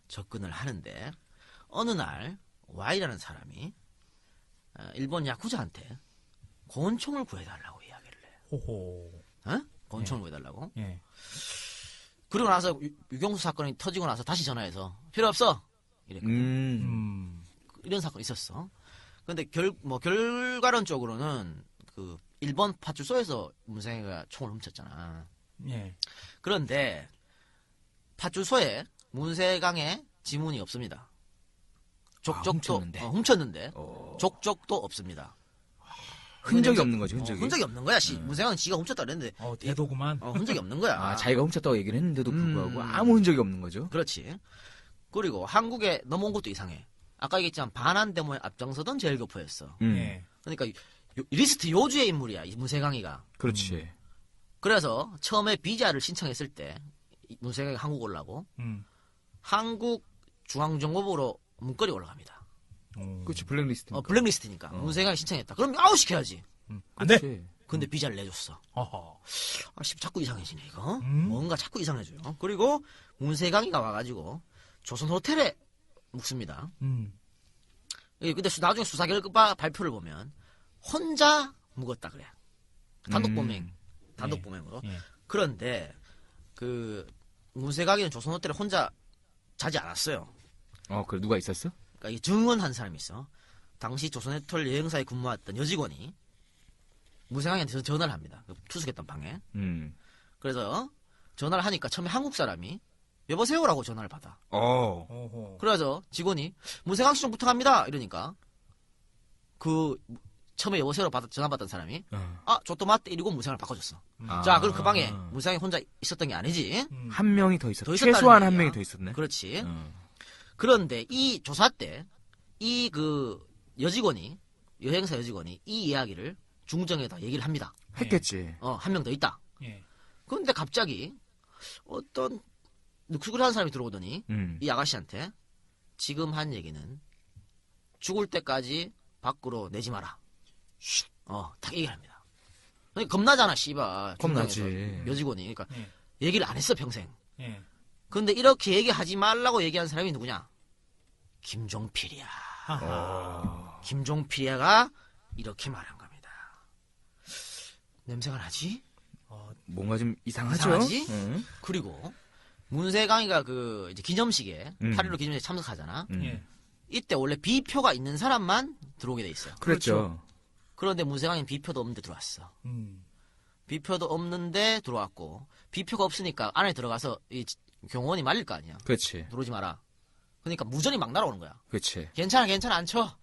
접근을 하는데 어느 날 Y라는 사람이 일본 야쿠자한테 권총을 구해달라고 이야기를 해. 호호. 권총을 구해달라고. 예. 그리고 나서 유경수 사건이 터지고 나서 다시 전화해서 필요 없어. 이랬거든. 이런 사건이 있었어. 근데 결과론적으로는 그 일본 파출소에서 문세강이가 총을 훔쳤잖아. 예. 그런데 파출소에 문세강의 지문이 없습니다. 족적도 훔쳤는데 족적도 없습니다. 흔적이 없는 거지, 흔적이. 흔적이 없는 거야, 문세강은 지가 훔쳤다 그랬는데. 대도구만. 흔적이 없는 거야. 자기가 훔쳤다고 얘기를 했는데도 불구하고 아무 흔적이 없는 거죠. 그렇지. 그리고 한국에 넘어온 것도 이상해. 아까 얘기했지만 반환 데모에 앞장서던 제일교포였어. 그러니까 리스트 요주의 인물이야, 이 문세강이가. 그렇지. 그래서 처음에 비자를 신청했을 때 문세강이 한국 오려고 한국 중앙정보부로 문건이 올라갑니다. 그렇지, 블랙리스트니까. 블랙리스트니까. 문세강이 신청했다. 그럼 아웃시켜야지. 안 돼. 근데 비자를 내줬어. 씨, 자꾸 이상해지네, 이거. 음? 뭔가 자꾸 이상해져요. 그리고 문세강이가 와가지고 조선 호텔에 묵습니다. 근데 나중에 수사 결과 발표를 보면 혼자 묵었다 그래. 단독범행으로. 그런데 그 문세강이는 조선 호텔에 혼자 자지 않았어요. 그래 누가 있었어? 그러니까 증언한 사람이 있어. 당시 조선 호텔 여행사에 근무했던 여직원이 문세강이한테 전화를 합니다. 투숙했던 방에. 그래서 전화를 하니까 처음에 한국 사람이 여보세요라고 전화를 받아. 그래서 직원이 문세강 씨 좀 부탁합니다. 이러니까 그 처음에 여보세요로 전화 받던 사람이 저또 맞대 이러고 문세강을 바꿔줬어. 자, 그럼 그 방에 문세강이 혼자 있었던 게 아니지. 한 명이 더 있었다. 있었다는 최소한 얘기야. 한 명이 더 있었네. 그렇지. 그런데 이 조사 때 이 그 여행사 여직원이 이 이야기를 중정에다 얘기를 합니다. 했겠지. 한 명 더 있다. 그런데 갑자기 어떤 늑수구리하는 사람이 들어오더니 이 아가씨한테 지금 한 얘기는 죽을 때까지 밖으로 내지 마라. 딱 얘기를 합니다. 겁나잖아, 씨발. 겁나지. 여직원이. 그러니까 얘기를 안 했어, 평생. 근데 이렇게 얘기하지 말라고 얘기한 사람이 누구냐? 김종필이야. 김종필이가 이렇게 말한 겁니다. 냄새가 나지? 뭔가 좀 이상하죠? 이상하지? 그리고 문세강이가 그 이제 기념식에 8.15 기념식에 참석하잖아. 이때 원래 비표가 있는 사람만 들어오게 돼 있어요. 그렇죠. 그런데 문세강이는 비표도 없는데 들어왔어. 비표도 없는데 들어왔고 비표가 없으니까 안에 들어가서 이 경호원이 말릴 거 아니야. 그렇지. 들어오지 마라. 그러니까 무전이 막 날아오는 거야. 그렇지. 괜찮아 안 쳐.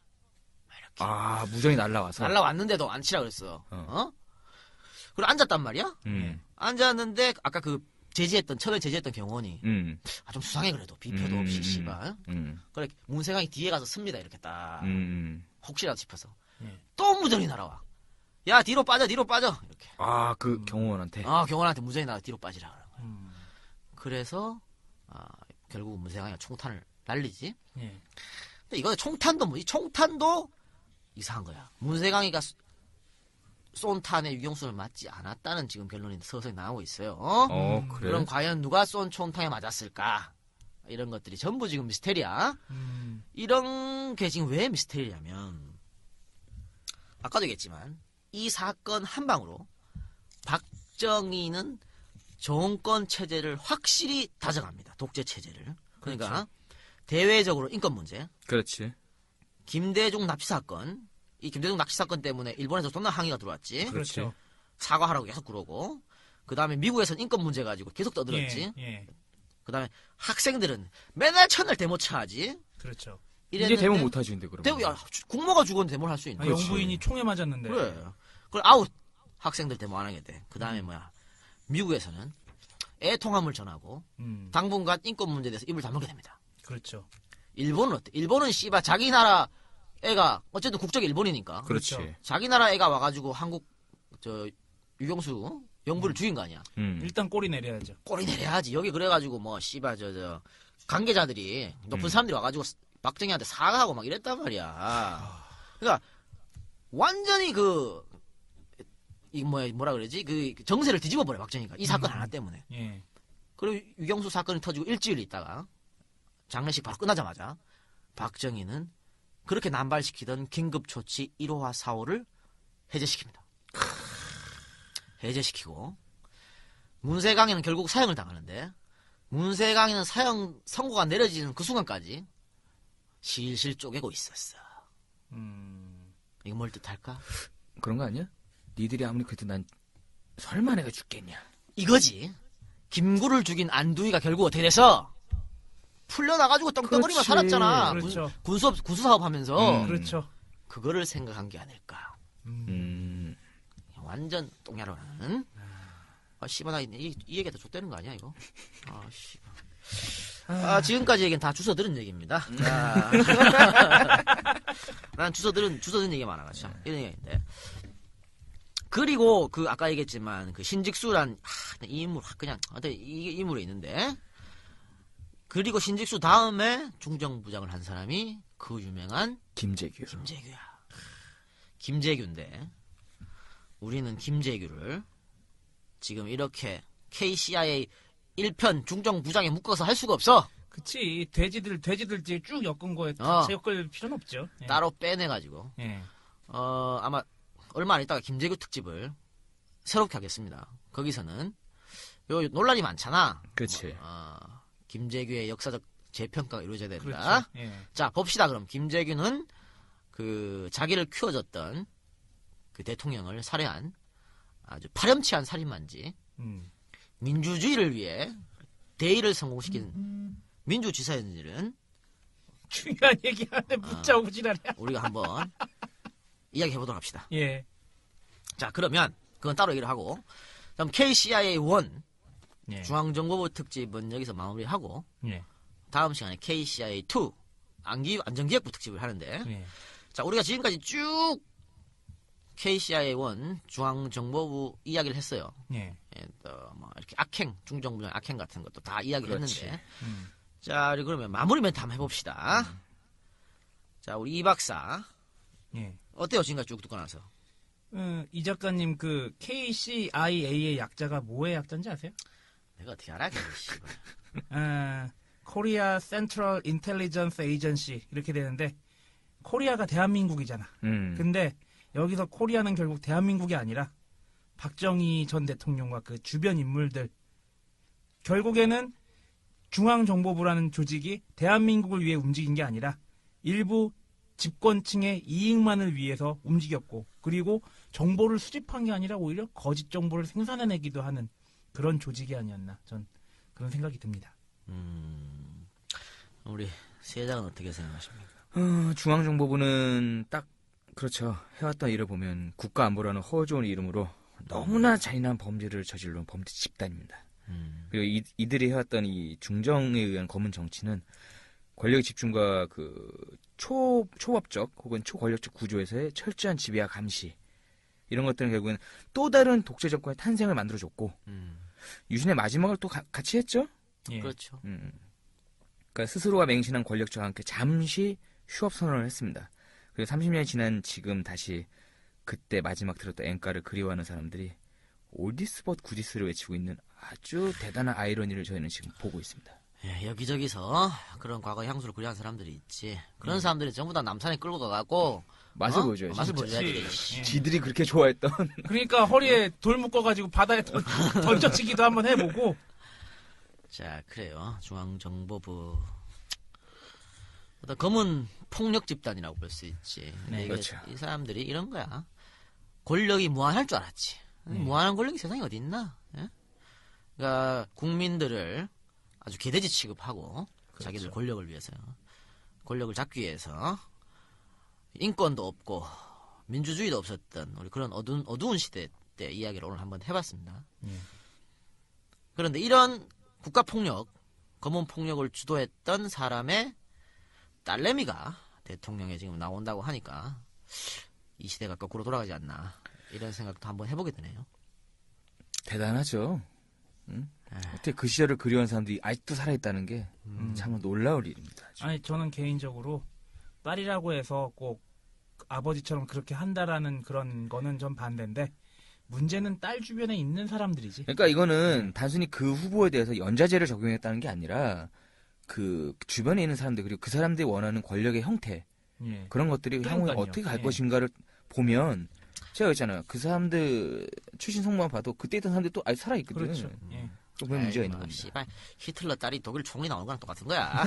무전이 날라와서. 날라왔는데도 안 치라 그랬어. 그리고 앉았단 말이야. 앉았는데 아까 그 처음에 제지했던 경호원이 좀 수상해 그래도 비표도 없이 씨발. 그래 문세강이 뒤에 가서 씁니다 이렇게 딱. 혹시라도 싶어서 또 무전이 날아와. 야 뒤로 빠져 이렇게. 그 경호원한테. 경호원한테 무전이 나와 뒤로 빠지라 그러는 거야. 그래서 결국 문세강이가 총탄을 날리지. 근데 이거 총탄도 뭐지? 총탄도 이상한 거야. 문세강이가 쏜 탄에 유경수를 맞지 않았다는 지금 결론이 서서히 나오고 있어요. 그래? 그럼 과연 누가 쏜 총탄에 맞았을까? 이런 것들이 전부 지금 미스테리야. 이런 게 지금 왜 미스테리냐면 아까도 얘기했지만 이 사건 한 방으로 박정희는 정권 체제를 확실히 다져갑니다. 독재 체제를. 그러니까 그렇죠. 대외적으로 인권 문제. 그렇지. 김대중 납치 사건. 이 김대중 납치 사건 때문에 일본에서 존나 항의가 들어왔지. 그렇죠. 사과하라고 계속 그러고. 그 다음에 미국에서는 인권 문제 가지고 계속 떠들었지. 그 다음에 학생들은 맨날 첫날 데모 차하지. 그렇죠. 이제 데모 못하지 근데 그러면. 국모가 죽었는데 데모를 할 수 있는. 영부인이 총에 맞았는데. 그래. 그걸 아웃. 학생들 데모 안 하게 돼. 그 다음에 미국에서는 애통함을 전하고 당분간 인권 문제에 대해서 입을 다물게 됩니다. 그렇죠. 일본은 어때? 일본은 씨발 자기 나라 애가 어쨌든 국적이 일본이니까. 그렇지. 자기 나라 애가 와가지고 유경수 영부를 죽인 거 아니야. 일단 꼬리 내려야죠. 꼬리 내려야지. 여기 그래가지고 뭐 씨발 관계자들이 높은 사람들이 와가지고 박정희한테 사과하고 막 이랬단 말이야. 그러니까 완전히 뭐라 그러지? 그 정세를 뒤집어 버려 박정희가 이 사건 하나 때문에. 예. 그리고 유경수 사건이 터지고 일주일 있다가 장례식 바로 끝나자마자 박정희는 그렇게 남발시키던 긴급조치 1호와 4호를 해제시킵니다. 해제시키고 문세강에는 결국 사형을 당하는데 문세강에는 사형 선고가 내려지는 그 순간까지 실실 쪼개고 있었어. 이거 뭘 뜻할까? 그런 거 아니야? 니들이 아무리 그래도 난 설마 내가 죽겠냐? 이거지. 김구를 죽인 안두희가 결국 어떻게 돼서 풀려나가지고 떵떵거리만 살았잖아. 그렇죠. 군수사업 하면서. 그렇죠. 그거를 생각한 게 아닐까. 완전 똥야로는. 씨발, 나 이 얘기가 다 족되는 거 아니야, 이거? 씨발. 지금까지 얘기는 다 주워 들은 얘기입니다. 난 주워 들은 얘기가 많아가지고. 이런 얘기인데. 그리고 아까 얘기했지만 신직수란 이 인물 그냥 이 인물이 있는데 그리고 신직수 다음에 중정부장을 한 사람이 그 유명한 김재규야. 김재규인데 우리는 김재규를 지금 이렇게 KCIA 1편 중정부장에 묶어서 할 수가 없어. 그치. 돼지들 쭉 엮은 거에 엮을 필요는 없죠. 예. 따로 빼내가지고. 예. 아마 얼마 안 있다가 김재규 특집을 새롭게 하겠습니다. 거기서는 요 논란이 많잖아. 그렇지. 김재규의 역사적 재평가가 이루어져야 된다. 그렇죠. 예. 자, 봅시다. 그럼 김재규는 자기를 키워줬던 그 대통령을 살해한 아주 파렴치한 살인마인지 민주주의를 위해 대의를 성공시킨 민주지사였는지는 중요한 얘기하는데 묻자고 지랄이야. 우리가 한번 이야기해보도록 합시다. 예. 자, 그러면 그건 따로 얘기를 하고 그럼 KCIA 1 예. 중앙정보부 특집은 여기서 마무리하고 예. 다음 시간에 KCIA 2 안전기획부 특집을 하는데 예. 자, 우리가 지금까지 쭉 KCIA 1 중앙정보부 이야기를 했어요. 예. 뭐 이렇게 중정부장 악행 같은 것도 다 이야기를 그렇지. 했는데 자, 그러면 마무리 멘트 한번 해봅시다. 자, 우리 이 박사 예. 어때요? 지금까지 쭉 듣고 나서. 이 작가님 KCIA의 약자가 뭐의 약자인지 아세요? 내가 어떻게 알아? 씨발. 코리아 센트럴 인텔리전스 에이전시 이렇게 되는데 코리아가 대한민국이잖아. 근데 여기서 코리아는 결국 대한민국이 아니라 박정희 전 대통령과 그 주변 인물들 결국에는 중앙정보부라는 조직이 대한민국을 위해 움직인 게 아니라 일부 집권층의 이익만을 위해서 움직였고 그리고 정보를 수집한 게 아니라 오히려 거짓 정보를 생산해내기도 하는 그런 조직이 아니었나 전 그런 생각이 듭니다. 우리 세장은 어떻게 생각하십니까? 중앙정보부는 딱 그렇죠. 해왔던 일을 보면 국가안보라는 허좋은 이름으로 너무나 잔인한 범죄를 저지른 범죄 집단입니다. 그리고 이들이 해왔던 이 중정에 의한 검은 정치는 권력 집중과 초법적 혹은 초권력적 구조에서의 철저한 지배와 감시 이런 것들은 결국엔 또 다른 독재 정권의 탄생을 만들어줬고 유신의 마지막을 또 같이 했죠. 예. 그렇죠. 그러니까 스스로가 맹신한 권력자와 함께 잠시 휴업 선언을 했습니다. 그리고 30년이 지난 지금 다시 그때 마지막 들었던 앵가를 그리워하는 사람들이 올디스 벗 구디스를 외치고 있는 아주 대단한 아이러니를 저희는 지금 보고 있습니다. 예, 여기저기서 그런 과거 향수를 그리워하는 사람들이 있지. 그런 사람들이 전부 다 남산에 끌고 가갖고 맛을 보여줘야지. 맛을 보여줘야 돼. 지들이 그렇게 좋아했던. 그러니까 허리에 돌 묶어가지고 바다에 던져치기도 한번 해보고. 자, 그래요. 중앙정보부 어떤 검은 폭력 집단이라고 볼 수 있지. 네, 그렇죠. 이 사람들이 이런 거야. 권력이 무한할 줄 알았지. 무한한 권력이 세상에 어디 있나? 예? 그러니까 국민들을 아주 개돼지 취급하고 그렇죠. 자기들 권력을 위해서 권력을 잡기 위해서 인권도 없고 민주주의도 없었던 우리 그런 어두운 시대 때 이야기를 오늘 한번 해봤습니다. 그런데 이런 국가폭력, 검은폭력을 주도했던 사람의 딸내미가 대통령에 지금 나온다고 하니까 이 시대가 거꾸로 돌아가지 않나 이런 생각도 한번 해보게 되네요. 대단하죠. 응? 어떻게 그 시절을 그리워하는 사람들이 아직도 살아있다는 게 참 놀라울 일입니다. 아니 저는 개인적으로 딸이라고 해서 꼭 아버지처럼 그렇게 한다라는 그런 거는 좀 반대인데 문제는 딸 주변에 있는 사람들이지. 그러니까 이거는 단순히 그 후보에 대해서 연좌제를 적용했다는 게 아니라 그 주변에 있는 사람들 그리고 그 사람들이 원하는 권력의 형태 예. 그런 것들이 향후에 그러니까요. 어떻게 갈 예. 것인가를 보면 제가 있잖아요. 그 사람들 출신 성만 봐도 그때 있던 사람들이 또 아직 살아있거든. 그렇죠. 예. 그런 문제가 있는 겁니다. 씨발 히틀러 딸이 독일 총리 나오는 거랑 똑같은 거야.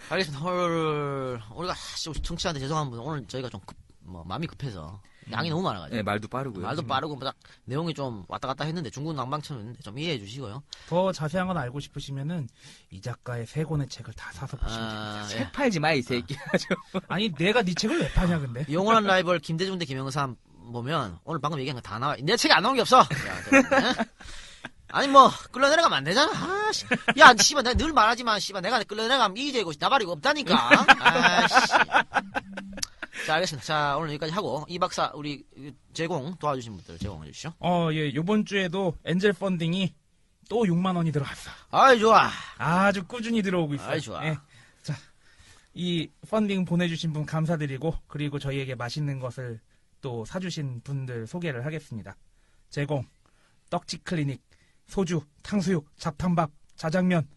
알겠습니다. 오늘 우리가 청취자한테 죄송한 분 오늘 저희가 좀 마음이 급해서 양이 너무 많아가지고. 네, 말도 빠르고요. 말도 빠르고 딱 내용이 좀 왔다 갔다 했는데 중국 낭방처럼 했는데 좀 이해해 주시고요. 더 자세한 건 알고 싶으시면은 이 작가의 세 권의 책을 다 사서 보시면 됩니다. 책 팔지 마 이 새끼. 아니 내가 네 책을 왜 파냐 근데. 영원한 라이벌 김대중 대 김영삼 보면 오늘 방금 얘기한 거 다 나와. 내 책에 안 나온 게 없어. 야, 아니 뭐 끌려내려가면 안 되잖아. 아, 씨. 야, 씨발 내가 늘 말하지만 씨발 내가 끌려내려가면 이기되고 나발이고 없다니까. 아, 씨. 자, 알겠습니다. 자, 오늘 여기까지 하고 이 박사 우리 제공 도와주신 분들 제공해 주시죠. 예, 요번 주에도 엔젤 펀딩이 또 6만 원이 들어왔어. 아이 좋아. 아주 꾸준히 들어오고 있어요. 아이 좋아. 예. 자, 이 펀딩 보내주신 분 감사드리고 그리고 저희에게 맛있는 것을 또 사주신 분들 소개를 하겠습니다. 제공 떡지 클리닉, 소주, 탕수육, 잡탕밥, 자장면,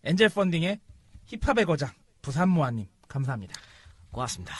엔젤 펀딩의 힙합의 거장 부산모아님 감사합니다. 고맙습니다.